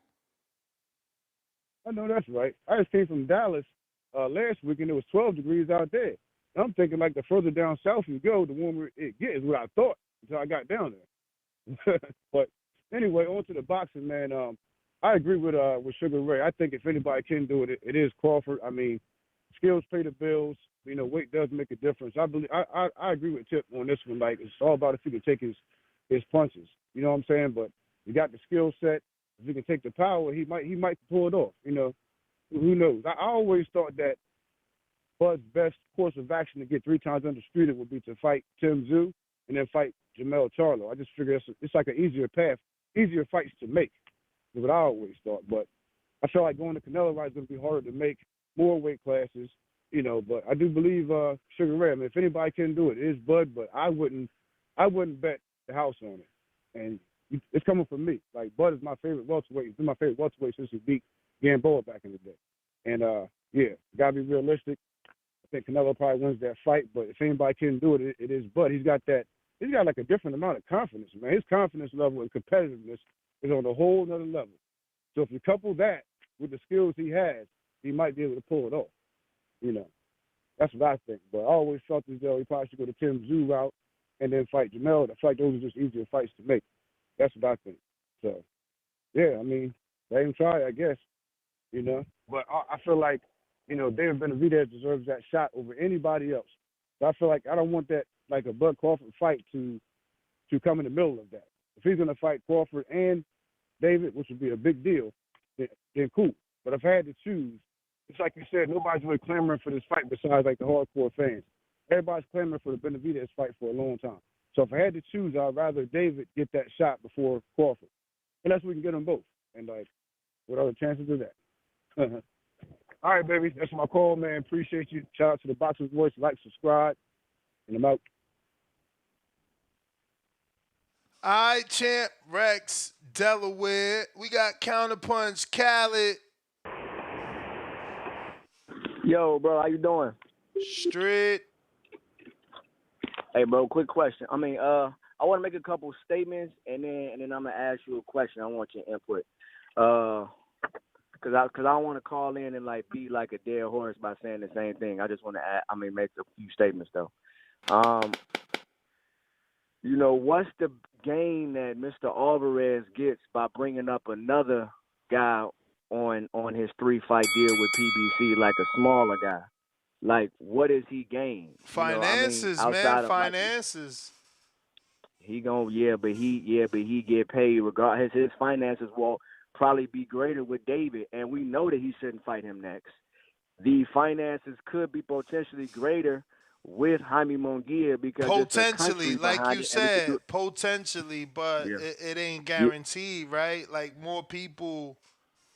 I know that's right. I just came from Dallas last weekend. It was 12 degrees out there. And I'm thinking like the further down south you go, the warmer it gets, is what I thought until I got down there. But anyway, on to the boxing, man. I agree with Sugar Ray. I think if anybody can do it, it is Crawford. I mean, skills pay the bills. You know, weight does make a difference. I agree with Tip on this one. Like, it's all about if he can take his punches. You know what I'm saying? But you got the skill set. If he can take the power, he might pull it off. You know, who knows? I always thought that Bud's best course of action to get 3 times undisputed would be to fight Tim Tszyu and then fight Jamel Charlo. I just figure it's like an easier path, easier fights to make. Is what I always thought. But I feel like going to Canelo Alvarez is going to be harder to make, more weight classes, you know. But I do believe Sugar Ray. I mean, if anybody can do it, it is Bud. But I wouldn't bet the house on it. And it's coming from me. Like, Bud is my favorite welterweight. He's been my favorite welterweight since he beat Gamboa back in the day. And yeah, gotta be realistic. I think Canelo probably wins that fight, but if anybody can do it, it is Bud. He's got like a different amount of confidence, man. His confidence level and competitiveness is on a whole nother level. So if you couple that with the skills he has, he might be able to pull it off. You know, that's what I think. But I always felt as though he probably should go the Tim Tszyu route and then fight Jamel. I feel like those are just easier fights to make. That's what I think. So, yeah, I mean, let him try, I guess, you know. But I feel like, you know, David Benavidez deserves that shot over anybody else. So I feel like I don't want that, like a Bud Crawford fight to come in the middle of that. If he's going to fight Crawford and David, which would be a big deal, then cool. But if I had to choose, it's like you said, nobody's really clamoring for this fight besides, like, the hardcore fans. Everybody's clamoring for the Benavidez fight for a long time. So if I had to choose, I'd rather David get that shot before Crawford. Unless we can get them both. And, like, what are the chances of that? All right, baby. That's my call, man. Appreciate you. Shout out to the Boxing Voice. Like, subscribe, and I'm out. All right, champ. Rex, Delaware. We got Counterpunch, Khaled. Yo, bro, how you doing? Straight. Hey, bro, quick question. I mean, I want to make a couple statements, and then I'm gonna ask you a question. I want your input. Cause I don't want to call in and like be like a dead horse by saying the same thing. I just want to make a few statements though. You know, what's the gain that Mr. Alvarez gets by bringing up another guy on his 3-fight deal with PBC, like a smaller guy? Like, what does he gain? Finances, man. Finances. But he get paid regardless. His finances will probably be greater with David, and we know that he shouldn't fight him next. The finances could be potentially greater with Jaime Munguia because potentially, like you said, potentially, but it ain't guaranteed, right? Like, more people,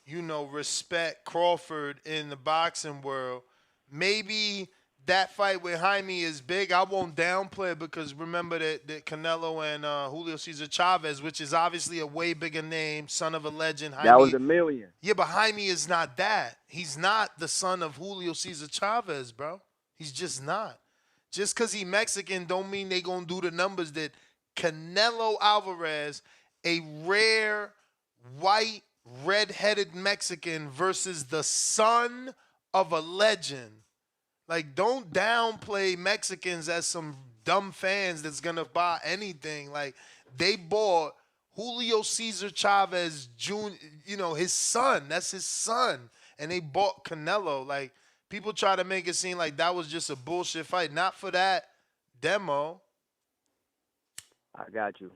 you know, respect Crawford in the boxing world. Maybe that fight with Jaime is big. I won't downplay it because remember that Canelo and Julio Cesar Chavez, which is obviously a way bigger name, son of a legend. Jaime, that was $1 million. Yeah, but Jaime is not that. He's not the son of Julio Cesar Chavez, bro. He's just not. Just because he's Mexican don't mean they going to do the numbers that Canelo Alvarez, a rare, white, red-headed Mexican versus the son of a legend. Like, don't downplay Mexicans as some dumb fans that's going to buy anything. Like, they bought Julio Cesar Chavez Jr., you know, his son. That's his son. And they bought Canelo. Like, people try to make it seem like that was just a bullshit fight. Not for that demo. I got you.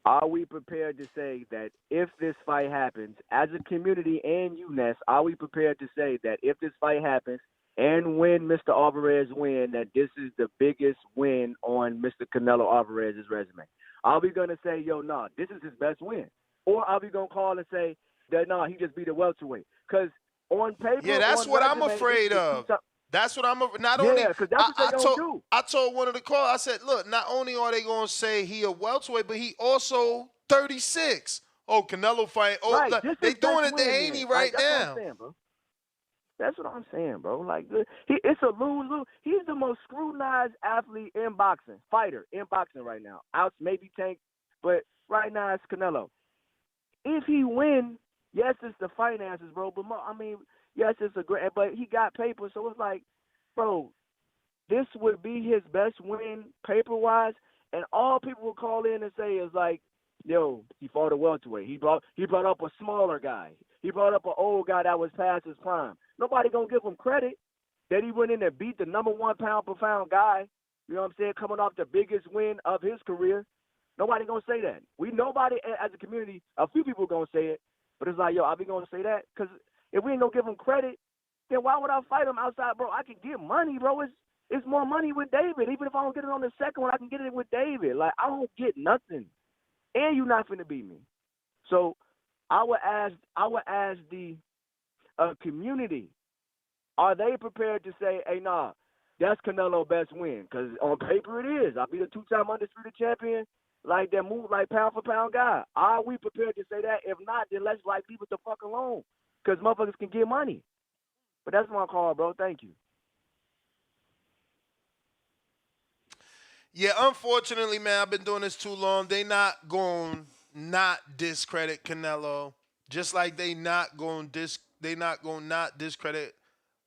Are we prepared to say that if this fight happens, as a community and you, Ness, are we prepared to say that if this fight happens, and when Mr. Alvarez win, that this is the biggest win on Mr. Canelo Alvarez's resume? Are we going to say, yo, no, this is his best win? Or are we going to call and say that, no, he just beat a welterweight? Because on paper, yeah, that's what I'm afraid of. That's what I'm not only. I told one of the callers, I said, look, not only are they going to say he a welterweight, but he also 36. Oh, Canelo fight. Oh, right. They doing it to Haney right now. That's what I'm saying, bro. Like, it's a lose-lose. He's the most scrutinized athlete in boxing, fighter in boxing right now. Out maybe Tank, but right now it's Canelo. If he win, yes, it's the finances, bro. But yes, it's a great. But he got paper, so it's like, bro, this would be his best win paper-wise, and all people will call in and say is like, yo, he fought a welterweight. He brought up a smaller guy. He brought up an old guy that was past his prime. Nobody gonna give him credit that he went in and beat the number 1 pound-per-pound guy. You know what I'm saying? Coming off the biggest win of his career. Nobody gonna say that. Nobody as a community. A few people gonna say it, But it's like, yo, are we gonna say that? Because if we ain't gonna give him credit, then why would I fight him outside, bro? I can get money, bro. It's more money with David. Even if I don't get it on the second one, I can get it with David. Like, I don't get nothing, and you not finna beat me. So I would ask the community, are they prepared to say, hey, nah, that's Canelo's best win? Because on paper it is. I beat a two-time undisputed champion, like that move, like pound for pound guy. Are we prepared to say that? If not, then let's like leave it the fuck alone, because motherfuckers can get money. But that's my call, bro. Thank you. Yeah, unfortunately, man, I've been doing this too long. They not going not discredit Canelo, just like they not going not discredit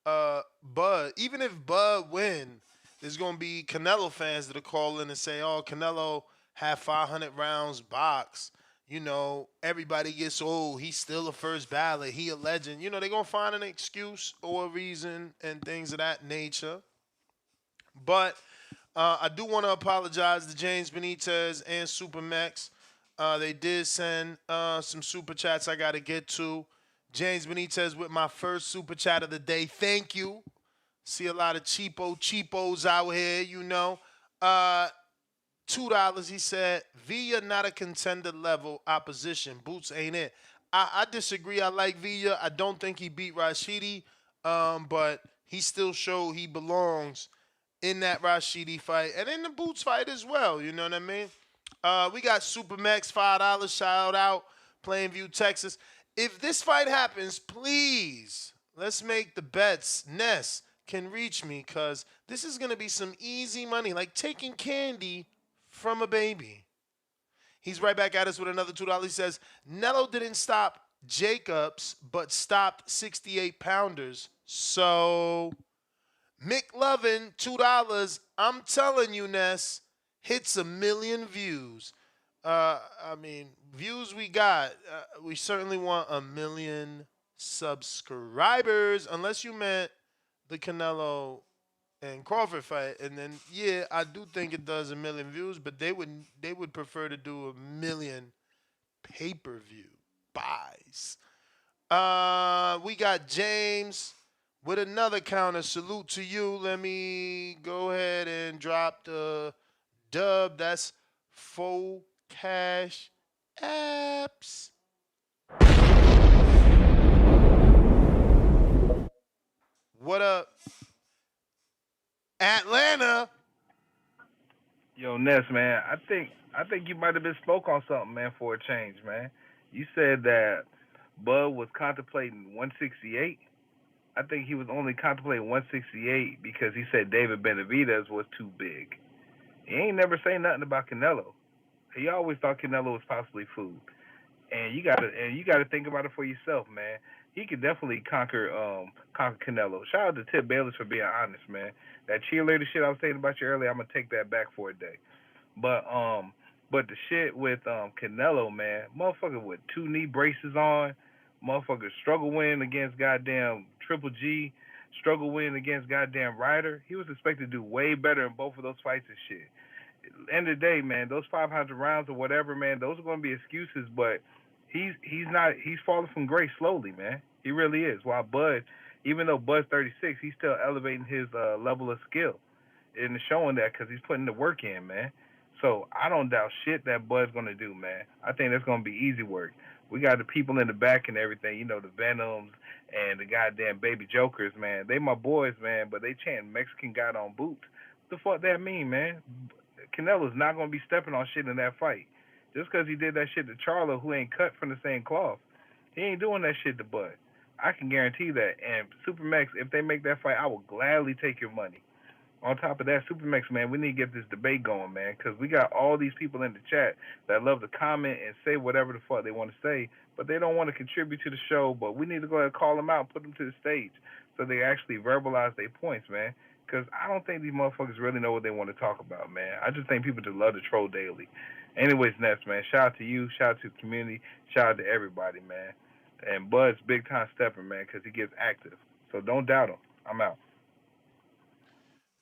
Bud. Even if Bud win, there's gonna be Canelo fans that'll call in and say, "Oh, Canelo had 500 rounds box." You know, everybody gets, "Oh, he's still a first ballot. He a legend." You know, they're gonna find an excuse or a reason and things of that nature. But I do want to apologize to James Benitez and Supermax. They did send some super chats I got to get to. James Benitez with my first super chat of the day. Thank you. See a lot of cheapos out here, you know. $2. He said, Villa not a contender level opposition. Boots ain't it. I disagree. I like Villa. I don't think he beat Rashidi, but he still showed he belongs in that Rashidi fight and in the Boots fight as well. You know what I mean? We got Supermax, $5. Shout out, Plainview, Texas. If this fight happens, please, let's make the bets. Ness can reach me because this is going to be some easy money, like taking candy from a baby. He's right back at us with another $2. He says, Nello didn't stop Jacobs, but stopped 68-pounders. So, McLovin, $2. I'm telling you, Ness, hits 1 million views. I mean, views we got. We certainly want 1 million subscribers, unless you meant the Canelo and Crawford fight. And then, yeah, I do think it does 1 million views, but they would prefer to do 1 million pay-per-view buys. We got James with another counter. Salute to you. Let me go ahead and drop the dub. That's full cash apps. What up, Atlanta? Yo, Ness, man, I think you might have been spoke on something, man, for a change, man. You said that Bud was contemplating 168. I think he was only contemplating 168 because he said David Benavidez was too big. He ain't never say nothing about Canelo. He always thought Canelo was possibly food. And you gotta think about it for yourself, man. He could definitely conquer Canelo. Shout out to Tip Bayless for being honest, man. That cheerleader shit I was saying about you earlier, I'm gonna take that back for a day. But the shit with Canelo, man, motherfucker with 2 knee braces on, motherfucker struggle winning against goddamn Triple G, struggle winning against goddamn Ryder. He was expected to do way better in both of those fights and shit. End of the day, man, those 500 rounds or whatever, man, those are gonna be excuses, but he's falling from grace slowly, man. He really is. While Bud, even though Bud's 36, he's still elevating his level of skill and showing that because he's putting the work in, man. So I don't doubt shit that Bud's gonna do, man. I think that's gonna be easy work. We got the people in the back and everything, you know, the Venoms and the goddamn Baby Jokers, man. They my boys, man, but they chant Mexican God on boots. What the fuck that mean, man? Canelo's not gonna be stepping on shit in that fight. Just because he did that shit to Charlo, who ain't cut from the same cloth, he ain't doing that shit to Bud. I can guarantee that. And Supermax, if they make that fight, I will gladly take your money. On top of that, Supermax, man, we need to get this debate going, man, because we got all these people in the chat that love to comment and say whatever the fuck they want to say, but they don't want to contribute to the show. But we need to go ahead and call them out and put them to the stage so they actually verbalize their points, man. Because I don't think these motherfuckers really know what they want to talk about, man. I just think people just love to troll daily. Anyways, Ness, man, shout out to you, shout out to the community, shout out to everybody, man. And Bud's big time stepping, man, because he gets active. So don't doubt him. I'm out.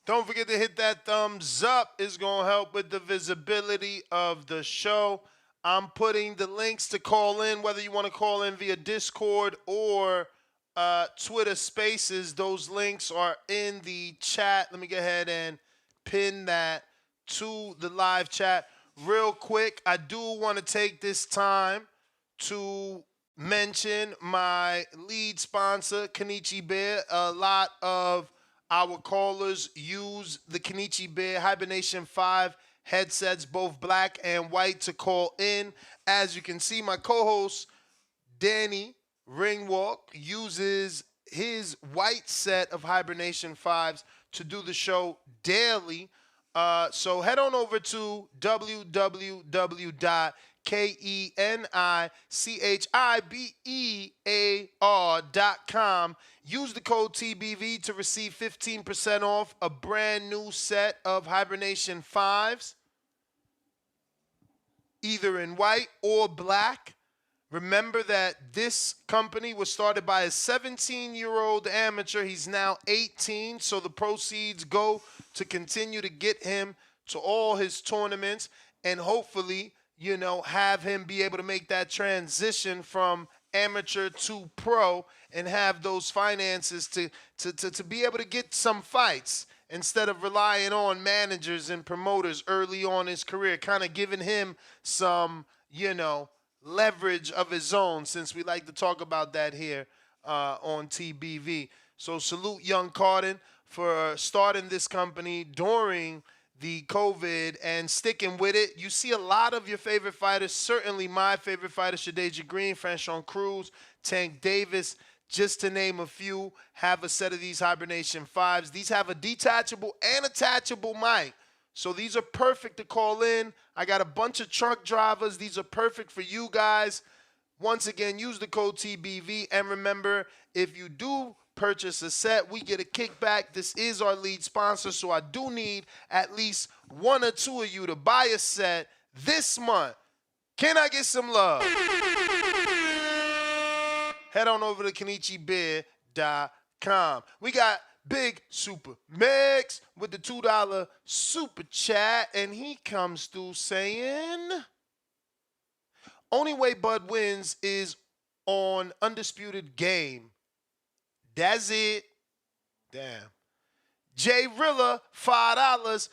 Don't forget to hit that thumbs up. It's going to help with the visibility of the show. I'm putting the links to call in, whether you want to call in via Discord or Twitter Spaces. Those links are in the chat. Let me go ahead and pin that to the live chat. Real quick, I do want to take this time to mention my lead sponsor, Kenichi Bear. A lot of our callers use the Kenichi Bear Hibernation 5 headsets, both black and white, to call in. As you can see, my co-host, Danny Ringwalk, uses his white set of Hibernation 5s to do the show daily. So head on over to www.kenichibear.com. Use the code TBV to receive 15% off a brand new set of Hibernation 5s, either in white or black. Remember that this company was started by a 17-year-old amateur. He's now 18, so the proceeds go to continue to get him to all his tournaments and hopefully, have him be able to make that transition from amateur to pro and have those finances to be able to get some fights instead of relying on managers and promoters early on in his career, kind of giving him some, leverage of his own, since we like to talk about that here on TBV. So salute young Cardin for starting this company during the COVID and sticking with it. You see a lot of your favorite fighters, certainly my favorite fighter, Shadasia Green, Franchon Cruz, Tank Davis, just to name a few, have a set of these Hibernation 5s. These have a detachable and attachable mic. So these are perfect to call in. I got a bunch of truck drivers. These are perfect for you guys. Once again, use the code TBV. And remember, if you do purchase a set, we get a kickback. This is our lead sponsor, so I do need at least one or two of you to buy a set this month. Can I get some love? Head on over to KenichiBear.com. We got Big Super Mix with the $2 super chat, and he comes through saying, only way Bud wins is on Undisputed Game. That's it. Damn. Jay Rilla, $5,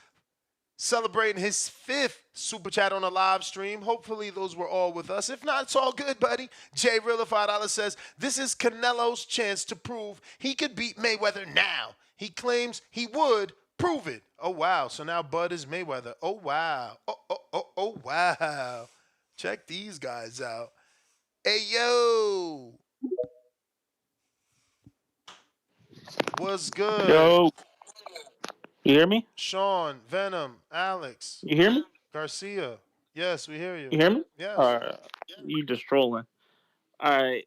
celebrating his 5th super chat on a live stream. Hopefully those were all with us. If not, it's all good, buddy. Jay Rilla, $5 says, this is Canelo's chance to prove he could beat Mayweather now. He claims he would prove it. Oh, wow. So now Bud is Mayweather. Oh, wow. Oh, wow. Check these guys out. Hey, yo. What's good? Yo. You hear me? Sean, Venom, Alex. You hear me? Garcia. Yes, we hear you. You hear me? Yes. All right. You just trolling. All right.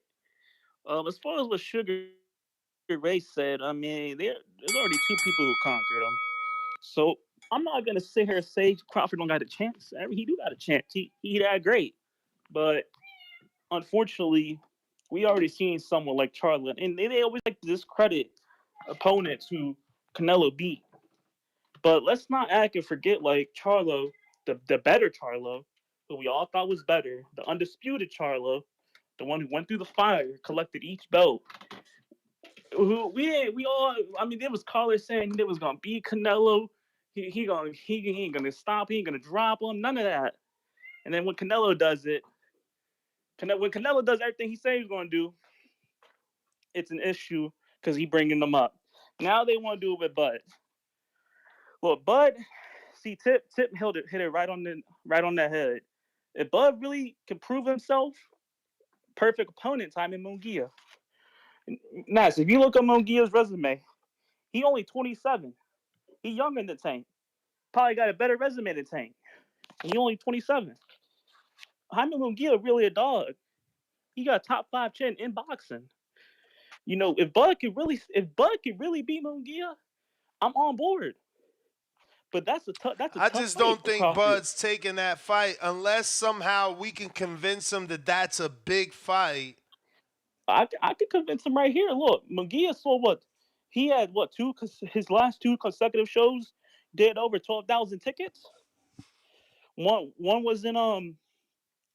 As far as what Sugar Ray said, I mean, there's already 2 people who conquered him. So I'm not gonna sit here and say Crawford don't got a chance. I mean, he do got a chance. He that great, but unfortunately, we already seen someone like Charlo, and they always like to discredit opponents who Canelo beat. But let's not act and forget, like, Charlo, the better Charlo, who we all thought was better, the undisputed Charlo, the one who went through the fire, collected each belt. Who there was callers saying they was gonna beat Canelo. He ain't gonna stop. He ain't gonna drop him. None of that. And then when Canelo does it, when Canelo does everything he says he's gonna do, it's an issue because he bringing them up. Now they want to do it with Bud. Well, Bud, see, Tip hit it right on the head. If Bud really can prove himself, perfect opponent, Simon Munguia. Nice. If you look at Munguia's resume, he only 27. He younger than Tank. Probably got a better resume than Tank. And he only 27. Jaime Munguia really a dog. He got top 5 chin in boxing. If Bud could really beat Munguia, I'm on board. But I just don't think Bud's taking that fight unless somehow we can convince him that that's a big fight. I could convince him right here. Look, Munguia saw what he had. His last 2 consecutive shows did over 12,000 tickets. One was in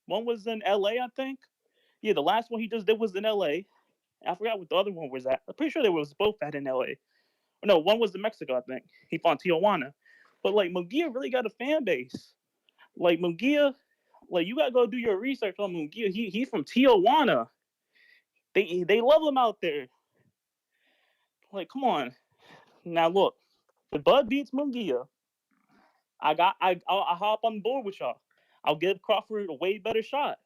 One was in L.A., I think. Yeah, the last one he just did was in L.A. I forgot what the other one was at. I'm pretty sure they was both at in L.A. No, one was in Mexico, I think. He fought Tijuana. But, like, Munguia really got a fan base. Like, Munguia, like, you got to go do your research on Munguia. He's from Tijuana. They love him out there. Like, come on. Now, look. If Bud beats Munguia, I'll hop on board with y'all. I'll give Crawford a way better shot.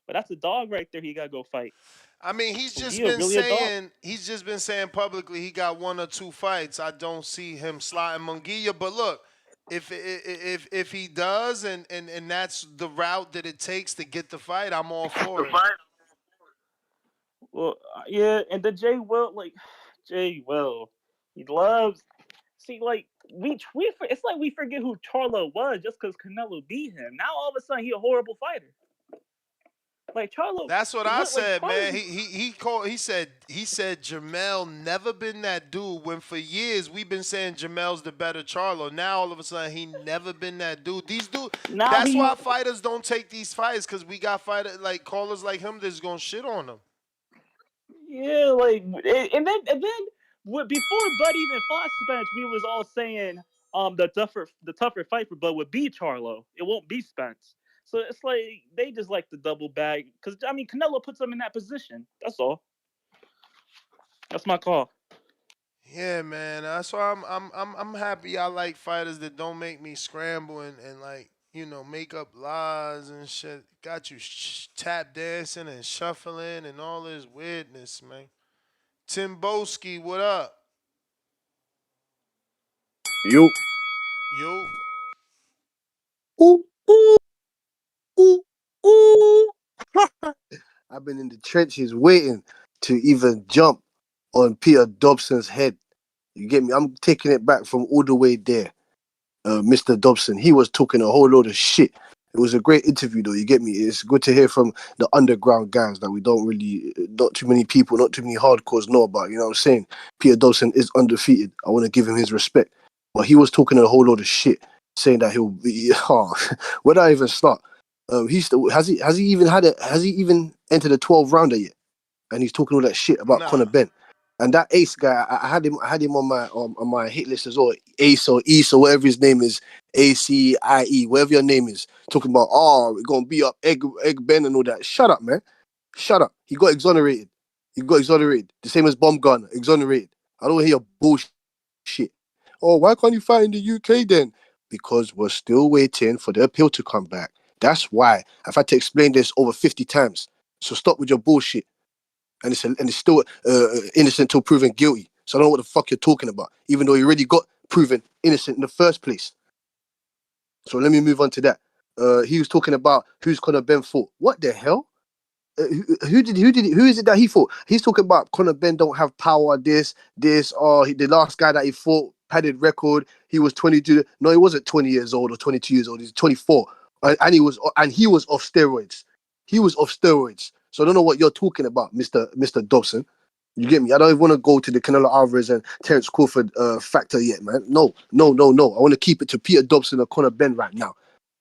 But that's a dog right there. He got to go fight. I mean, he's just Munguia been really a dog. saying publicly he got 1 or 2 fights. I don't see him sliding Munguia. But look, if he does and that's the route that it takes to get the fight, I'm all for it. Well, yeah, and the Jay Will, he loves. See, like it's like we forget who Charlo was just because Canelo beat him. Now all of a sudden he a horrible fighter. Like Charlo. That's what I said, Charlo, man. He said Jamel never been that dude. When for years we've been saying Jamel's the better Charlo. Now all of a sudden he never been that dude. These dudes. That's why fighters don't take these fights, because we got fighters like callers like him that's gonna shit on them. Yeah, like and then before Bud even fought Spence, we was all saying the tougher fight for Bud would be Charlo. It won't be Spence. So it's like they just like the double bag because I mean Canelo puts them in that position. That's all. That's my call. Yeah, man. That's why I'm happy. I like fighters that don't make me scramble and like make up lies and shit. Got you tap dancing and shuffling and all this weirdness, man. Timboski, what up? Yo. Yo. Ooh, ooh, ooh, ooh. I've been in the trenches waiting to even jump on Peter Dobson's head. You get me? I'm taking it back from all the way there. Mr. Dobson, he was talking a whole load of shit. It was a great interview, though. You get me? It's good to hear from the underground guys that we don't really, not too many people, not too many hardcores know about. You know what I'm saying? Peter Dobson is undefeated. I want to give him his respect. But he was talking a whole load of shit, saying that he'll be. Where do I even start? Has he even entered a 12 rounder yet? And he's talking all that shit about Conor Ben. And that Ace guy, I had him on my hit list as well. Ace or East or whatever his name is, ACIE, whatever your name is, talking about we're gonna be up Egg Ben and all that. Shut up, man. Shut up. He got exonerated. The same as Baumgartner, exonerated. I don't want to hear bullshit. Oh, why can't you fight in the UK then? Because we're still waiting for the appeal to come back. That's why I've had to explain this over 50 times. So stop with your bullshit. And it's still innocent till proven guilty. So I don't know what the fuck you're talking about, even though you already got proven innocent in the first place. So let me move on to that. He was talking about who's Conor Ben fought. What the hell? Who is it that he fought? He's talking about Conor Ben don't have power. The last guy that he fought, padded record. He was 22. No, he wasn't 20 years old or 22 years old. He's 24, and he was off steroids. He was off steroids. So I don't know what you're talking about, Mr. Dobson. You get me? I don't even want to go to the Canelo Alvarez and Terence Crawford factor yet, man. No. I want to keep it to Peter Dobson and Conor Ben right now.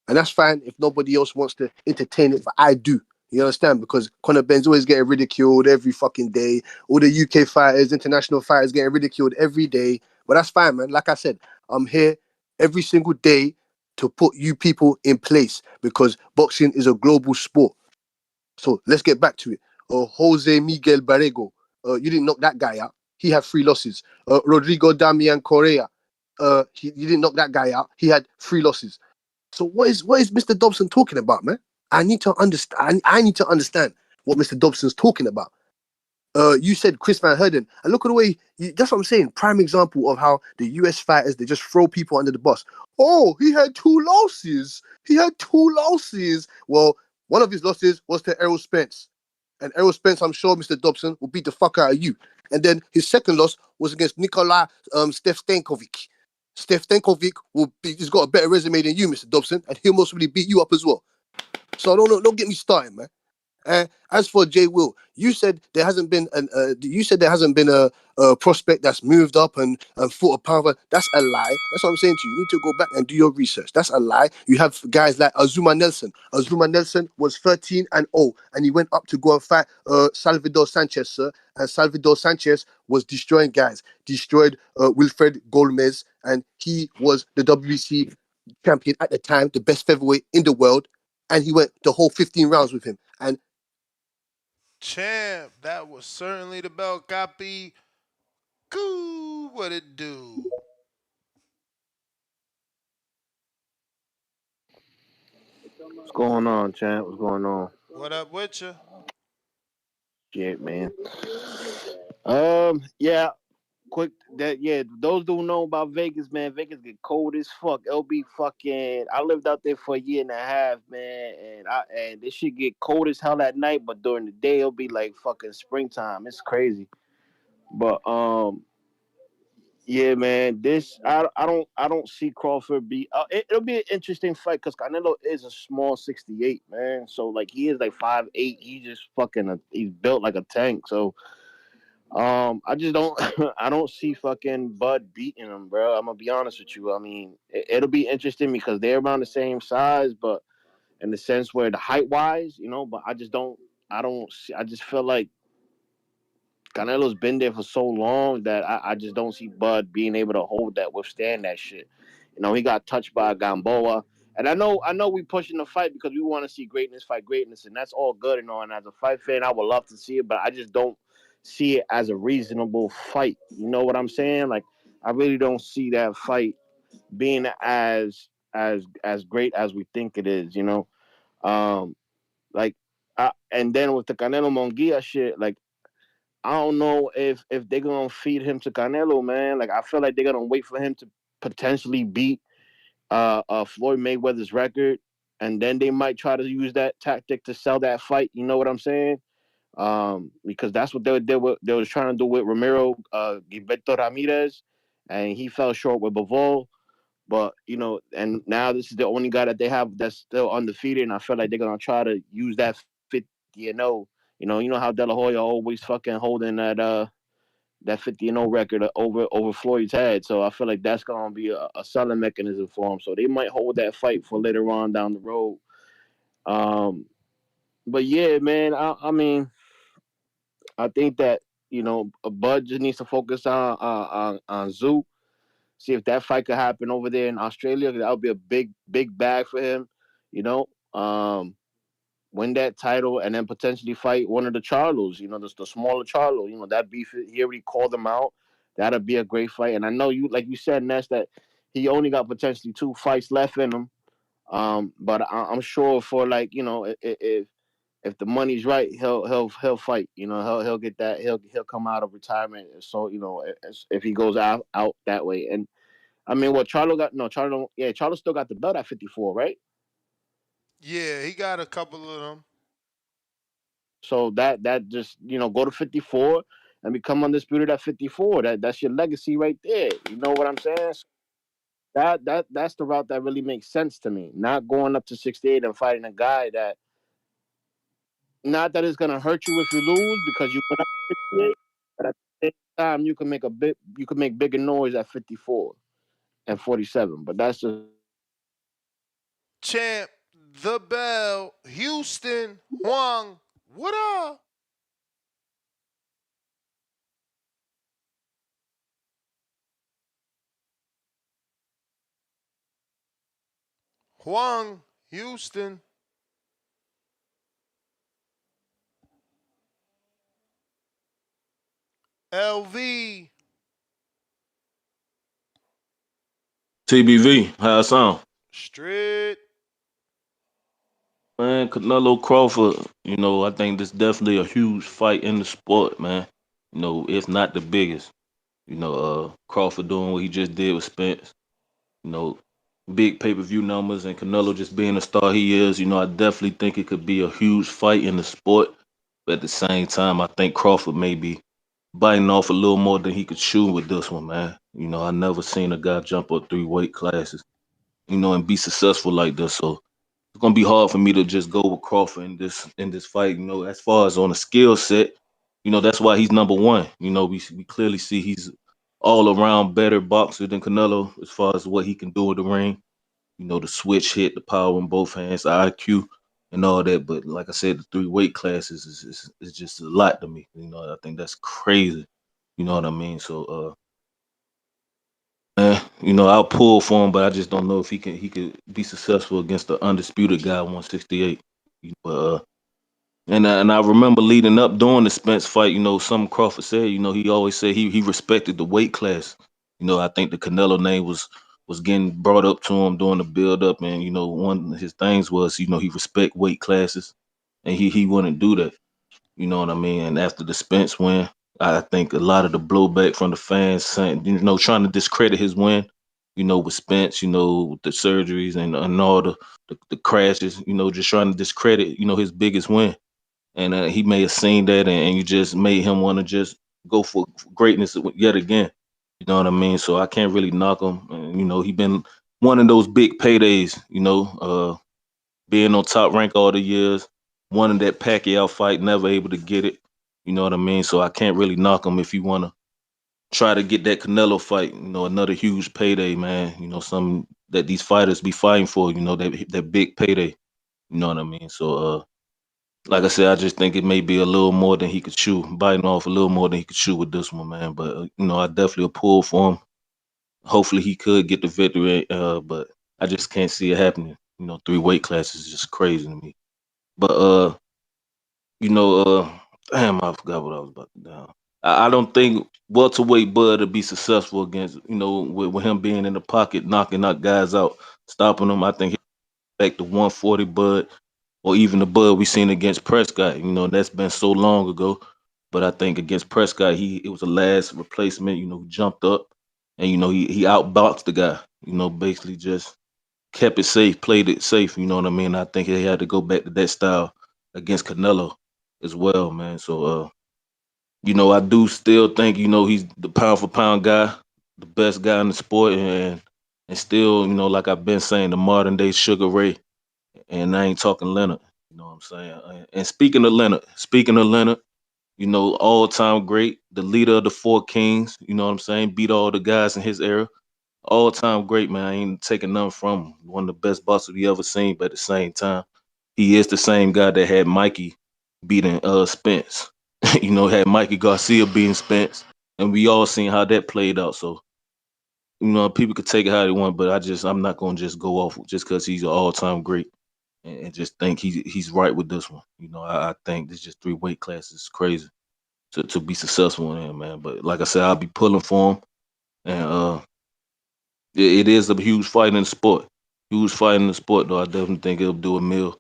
And that's fine if nobody else wants to entertain it, but I do. You understand? Because Conor Ben's always getting ridiculed every fucking day. All the UK fighters, international fighters getting ridiculed every day. But that's fine, man. Like I said, I'm here every single day to put you people in place because boxing is a global sport. So let's get back to it. Jose Miguel Barrego, you didn't knock that guy out. He had 3 losses. Rodrigo Damian Correa, you didn't knock that guy out. He had 3 losses. So what is Mr. Dobson talking about, man? I need to understand. I need to understand what Mr. Dobson's talking about. You said Chris Van Herden, and look at the way. That's what I'm saying. Prime example of how the US fighters, they just throw people under the bus. Oh, he had 2 losses. Well, one of his losses was to Errol Spence. And Errol Spence, I'm sure Mr. Dobson will beat the fuck out of you. And then his second loss was against Nikolai Stefstankovic. Stefstankovic he's got a better resume than you, Mr. Dobson, and he'll most probably beat you up as well. So don't get me started, man. As for Jay Will, you said there hasn't been a prospect that's moved up and fought a power. That's a lie. That's what I'm saying to you. You need to go back and do your research. That's a lie. You have guys like Azuma Nelson. Azuma Nelson was 13-0, and he went up to go and fight Salvador Sanchez, sir. And Salvador Sanchez was destroying guys, destroyed Wilfred Gomez, and he was the WBC champion at the time, the best featherweight in the world, and he went the whole 15 rounds with him. And Champ, that was certainly the bell copy. Goo, what it do? What's going on, champ? What's going on? What up with you? Shit, man. Yeah, quick that yeah. Those who know about Vegas, man. Vegas get cold as fuck. It'll be fucking. I lived out there for a year and a half, man, and this shit get cold as hell at night, but during the day it'll be like fucking springtime. It's crazy. But yeah, man. This I don't see Crawford be. It'll be an interesting fight because Canelo is a small 68, man. So like he is like 5'8". He's just fucking. He's built like a tank. So I just don't. I don't see fucking Bud beating him, bro. I'm gonna be honest with you. I mean, it'll be interesting because they're around the same size, but in the sense where the height wise, you know. But I just don't. I don't. I just feel like Canelo's been there for so long that I just don't see Bud being able to hold that, withstand that shit. You know, he got touched by Gamboa. And I know we pushing the fight because we want to see greatness fight greatness, and that's all good and all. And as a fight fan, I would love to see it, but I just don't see it as a reasonable fight. You know what I'm saying? Like, I really don't see that fight being as great as we think it is. You know, um, like, and then with the Canelo Mongia shit, like I don't know if they're gonna feed him to Canelo, man. Like I feel like they're gonna wait for him to potentially beat Floyd Mayweather's record, and then they might try to use that tactic to sell that fight. You know what I'm saying? Because that's what they was trying to do with Ramiro Gilberto Ramirez, and he fell short with Bivol. But you know, and now this is the only guy that they have that's still undefeated, and I feel like they're gonna try to use that 50-0. You know how De La Hoya always fucking holding that 50-0 record over Floyd's head. So I feel like that's gonna be a selling mechanism for him. So they might hold that fight for later on down the road. Um, but yeah, man, I mean, I think that Bud just needs to focus on Zoo. See if that fight could happen over there in Australia. That would be a big bag for him. You know, win that title and then potentially fight one of the Charlos. You know, the smaller Charlo. You know that beef. He already called them out. That'd be a great fight. And I know you, like you said, Ness, that he only got potentially 2 fights left in him. But I'm sure for like if the money's right, he'll fight. You know, he'll get that. He'll come out of retirement. So if he goes out that way. And I mean, what Charlo got? No, Charlo. Yeah, Charlo still got the belt at 54, right? Yeah, he got a couple of them. So that just go to 54 and become undisputed at 54. That's your legacy right there. You know what I'm saying? So that's the route that really makes sense to me. Not going up to 68 and fighting a guy that not that it's gonna hurt you if you lose because you went up to 68, but at the same time you can make bigger noise at 54 and 47. But that's just Champ, the bell, Houston, Huang, what up? Huang, Houston. LV. TBV, how it sound? Straight. Man, Canelo Crawford, I think this definitely a huge fight in the sport, man. If not the biggest. Crawford doing what he just did with Spence. You know, big pay-per-view numbers and Canelo just being the star he is, I definitely think it could be a huge fight in the sport. But at the same time, I think Crawford may be biting off a little more than he could chew with this one, man. I never seen a guy jump up 3 weight classes, and be successful like this. So it's gonna be hard for me to just go with Crawford in this fight. You know, as far as on a skill set, you know, that's why he's number one. You know, we clearly see he's all around better boxer than Canelo as far as what he can do in the ring. You know, the switch hit, the power in both hands, the IQ, and all that. But like I said, the three weight classes is just a lot to me. You know, I think that's crazy. You know what I mean? So, you know, I'll pull for him, but I just don't know if he could be successful against the undisputed guy 168. But and I remember leading up during the Spence fight, you know, some Crawford said, you know, he always said he respected the weight class. You know, I think the Canelo name was getting brought up to him during the build up, and you know, one of his things was, you know, he respect weight classes, and he wouldn't do that. You know what I mean? And after the Spence win, I think a lot of the blowback from the fans saying, you know, trying to discredit his win, you know, with Spence, you know, with the surgeries and all the crashes, you know, just trying to discredit, you know, his biggest win. And he may have seen that, and you just made him want to just go for greatness yet again. You know what I mean? So I can't really knock him. And, you know, he been one of those big paydays, you know, being on top rank all the years, wanting that Pacquiao fight, never able to get it. You know what I mean? So I can't really knock him if you want to try to get that Canelo fight. You know, another huge payday, man. You know, something that these fighters be fighting for. You know, that big payday. You know what I mean? So, like I said, I just think it may be a little more than he could chew, biting off a little more than he could chew with this one, man. But you know, I definitely a pull for him. Hopefully, he could get the victory, but I just can't see it happening. You know, three weight classes is just crazy to me. But you know, damn, I forgot what I was about to do. I don't think welterweight Bud to be successful against, you know, with him being in the pocket, knocking out guys out, stopping them. I think he'll back to 140 Bud, or even the Bud we seen against Prescott. You know, that's been so long ago. But I think against Prescott, it was a last replacement. You know, who jumped up, and you know he outboxed the guy. You know, basically just kept it safe, played it safe. You know what I mean? I think he had to go back to that style against Canelo as well, man. So, you know, I do still think, you know, he's the pound for pound guy, the best guy in the sport, and still, you know, like I've been saying, the modern day Sugar Ray, and I ain't talking Leonard. You know what I'm saying? And speaking of Leonard, you know, all time great, the leader of the Four Kings. You know what I'm saying? Beat all the guys in his era. All time great, man. I ain't taking nothing from him. One of the best boxers we ever seen, but at the same time, he is the same guy that had Mikey beating Spence. You know, had Mikey Garcia beating Spence. And we all seen how that played out. So, you know, people could take it how they want, but I'm not gonna just go off just because he's an all time great and just think he's right with this one. You know, I think this just three weight classes is crazy to be successful in, man. But like I said, I'll be pulling for him. And it is a huge fight in the sport. Huge fight in the sport, though. I definitely think it'll do a mill.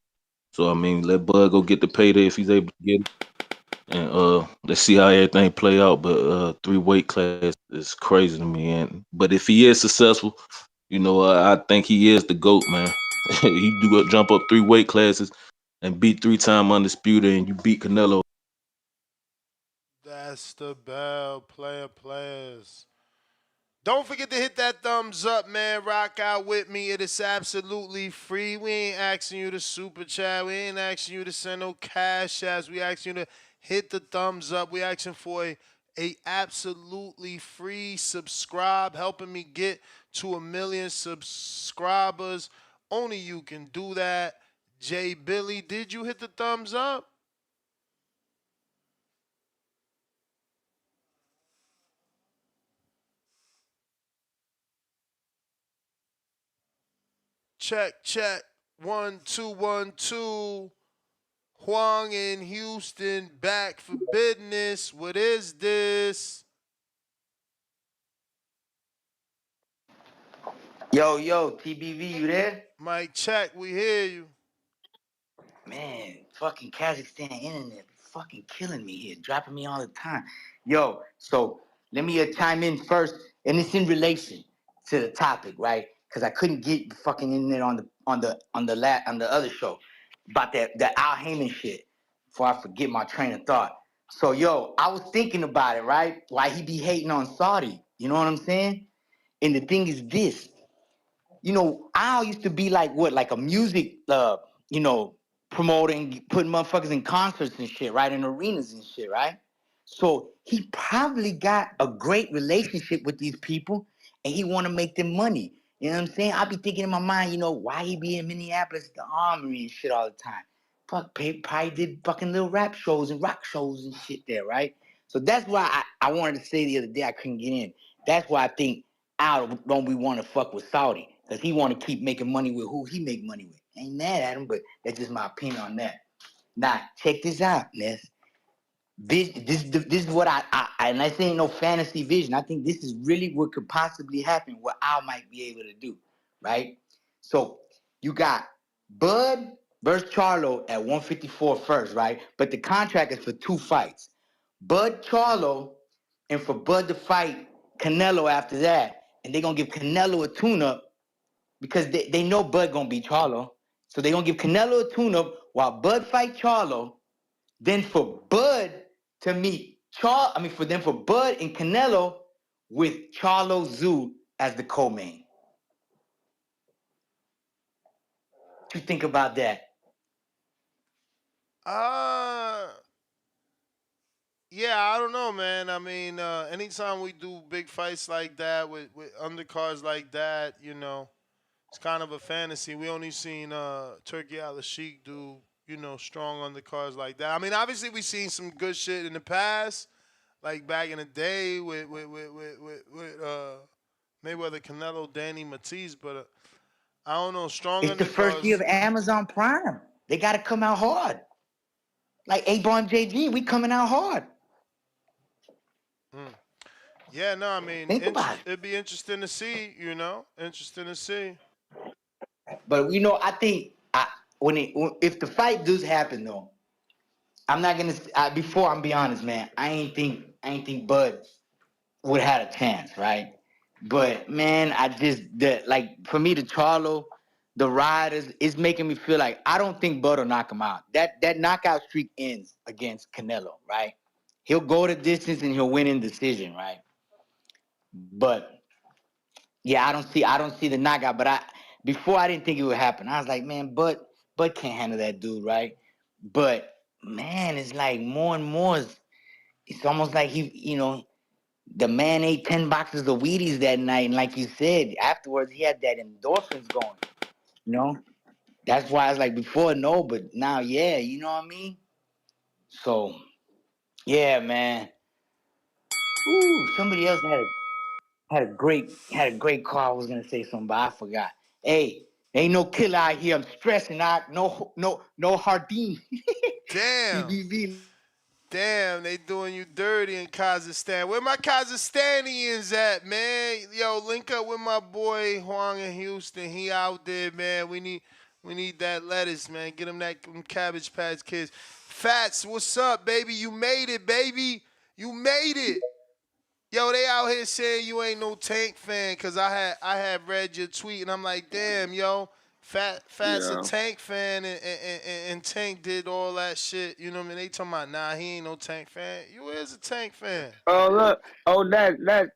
So I mean, let Bud go get the payday if he's able to get it, and let's see how everything play out. But three weight class is crazy to me. And but if he is successful, you know, I think he is the goat, man. He do jump up three weight classes and beat three-time undisputed, and you beat Canelo. That's the bell, players. Don't forget to hit that thumbs up, man. Rock out with me. It is absolutely free. We ain't asking you to super chat. We ain't asking you to send no cash apps. We asking you to hit the thumbs up. We asking for a absolutely free subscribe, helping me get to 1 million subscribers. Only you can do that. Jay Billy, did you hit the thumbs up? Check, check. 1 2 1 2. Huang in Houston back for business. What is this? Yo, TBV, you there? Mike check, we hear you. Man, fucking Kazakhstan internet fucking killing me here, dropping me all the time. Yo, so let me chime in first, and it's in relation to the topic, right? Because I couldn't get the fucking internet on the other show about that Al Heyman shit. Before I forget my train of thought. So yo, I was thinking about it, right? Why he be hating on Saudi? You know what I'm saying? And the thing is this. Al used to be like a music, promoting, putting motherfuckers in concerts and shit, right? In arenas and shit, right? So he probably got a great relationship with these people and he want to make them money. You know what I'm saying? I be thinking in my mind, why he be in Minneapolis at the Armory and shit all the time. Fuck, probably did fucking little rap shows and rock shows and shit there, right? So that's why I wanted to say the other day I couldn't get in. That's why I think Al don't we want to fuck with Saudi. Because he want to keep making money with who he make money with. Ain't mad at him, but that's just my opinion on that. Now, check this out, Ness. This is what I and this ain't no fantasy vision. I think this is really what could possibly happen, what Al might be able to do, right? So you got Bud versus Charlo at 154 first, right? But the contract is for 2 fights. Bud Charlo, and for Bud to fight Canelo after that, and they're gonna give Canelo a tune-up because they know Bud gonna beat Charlo. So they're gonna give Canelo a tune-up while Bud fight Charlo. Then for Bud to meet for Bud and Canelo with Charlo Zoo as the co-main. What you think about that? Yeah, I don't know, man. I mean, anytime we do big fights like that with undercards like that, it's kind of a fantasy. We only seen Turkey Al Sheikh do, strong undercards like that. I mean, obviously we seen some good shit in the past, like back in the day with Mayweather, Canelo, Danny Matisse, but I don't know, strong It's the first year undercards. of Amazon Prime. They gotta come out hard. Like A-Bomb JG, we coming out hard. Yeah, no, I mean, Think about it. it'd be interesting to see, interesting to see. But I think if the fight does happen though, I'm not gonna. Before I'm be honest, man. I ain't think Bud would have had a chance, right? But man, for me, the Charlo, the riders, it's making me feel like I don't think Bud will knock him out. That knockout streak ends against Canelo, right? He'll go the distance and he'll win in decision, right? But yeah, I don't see the knockout. But before I didn't think it would happen. I was like, man, Bud can't handle that dude, right? But man, it's like more and more. It's almost like the man ate 10 boxes of Wheaties that night, and like you said, afterwards he had that endorphins going. You know, that's why I was like before, no, but now, yeah, you know what I mean. So, yeah, man. Ooh, somebody else had a great call. I was gonna say something, but I forgot. Hey, ain't no killer out here. I'm stressing out. No Hardin. Damn. CBV. Damn, they doing you dirty in Kazakhstan. Where my Kazakhstanians at, man? Yo, link up with my boy Huang in Houston. He out there, man. We need that lettuce, man. Get him that them Cabbage Patch Kids. Fats, what's up, baby? You made it, baby. You made it. Yo, they out here saying you ain't no Tank fan because I had read your tweet and I'm like, damn, yo, Fat's a Yeah. Tank fan and Tank did all that shit. You know what I mean? They talking about, nah, he ain't no Tank fan. You is a Tank fan. Oh look, oh that.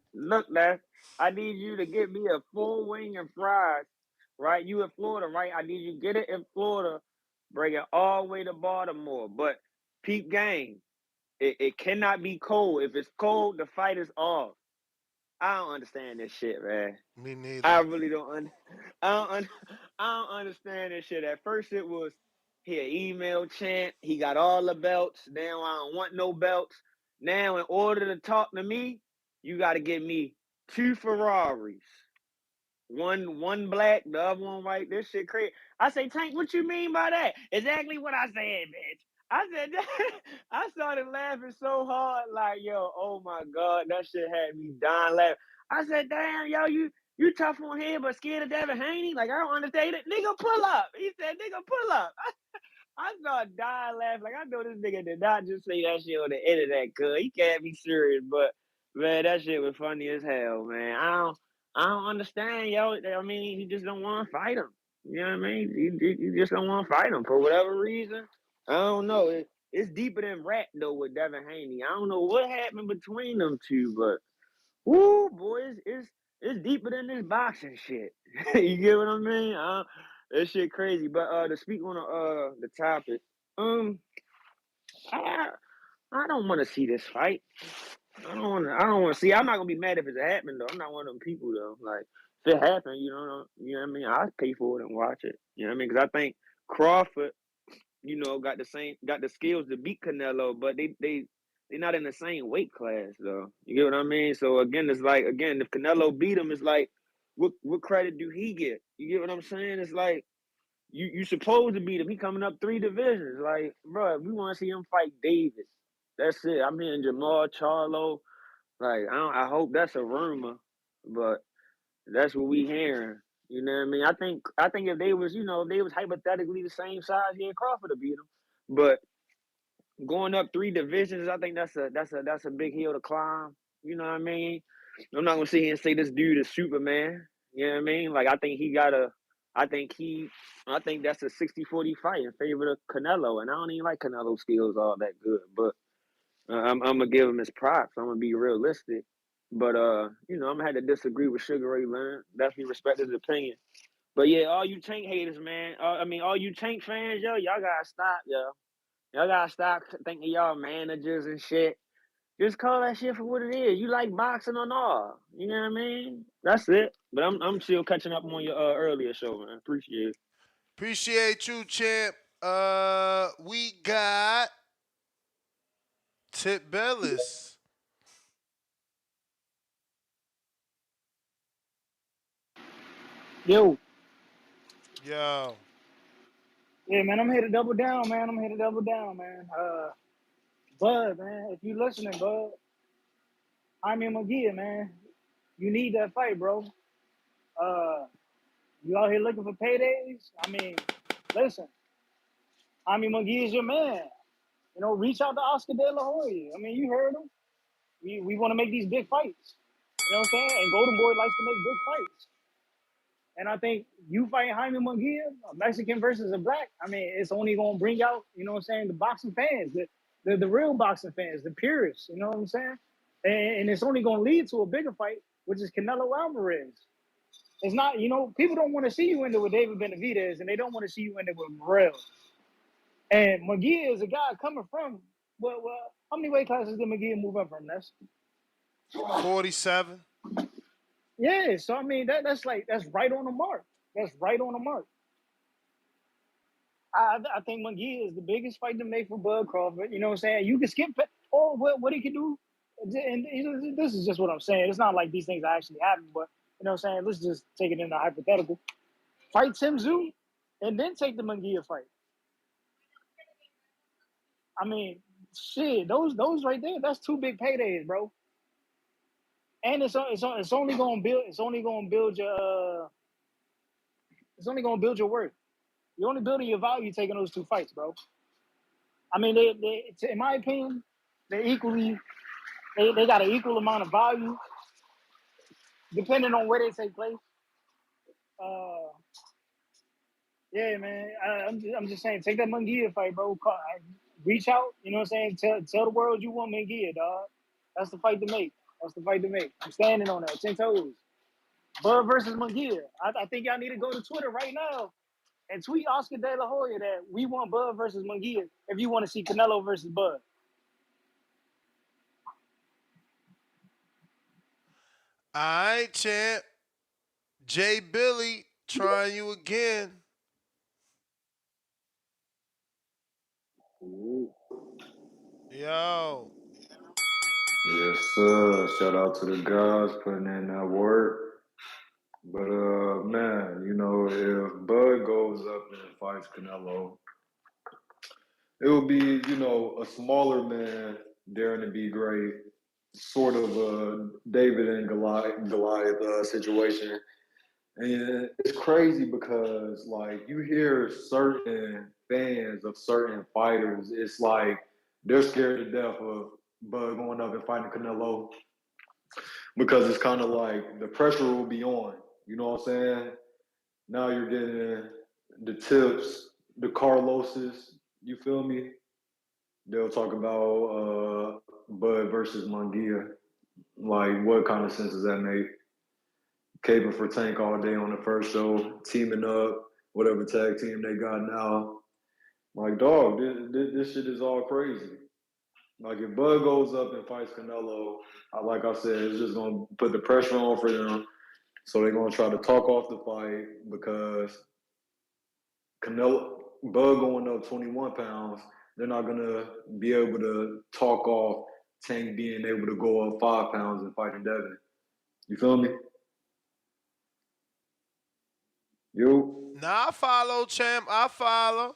I need you to get me a full wing and fries. Right, you in Florida, right? I need you to get it in Florida, bring it all the way to Baltimore. But peep game, it cannot be cold. If it's cold, the fight is off. I don't understand this shit, man. Me I neither. really don't. I don't. I don't understand this shit. At first, it was he an email chant. He got all the belts. Now I don't want no belts. Now, in order to talk to me, you got to give me 2 Ferraris. One black, the other one white. This shit crazy. I say, Tank, what you mean by that? Exactly what I said, bitch. I said that. I started laughing so hard, like, yo, oh my God, that shit had me dying laughing. I said, damn, yo, you tough on him, but scared of Devin Haney? Like, I don't understand it. Nigga, pull up. He said, nigga, pull up. I started dying laughing. Like, I know this nigga did not just say that shit on the internet, cuz he can't be serious, but man, that shit was funny as hell, man. I don't understand, yo. I mean, he just don't want to fight him. You know what I mean? You just don't want to fight him for whatever reason. I don't know. It's deeper than rat though with Devin Haney. I don't know what happened between them two, but whoo, boy, it's deeper than this boxing shit. You get what I mean? That shit crazy. But to speak on the topic, um, I I don't want to see this fight. I don't want to see. I'm not gonna be mad if it's happening though. I'm not one of them people though. Like if it happened, you know what I mean. I'd pay for it and watch it. You know what I mean? Because I think Crawford, got the skills to beat Canelo, but they're not in the same weight class though. You get what I mean? So again, it's like if Canelo beat him, it's like what credit do he get? You get what I'm saying? It's like you supposed to beat him. He coming up 3 divisions. Like, bro, we want to see him fight Davis. That's it. I'm hearing Jamal Charlo. Like, I hope that's a rumor, but that's what we hearing. You know what I mean? I think if they was, they was hypothetically the same size, yeah, Crawford would beat him. But going up 3 divisions, I think that's a big hill to climb. You know what I mean? I'm not gonna sit here and say this dude is Superman. You know what I mean? Like I think that's a 60-40 fight in favor of Canelo, and I don't even like Canelo's skills all that good. But I'm gonna give him his props. I'm gonna be realistic. But I'm gonna have to disagree with Sugar Ray Leonard. Definitely respect his opinion. But yeah, all you Tank haters, man. All you Tank fans, y'all gotta stop, yo. Y'all gotta stop thinking y'all managers and shit. Just call that shit for what it is. You like boxing or not? You know what I mean? That's it. But I'm still catching up on your earlier show, man. Appreciate it. Appreciate you, champ. We got Tip Bellis. Yo, Yo. yeah, man, I'm here to double down, man. I'm here to double down, man. Bud, man, if you listening, Bud, I'm in McGee, man. You need that fight, bro. Uh, you out here looking for paydays? I mean, listen, Jaime McGee is your man. Reach out to Oscar De La Hoya. I mean, you heard him. We want to make these big fights. You know what I'm saying? And Golden Boy likes to make big fights. And I think you fighting Jaime Munguia, a Mexican versus a black, I mean, it's only going to bring out, you know what I'm saying, the boxing fans, the real boxing fans, the purists, you know what I'm saying? And it's only going to lead to a bigger fight, which is Canelo Alvarez. It's not, people don't want to see you end it with David Benavidez, and they don't want to see you end it with Morrell. And McGee is a guy coming from, well, how many weight classes did McGee move up from? That's 47. Yeah, so I mean that's right on the mark. That's right on the mark. I think McGee is the biggest fight to make for Bud Crawford. You know what I'm saying? You can skip what he can do, and this is just what I'm saying. It's not like these things actually happen, but you know what I'm saying? Let's just take it in a hypothetical. Fight Tim Tszyu, and then take the Munguia fight. I mean, shit, those right there, that's 2 big paydays, bro. And it's only gonna build your worth. You're only building your value taking those 2 fights, bro. I mean, in my opinion, they got an equal amount of value depending on where they take place. Uh, yeah, man. I'm just saying, take that Munguia fight, bro. Reach out, you know what I'm saying? Tell the world you want Munguia, dog. That's the fight to make. That's the fight to make. I'm standing on that, 10 toes. Bud versus Munguia. I think y'all need to go to Twitter right now and tweet Oscar De La Hoya that we want Bud versus Munguia if you want to see Canelo versus Bud. All right, champ. Jay Billy, trying you again. Yo. Yes, sir. Shout out to the guys putting in that work. But man, if Bud goes up and fights Canelo, it will be, a smaller man daring to be great, sort of a David and Goliath situation. And it's crazy because, like, you hear certain fans of certain fighters, it's like they're scared to death of Bud going up and fighting Canelo because it's kind of like the pressure will be on. You know what I'm saying? Now you're getting the tips, the Carloses. You feel me? They'll talk about Bud versus Munguia. Like, what kind of sense does that make? caping for Tank all day on the first show, teaming up, whatever tag team they got now. Like, dog, this shit is all crazy. Like, if Bud goes up and fights Canelo, like I said, it's just gonna put the pressure on for them. So they're gonna try to talk off the fight because Canelo Bud going up 21 pounds, they're not gonna be able to talk off Tank being able to go up 5 pounds and fighting Devin. You feel me? You? Nah, I follow, champ. I follow.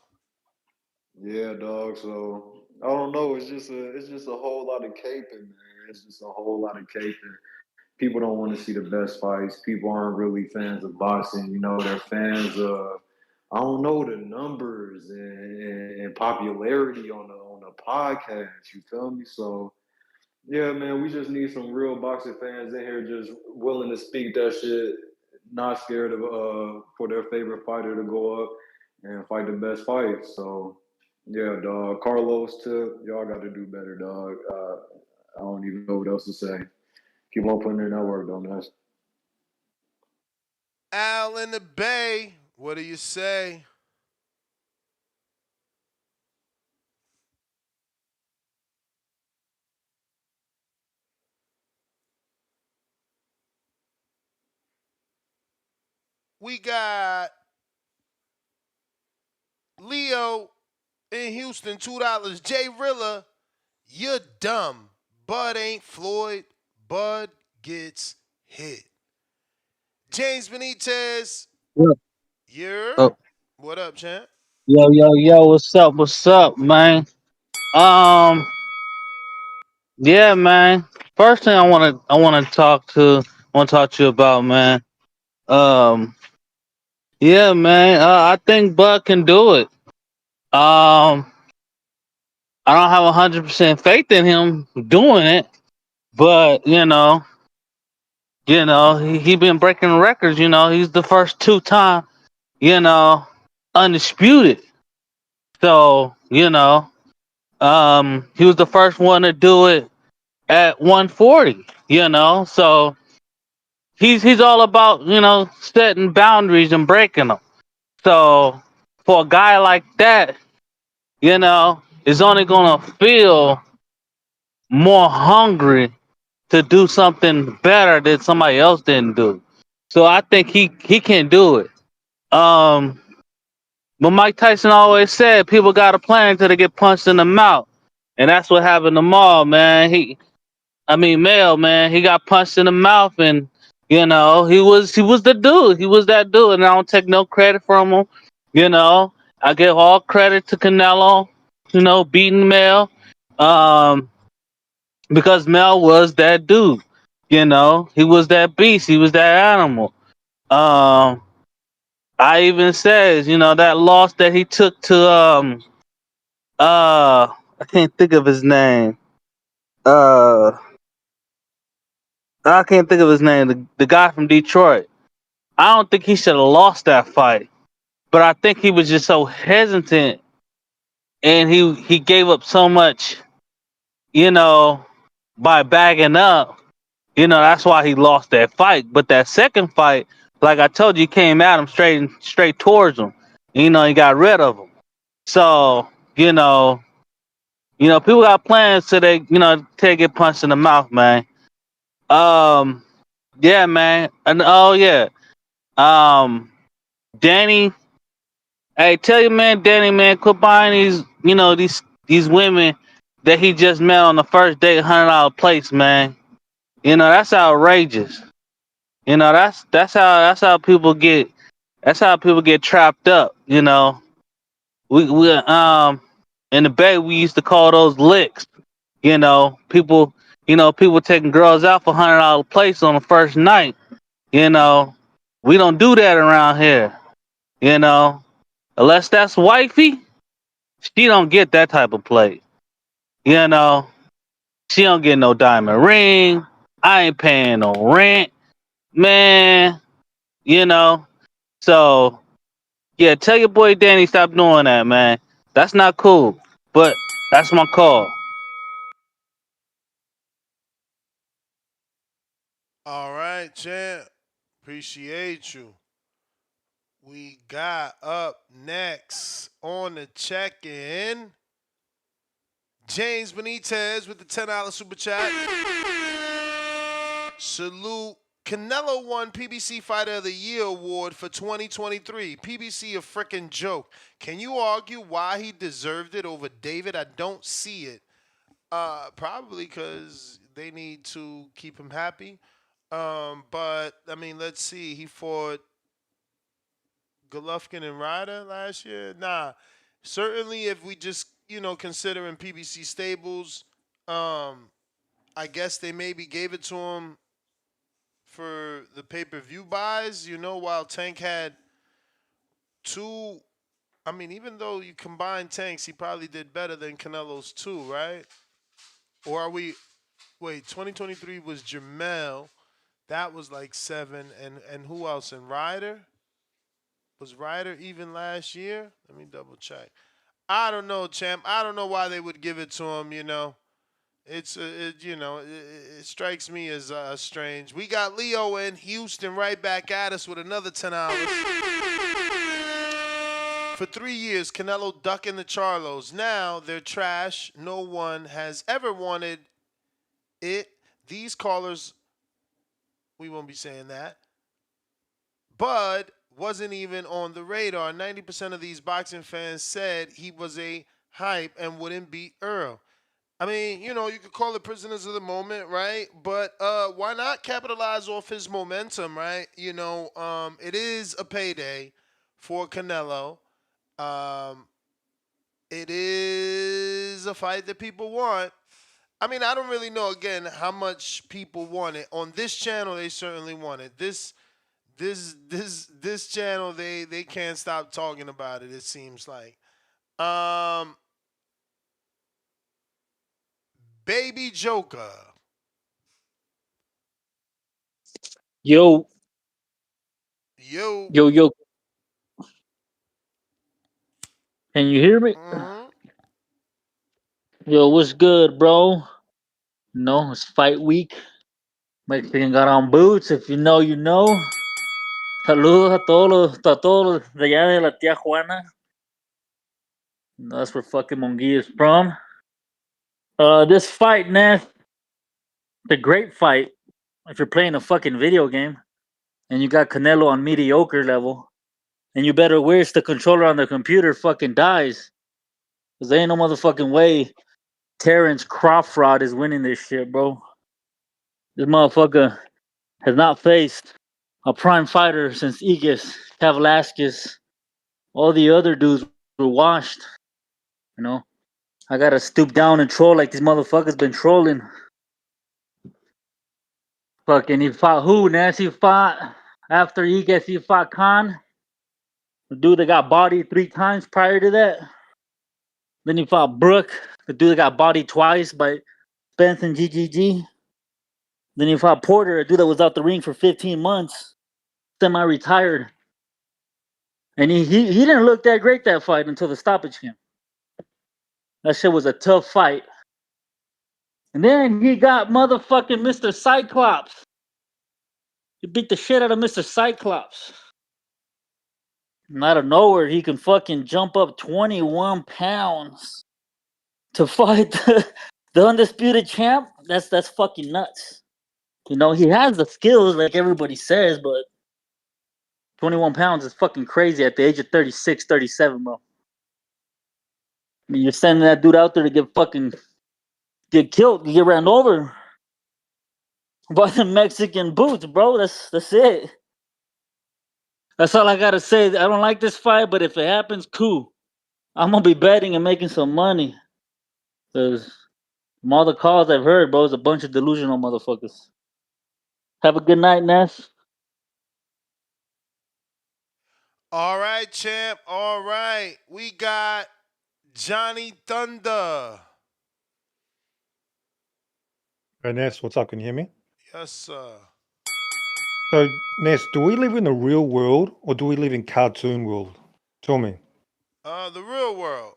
Yeah, dog. So I don't know. It's just a whole lot of caping, man. It's just a whole lot of caping. People don't want to see the best fights. People aren't really fans of boxing. They're fans of I don't know the numbers and popularity on the podcast. You feel me? So yeah, man, we just need some real boxing fans in here, just willing to speak that shit, not scared of for their favorite fighter to go up and fight the best fight. So yeah, dog. Carlos, too, y'all got to do better, dog. I don't even know what else to say. Keep on putting in that work, don't us? Al in the Bay. What do you say? We got Leo in Houston, $2. Jay Rilla, you're dumb. Bud ain't Floyd. Bud gets hit. James Benitez, What you're. up? What up, champ? Yo, yo, yo, what's up? What's up, man? Um, yeah, man. First thing I want to talk to you about, man. Um, yeah, man. I think Bud can do it. I don't have 100% faith in him doing it, but he been breaking records. He's the first two-time, you know, undisputed. So, he was the first one to do it at 140. So he's all about setting boundaries and breaking them. So for a guy like that, is only gonna feel more hungry to do something better that somebody else didn't do. So I think he can do it. Um, but Mike Tyson always said people got a plan until they get punched in the mouth, and that's what happened to Maul, man. Mel, man, he got punched in the mouth, and he was the dude. He was that dude, and I don't take no credit from him. I give all credit to Canelo. Beating Mel, um, because Mel was that dude. He was that beast. He was that animal. Um, I even says, that loss that he took to I can't think of his name. Uh, I can't think of his name. The guy from Detroit. I don't think he should have lost that fight, but I think he was just so hesitant, and he gave up so much, you know, by bagging up. That's why he lost that fight. But that second fight, like I told you, he came at him straight towards him. He got rid of him. So you know, people got plans so they to get punched in the mouth, man. Um, yeah, man, and oh yeah, um, Danny. Hey, tell you, man, Danny, man, quit buying these women that he just met on the first date, $100 plates, man. That's outrageous. That's how people get trapped up. We in the Bay we used to call those licks. People taking girls out for $100 plates on the first night. You know, we don't do that around here. You know, unless that's wifey, she don't get that type of plate. You know, she don't get no diamond ring. I ain't paying no rent, man. You know, so yeah, tell your boy Danny stop doing that, man. That's not cool. But that's my call. All right, champ. Appreciate you. We got up next on the check-in James Benitez with the $10 super chat. Salute. Canelo won PBC Fighter of the Year award for 2023. PBC a freaking joke. Can you argue why he deserved it over David? I don't see it. Probably because they need to keep him happy. But I mean, let's see. He fought Golovkin and Ryder last year. Nah, certainly if we just considering PBC stables, I guess they maybe gave it to him for the pay-per-view buys. While Tank had two. I mean, even though you combine Tanks, he probably did better than Canelo's two, right? Or are we? Wait, 2023 was Jamel. That was like 7, and who else? And Ryder? Was Ryder even last year? Let me double check. I don't know, champ. I don't know why they would give it to him. It strikes me as strange. We got Leo in Houston right back at us with another $10. For 3 years, Canelo ducking the Charlos. Now they're trash. No one has ever wanted it. These callers, we won't be saying that. Bud wasn't even on the radar. 90% of these boxing fans said he was a hype and wouldn't beat Earl. I mean, you could call it prisoners of the moment, right? But why not capitalize off his momentum, right? It is a payday for Canelo. It is a fight that people want. I mean, I don't really know, again, how much people want it. On this channel, they certainly want it. This channel, they can't stop talking about it, it seems like. Baby Joker. Yo. Yo. Yo, yo. Can you hear me? Mm-hmm. Yo, what's good, bro? It's fight week. Mexican got on boots. If you know, you know. Saludos a todos de allá de la tía Juana. That's where fucking Monguilla is from. This fight, Ness, the great fight. If you're playing a fucking video game and you got Canelo on mediocre level, and you better wish the controller on the computer fucking dies. Cause there ain't no motherfucking way Terence Crawford is winning this shit, bro. This motherfucker has not faced a prime fighter since Igas, Velasquez. All the other dudes were washed. You know, I gotta stoop down and troll like these motherfuckers been trolling. Fucking, he fought who? Nancy fought after Igas, he fought Khan. The dude that got bodied 3 times prior to that. Then he fought Brooke, the dude that got bodied twice by Spence and GGG. Then he fought Porter, a dude that was out the ring for 15 months, semi-retired. And he didn't look that great that fight until the stoppage came. That shit was a tough fight. And then he got motherfucking Mr. Cyclops. He beat the shit out of Mr. Cyclops. And out of nowhere, he can fucking jump up 21 pounds to fight the undisputed champ. That's fucking nuts. He has the skills like everybody says, but 21 pounds is fucking crazy at the age of 36, 37, bro. I mean, you're sending that dude out there to get killed, get ran over by the Mexican boots, bro. That's it. That's all I gotta say. I don't like this fight, but if it happens, cool. I'm gonna be betting and making some money. Cause from all the calls I've heard, bro, it's a bunch of delusional motherfuckers. Have a good night, Ness. All right, champ. All right. We got Johnny Thunder. Hey, Ness, what's up? Can you hear me? Yes, sir. So, Ness, do we live in the real world or do we live in cartoon world? Tell me. The real world.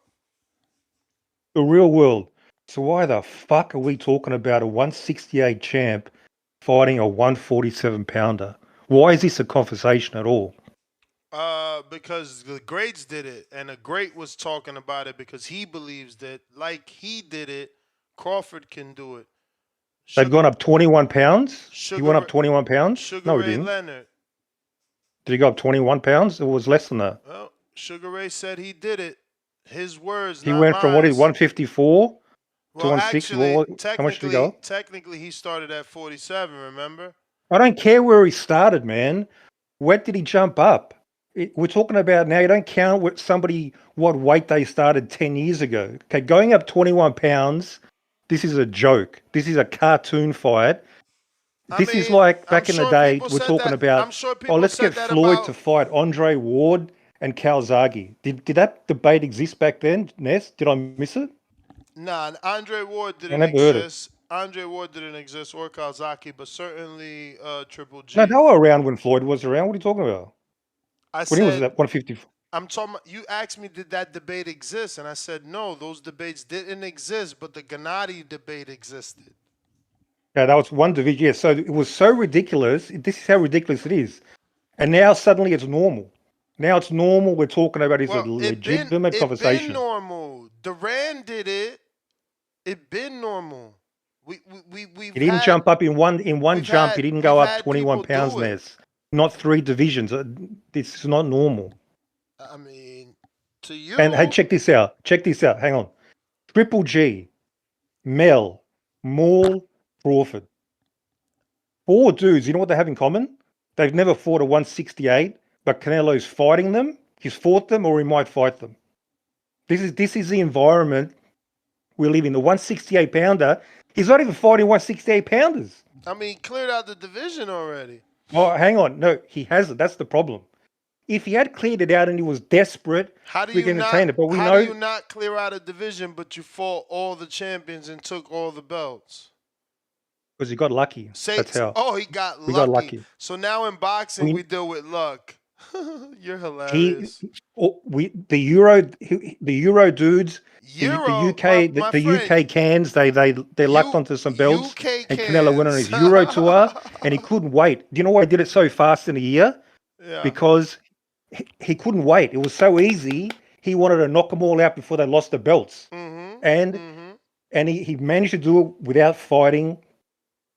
The real world. So why the fuck are we talking about a 168 champ fighting a 147 pounder? Why is this a conversation at all? Because the greats did it, and the great was talking about it because he believes that, like he did it, Crawford can do it. They've gone Sugar, up 21 pounds. He went up Sugar, 21 pounds. Sugar No, he Ray didn't. Leonard. Did he go up 21 pounds? It was less than that. Well, Sugar Ray said he did it. His words, He not went from what mine. is 154 to Well, 16. actually, How much did he go? technically, he started at 47. Remember? I don't care where he started, man. Where did he jump up? We're talking about now. You don't count what weight they started 10 years ago. Okay, going up 21 pounds. This is a joke. This is a cartoon fight. I This is mean, like I'm back in the sure day. people We're said talking that. about, I'm sure oh, people let's said get that Floyd about. to fight Andre Ward and Calzaghe. Did that debate exist back then, Ness? Did I miss it? Nah, Andre Ward I didn't never heard it. exist. Andre Ward didn't exist, or Kawasaki, but certainly Triple No, they G. were around when Floyd was around. What are you talking about? I When he was said, at 150. I'm talking. You asked me, did that debate exist? And I said, no, those debates didn't exist, but the Gennady debate existed. Yeah, that was one division. Yeah, so it was so ridiculous. This is how ridiculous it is. And now suddenly it's normal. Now it's normal. We're talking about it's a Well, legitimate it been conversation. normal. Duran did it. It been normal. He didn't jump up in one jump. He didn't go we've up had 21 people pounds, do it. Ness. Not 3 divisions. This is not normal. I mean, to And hey, you, check this out. Check this out. Hang on. Triple G, Mel, Maul, Crawford. 4 dudes. You know what they have in common? They've never fought a 168, but Canelo's fighting them. He's fought them, or he might fight them. This is the environment we live in. The 168 pounder. He's not even fighting 168 pounders. I mean, cleared out the division already. Oh, hang on. No, he hasn't. That's the problem. If he had cleared it out and he was desperate, How do we you can not? entertain it. But we How do know you not clear out a division, but you fought all the champions and took all the belts? because he got lucky. That's how. Oh, he got We got lucky. lucky. So now in boxing, we deal with luck. You're He, hilarious. the Euro dudes, the UK, the UK cans, they lucked onto some belts, UK and Canelo went on cans. his Euro tour, and he couldn't wait. Do you know why he did it so fast in a year? Yeah. Because he couldn't wait. It was so easy. He wanted to knock them all out before they lost the belts, and he managed to do it without fighting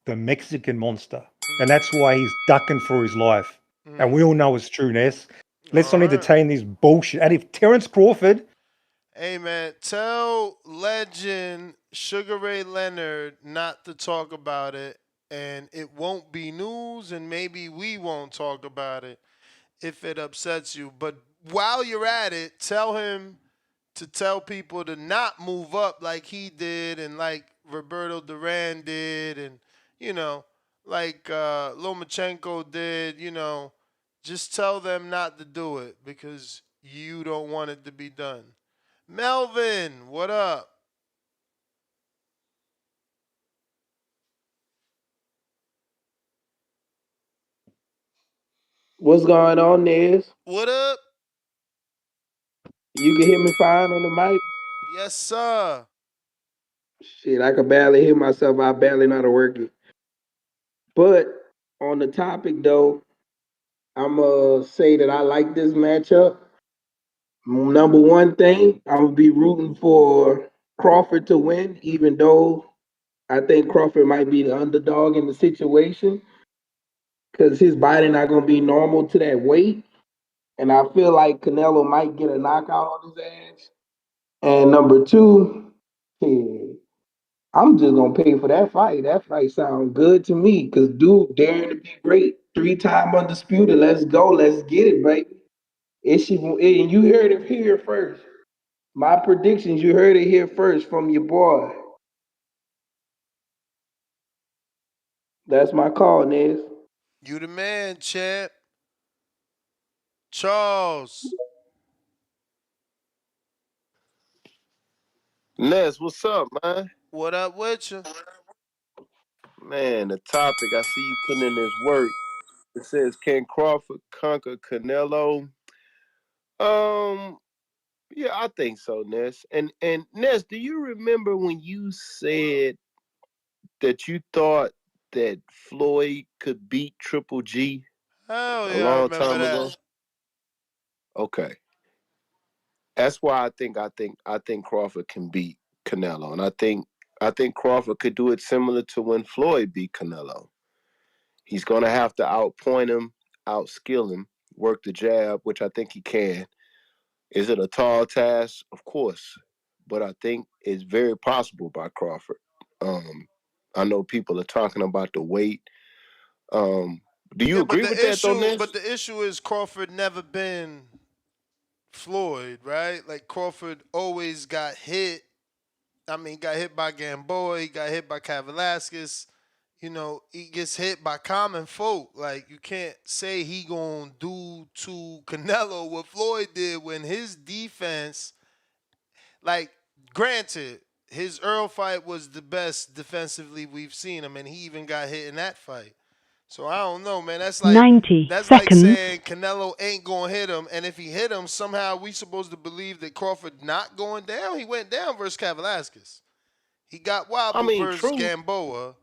the Mexican monster, and that's why he's ducking for his life. And we all know it's true, Ness. Let's not entertain this bullshit. And if Terence Crawford, hey man, tell legend Sugar Ray Leonard not to talk about it, and it won't be news, and maybe we won't talk about it if it upsets you. But while you're at it, tell him to tell people to not move up like he did and like Roberto Duran did, and like Lomachenko did. Just tell them not to do it because you don't want it to be done. Melvin, what up? What's going on, Nez? What up? You can hear me fine on the mic? Yes, sir. Shit, I can barely hear myself. I barely know how to work it. But on the topic, though, I'm going to say that I like this matchup. Number one thing, I'm going to be rooting for Crawford to win, even though I think Crawford might be the underdog in the situation because his body not going to be normal to that weight. And I feel like Canelo might get a knockout on his ass. And number two, shit, I'm just gonna pay for that fight. That fight sounds good to me. Cause dude, daring to be great, 3-time undisputed. Let's go. Let's get it, baby. And you heard it here first. My predictions, you heard it here first from your boy. That's my call, Nez. You the man, champ. Charles. Ness, what's up, man? What up with you? Man, the topic, I see you putting in this work. It says, can Crawford conquer Canelo? Um, yeah, I think so, Ness. And Ness, do you remember when you said that you thought that Floyd could beat Triple G? Hell a yeah, I long remember time ago. that. Okay, that's why I think Crawford can beat Canelo, and I think Crawford could do it similar to when Floyd beat Canelo. He's gonna have to outpoint him, outskill him, work the jab, which I think he can. Is it a tall task? Of course, but I think it's very possible by Crawford. Um, I know people are talking about the weight. Um, do you Yeah, agree with that though, Ness? but the issue is Crawford never been Floyd, right? Like Crawford always got hit. I mean, he got hit by Gamboa, he got hit by Velasquez. You know, he gets hit by common folk. Like you can't say he gonna do to Canelo what Floyd did when his defense. Like, granted, his Earl fight was the best defensively we've seen him, and he even got hit in that fight. So I don't know, man. 90 That's like seconds. saying Canelo ain't gonna hit him, and if he hit him, somehow we supposed to believe that Crawford not going down. He went down versus Velasquez. He got I wobbled mean, versus true, Gamboa.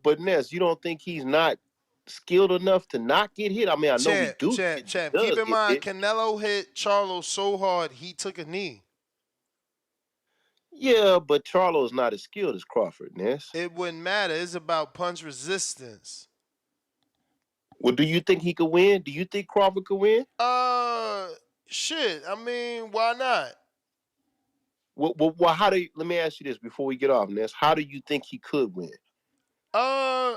but Ness, you don't think he's not skilled enough to not get hit? I mean, I know Champ, champ, he champ. Keep does in get mind, hit. Canelo hit Charlo so hard he took a knee. Yeah, but Charlo's not as skilled as Crawford, Ness. It wouldn't matter. It's about punch resistance. Well, do you think he could win? Do you think Crawford could win? Uh, Shit. I mean, why not? Well, how do you, let me ask you this before we get off, Ness. How do you think he could win? Uh,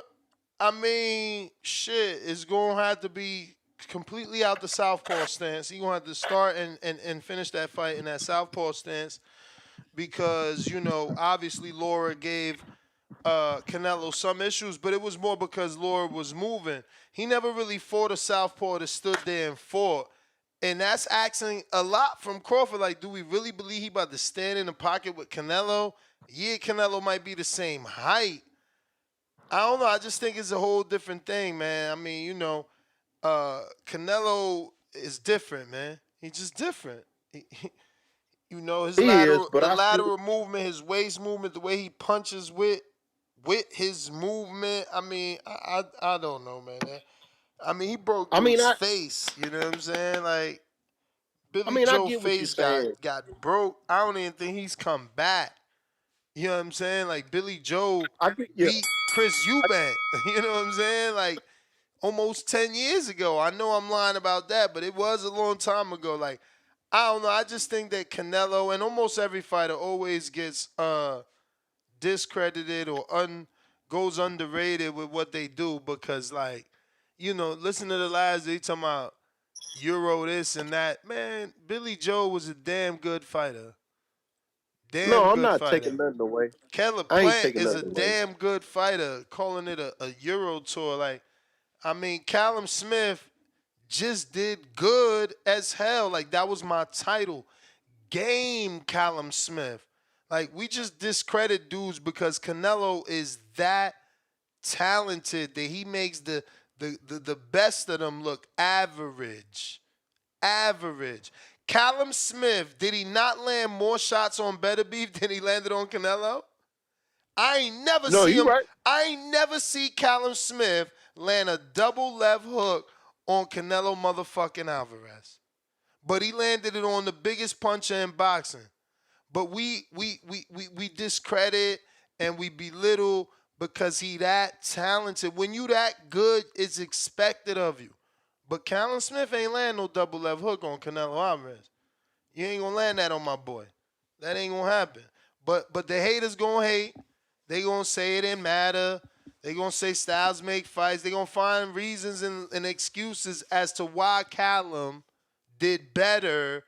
I mean, shit. It's gonna have to be completely out the southpaw stance. He gonna have to start and finish that fight in that southpaw stance because obviously Laura gave Canelo some issues, but it was more because Laura was moving. He never really fought a southpaw that stood there and fought. And that's asking a lot from Crawford. Like, do we really believe he about to stand in the pocket with Canelo? Yeah, Canelo might be the same height. I don't know. I just think it's a whole different thing, man. I mean, Canelo is different, man. He's just different. His He is, lateral, but the I still. lateral movement, his waist movement, the way he punches with his movement. I mean, I don't know, man. I mean, he broke I mean, dude's I. face. You know what I'm saying? Like I Billy mean, I Joe get what you're face saying. got broke. I don't even think he's come back. You know what I'm saying? Like Billy Joe I get yeah. beat Chris Eubank. You know what I'm saying? Like almost 10 years ago. I know I'm lying about that, but it was a long time ago. Like, I don't know. I just think that Canelo and almost every fighter always gets discredited or goes underrated with what they do because, like, listen to the lies they talking about Euro this and that. Man, Billy Joe was a damn good fighter. Damn No, I'm good not taking fighter. nothing away. Caleb I ain't Plant taking is a nothing away. damn good fighter, calling it a Euro tour. Like, I mean, Callum Smith just did good as hell. Like, that was my title. Game Callum Smith. Like, we just discredit dudes because Canelo is that talented that he makes the best of them look average. Average. Callum Smith, did he not land more shots on Better Beef than he landed on Canelo? No, you right. I ain't never see Callum Smith land a double left hook on Canelo motherfucking Alvarez. But he landed it on the biggest puncher in boxing. But we discredit and we belittle because he that talented. When you that good, it's expected of you. But Callum Smith ain't land no double left hook on Canelo Alvarez. You ain't gonna land that on my boy. That ain't gonna happen. But the haters gonna hate. They gonna say it didn't matter. They gonna say styles make fights. They gonna find reasons and excuses as to why Callum did better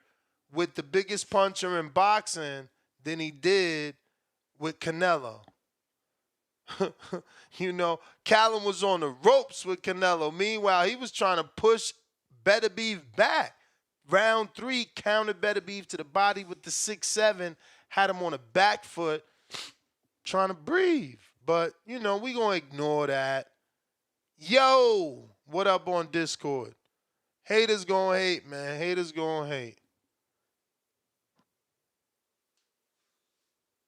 with the biggest puncher in boxing than he did with Canelo. Callum was on the ropes with Canelo. Meanwhile, he was trying to push Better Beef back. Round 3, countered Better Beef to the body with the 6-7, had him on a back foot, trying to breathe. But, we going to ignore that. Yo, what up on Discord? Haters going to hate, man. Haters going to hate.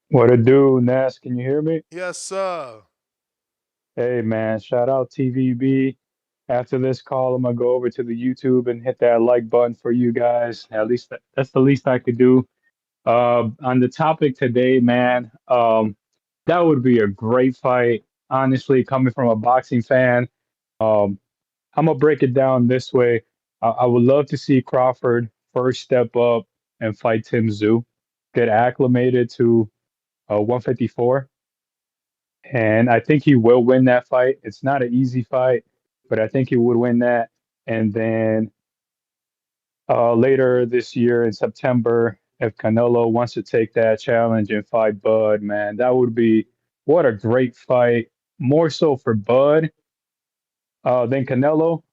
What it do, Nas? Can you hear me? Yes, sir. Hey, man, shout out TVB. After this call, I'm gonna go over to the YouTube and hit that like button for you guys. At least that's the least I could do. On the topic today, man, that would be a great fight. Honestly, coming from a boxing fan, um, I'm gonna break it down this way. I would love to see Crawford first step up and fight Tim Tszyu, get acclimated to 154, and I think he will win that fight. It's not an easy fight, but I think he would win that. And then later this year in September, if Canelo wants to take that challenge and fight Bud, man, that would be what a great fight. More so for Bud than Canelo.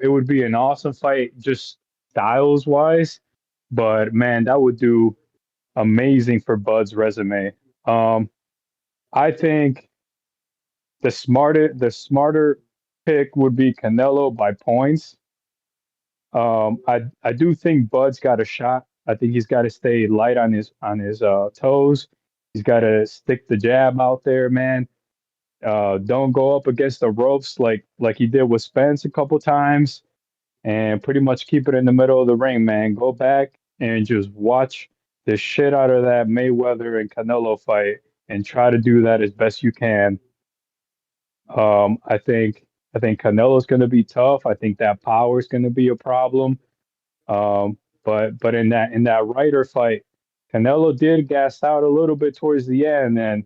It would be an awesome fight, just styles wise. But man, that would do amazing for Bud's resume. Um, I think the smarter pick would be Canelo by points. I do think Bud's got a shot. I think he's got to stay light on his toes. He's got to stick the jab out there, man. Don't go up against the ropes like he did with Spence a couple times, and pretty much keep it in the middle of the ring, man. Go back and just watch the shit out of that Mayweather and Canelo fight, and try to do that as best you can. I think Canelo's going to be tough. I think that power is going to be a problem. But in that Ryder fight, Canelo did gas out a little bit towards the end, and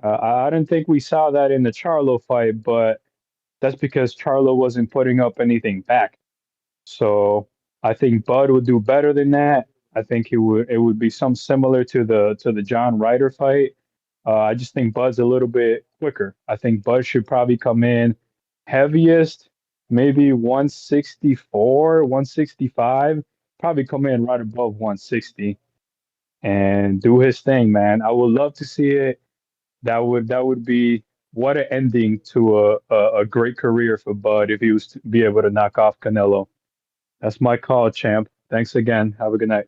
I didn't think we saw that in the Charlo fight, but that's because Charlo wasn't putting up anything back. So I think Bud would do better than that. I think he would. It would be some similar to the John Ryder fight. I just think Bud's a little bit quicker. I think Bud should probably come in heaviest, maybe 164, 165. Probably come in right above 160 and do his thing, man. I would love to see it. That would be what an ending to a great career for Bud if he was to be able to knock off Canelo. That's my call, champ. Thanks again. Have a good night.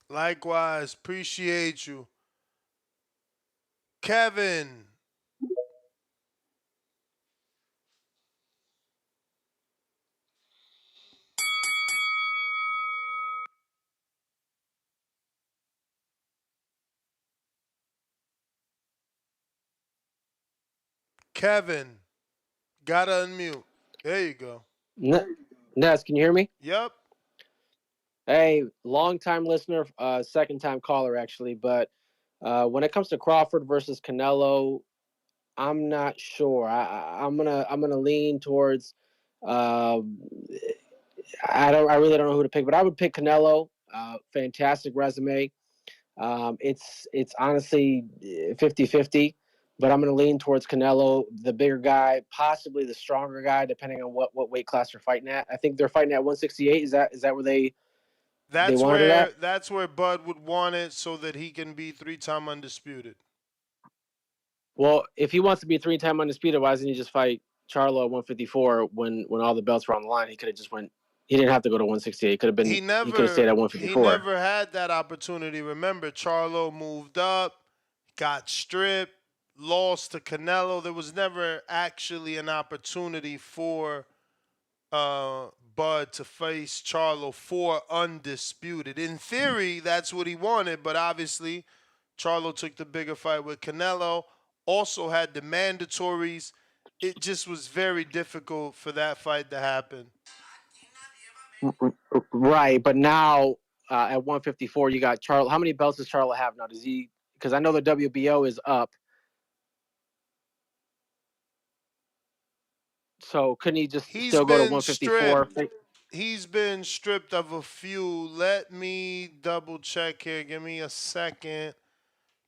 Likewise, appreciate you. Kevin. Kevin. Gotta unmute. There you go. Ness, can you hear me? Yep. Hey, long time listener, second time caller actually. But when it comes to Crawford versus Canelo, I'm not sure. I'm gonna lean towards. Uh, I really don't know who to pick, but I would pick Canelo. Fantastic resume. It's honestly 50-50, but I'm going to lean towards Canelo, the bigger guy, possibly the stronger guy, depending on what weight class they're fighting at. I think they're fighting at 168. Is that where they That's wanted it where at? that's where Bud would want it so that he can be 3-time undisputed. Well, if he wants to be 3-time undisputed, why doesn't he just fight Charlo at 154 when all the belts were on the line? He could have just went. He didn't have to go to 168. He He could have stayed never at he 154. never had that opportunity. Remember, Charlo moved up, got stripped, lost to Canelo. There was never actually an opportunity for Bud to face Charlo for undisputed. In theory, that's what he wanted, but obviously Charlo took the bigger fight with Canelo, also had the mandatories. It just was very difficult for that fight to happen. Right, but now at 154, you got Charlo. How many belts does Charlo have now? Does he? Because I know the WBO is up. So couldn't he just He's still go to been 154? stripped. He's been stripped of a few. Let me double check here. Give me a second.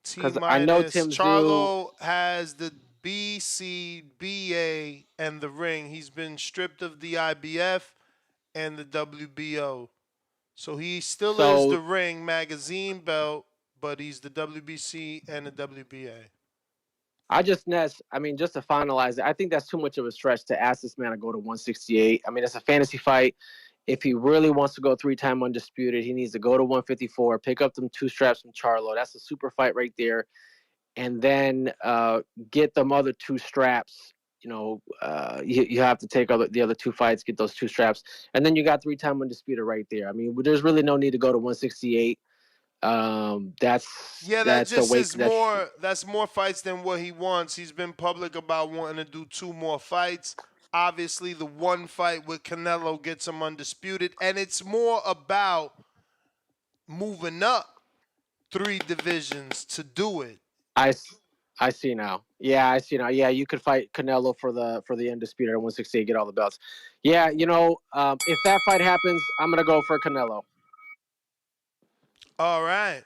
T Because I know minus. Tim Tszyu. Charlo has the BCBA and the ring. He's been stripped of the IBF and the WBO. So he still is the So ring magazine belt, but he's the WBC and the WBA. just to finalize it, I think that's too much of a stretch to ask this man to go to 168. I mean, it's a fantasy fight. If he really wants to go 3-time undisputed, he needs to go to 154, pick up them 2 straps from Charlo. That's a super fight right there. And then get them other 2 straps you have to take the other two fights, get those two straps, and then you got 3-time undisputed right there. I mean, there's really no need to go to 168. Yeah, that That's a just weight is that's more. That's more fights than what he wants. He's been public about wanting to do 2 more fights. Obviously, the one fight with Canelo gets him undisputed, and it's more about moving up 3 divisions to do it. I, I see now. Yeah, I see now. Yeah, you could fight Canelo for the undisputed at 168, get all the belts. Yeah, if that fight happens, I'm gonna go for Canelo. All right,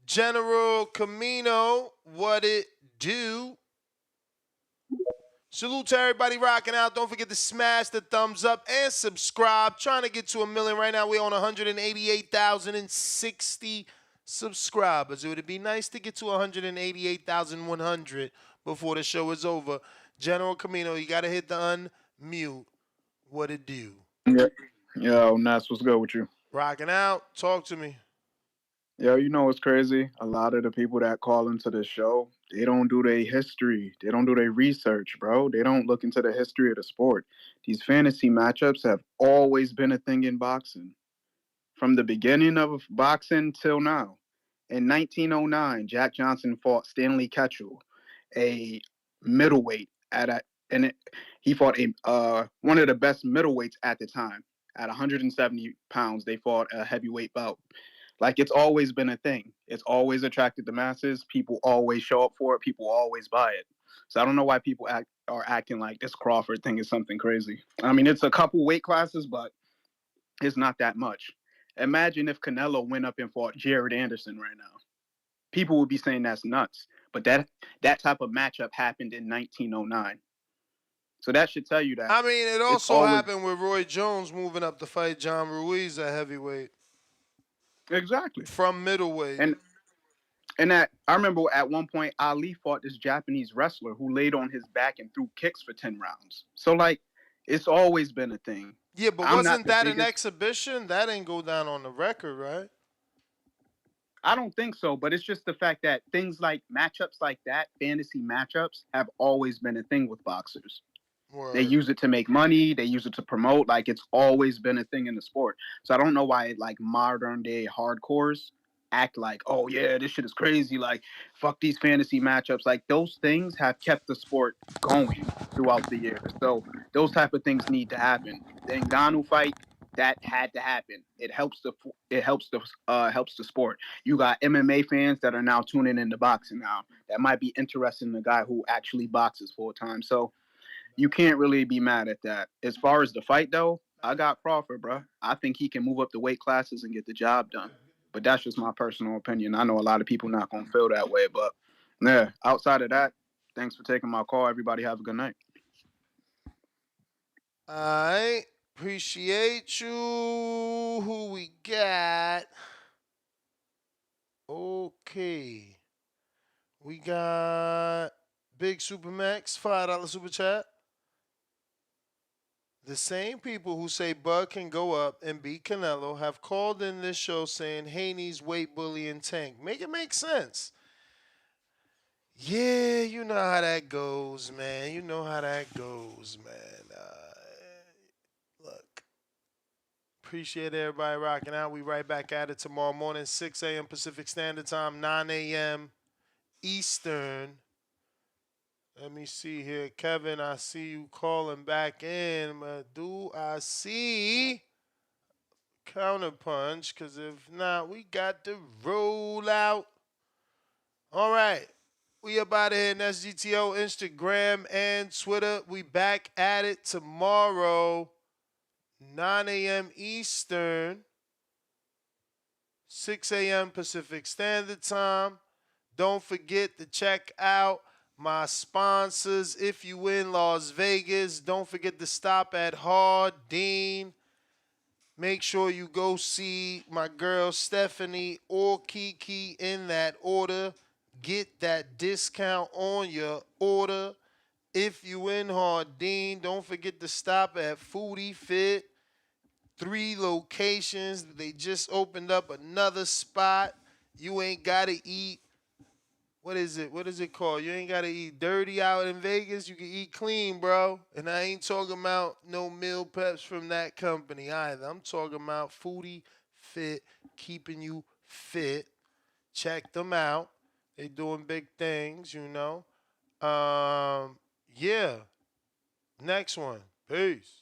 General Camino, what it do? Salute to everybody rocking out. Don't forget to smash the thumbs up and subscribe. Trying to get to 1 million right now. We're on 188,060 subscribers. It would be nice to get to 188,100 before the show is over. General Camino, you got to hit the unmute. What it do? Yeah. Yo, Nas, what's good with you? Rocking out. Talk to me. Yo, you know what's crazy? A lot of the people that call into the show, they don't do their history. They don't do their research, bro. They don't look into the history of the sport. These fantasy matchups have always been a thing in boxing. From the beginning of boxing till now. In 1909, Jack Johnson fought Stanley Ketchel, a middleweight he fought one of the best middleweights at the time. At 170 pounds, they fought a heavyweight bout. Like, it's always been a thing. It's always attracted the masses. People always show up for it. People always buy it. So I don't know why people are acting like this Crawford thing is something crazy. I mean, it's a couple weight classes, but it's not that much. Imagine if Canelo went up and fought Jared Anderson right now. People would be saying that's nuts. But that type of matchup happened in 1909. So that should tell you that. I mean, it It's also always happened with Roy Jones moving up to fight John Ruiz at heavyweight exactly. from middleweight. And that I remember at one point Ali fought this Japanese wrestler who laid on his back and threw kicks for 10 rounds. So like, it's always been a thing. Yeah, but wasn't that an exhibition? That didn't go down on the record, right? I don't think so, but it's just the fact that things like matchups like that, fantasy matchups, have always been a thing with boxers. Word. They use it to make money. They use it to promote. Like, it's always been a thing in the sport. So I don't know why like modern day hardcores act like, oh yeah, this shit is crazy. Like, fuck these fantasy matchups. Like, those things have kept the sport going throughout the years. So those type of things need to happen. The Ngannou fight, that had to happen. It helps the sport. You got MMA fans that are now tuning into boxing now. That might be interested in the guy who actually boxes full time. So you can't really be mad at that. As far as the fight, though, I got Crawford, bro. I think he can move up the weight classes and get the job done. But that's just my personal opinion. I know a lot of people not going to feel that way. But, yeah, outside of that, thanks for taking my call. Everybody have a good night. All right. Appreciate you. Who we got? Okay. We got Big Supermax, $5 super chat. The same people who say Bud can go up and beat Canelo have called in this show saying Haney's weight bullying Tank. Make it make sense. Yeah, you know how that goes, man. You know how that goes, man. Look. Appreciate everybody rocking out. We right back at it tomorrow morning, 6 a.m. Pacific Standard Time, 9 a.m. Eastern. Let me see here. Kevin, I see you calling back in. But do I see counterpunch? Because if not, we got to roll out. All right. We up out of here in SGTO, Instagram, and Twitter. We back at it tomorrow, 9 a.m. Eastern, 6 a.m. Pacific Standard Time. Don't forget to check out my sponsors. If you in Las Vegas, don't forget to stop at Hard Dean. Make sure you go see my girl Stephanie or Kiki in that order. Get that discount on your order. If you in Hardin, don't forget to stop at Foodie Fit. 3 locations. They just opened up another spot. You ain't got to eat what is it? What is it called? You ain't gotta eat dirty out in Vegas. You can eat clean, bro. And I ain't talking about no meal preps from that company either. I'm talking about Foodie Fit, keeping you fit. Check them out. They doing big things, you know. Yeah. Next one. Peace.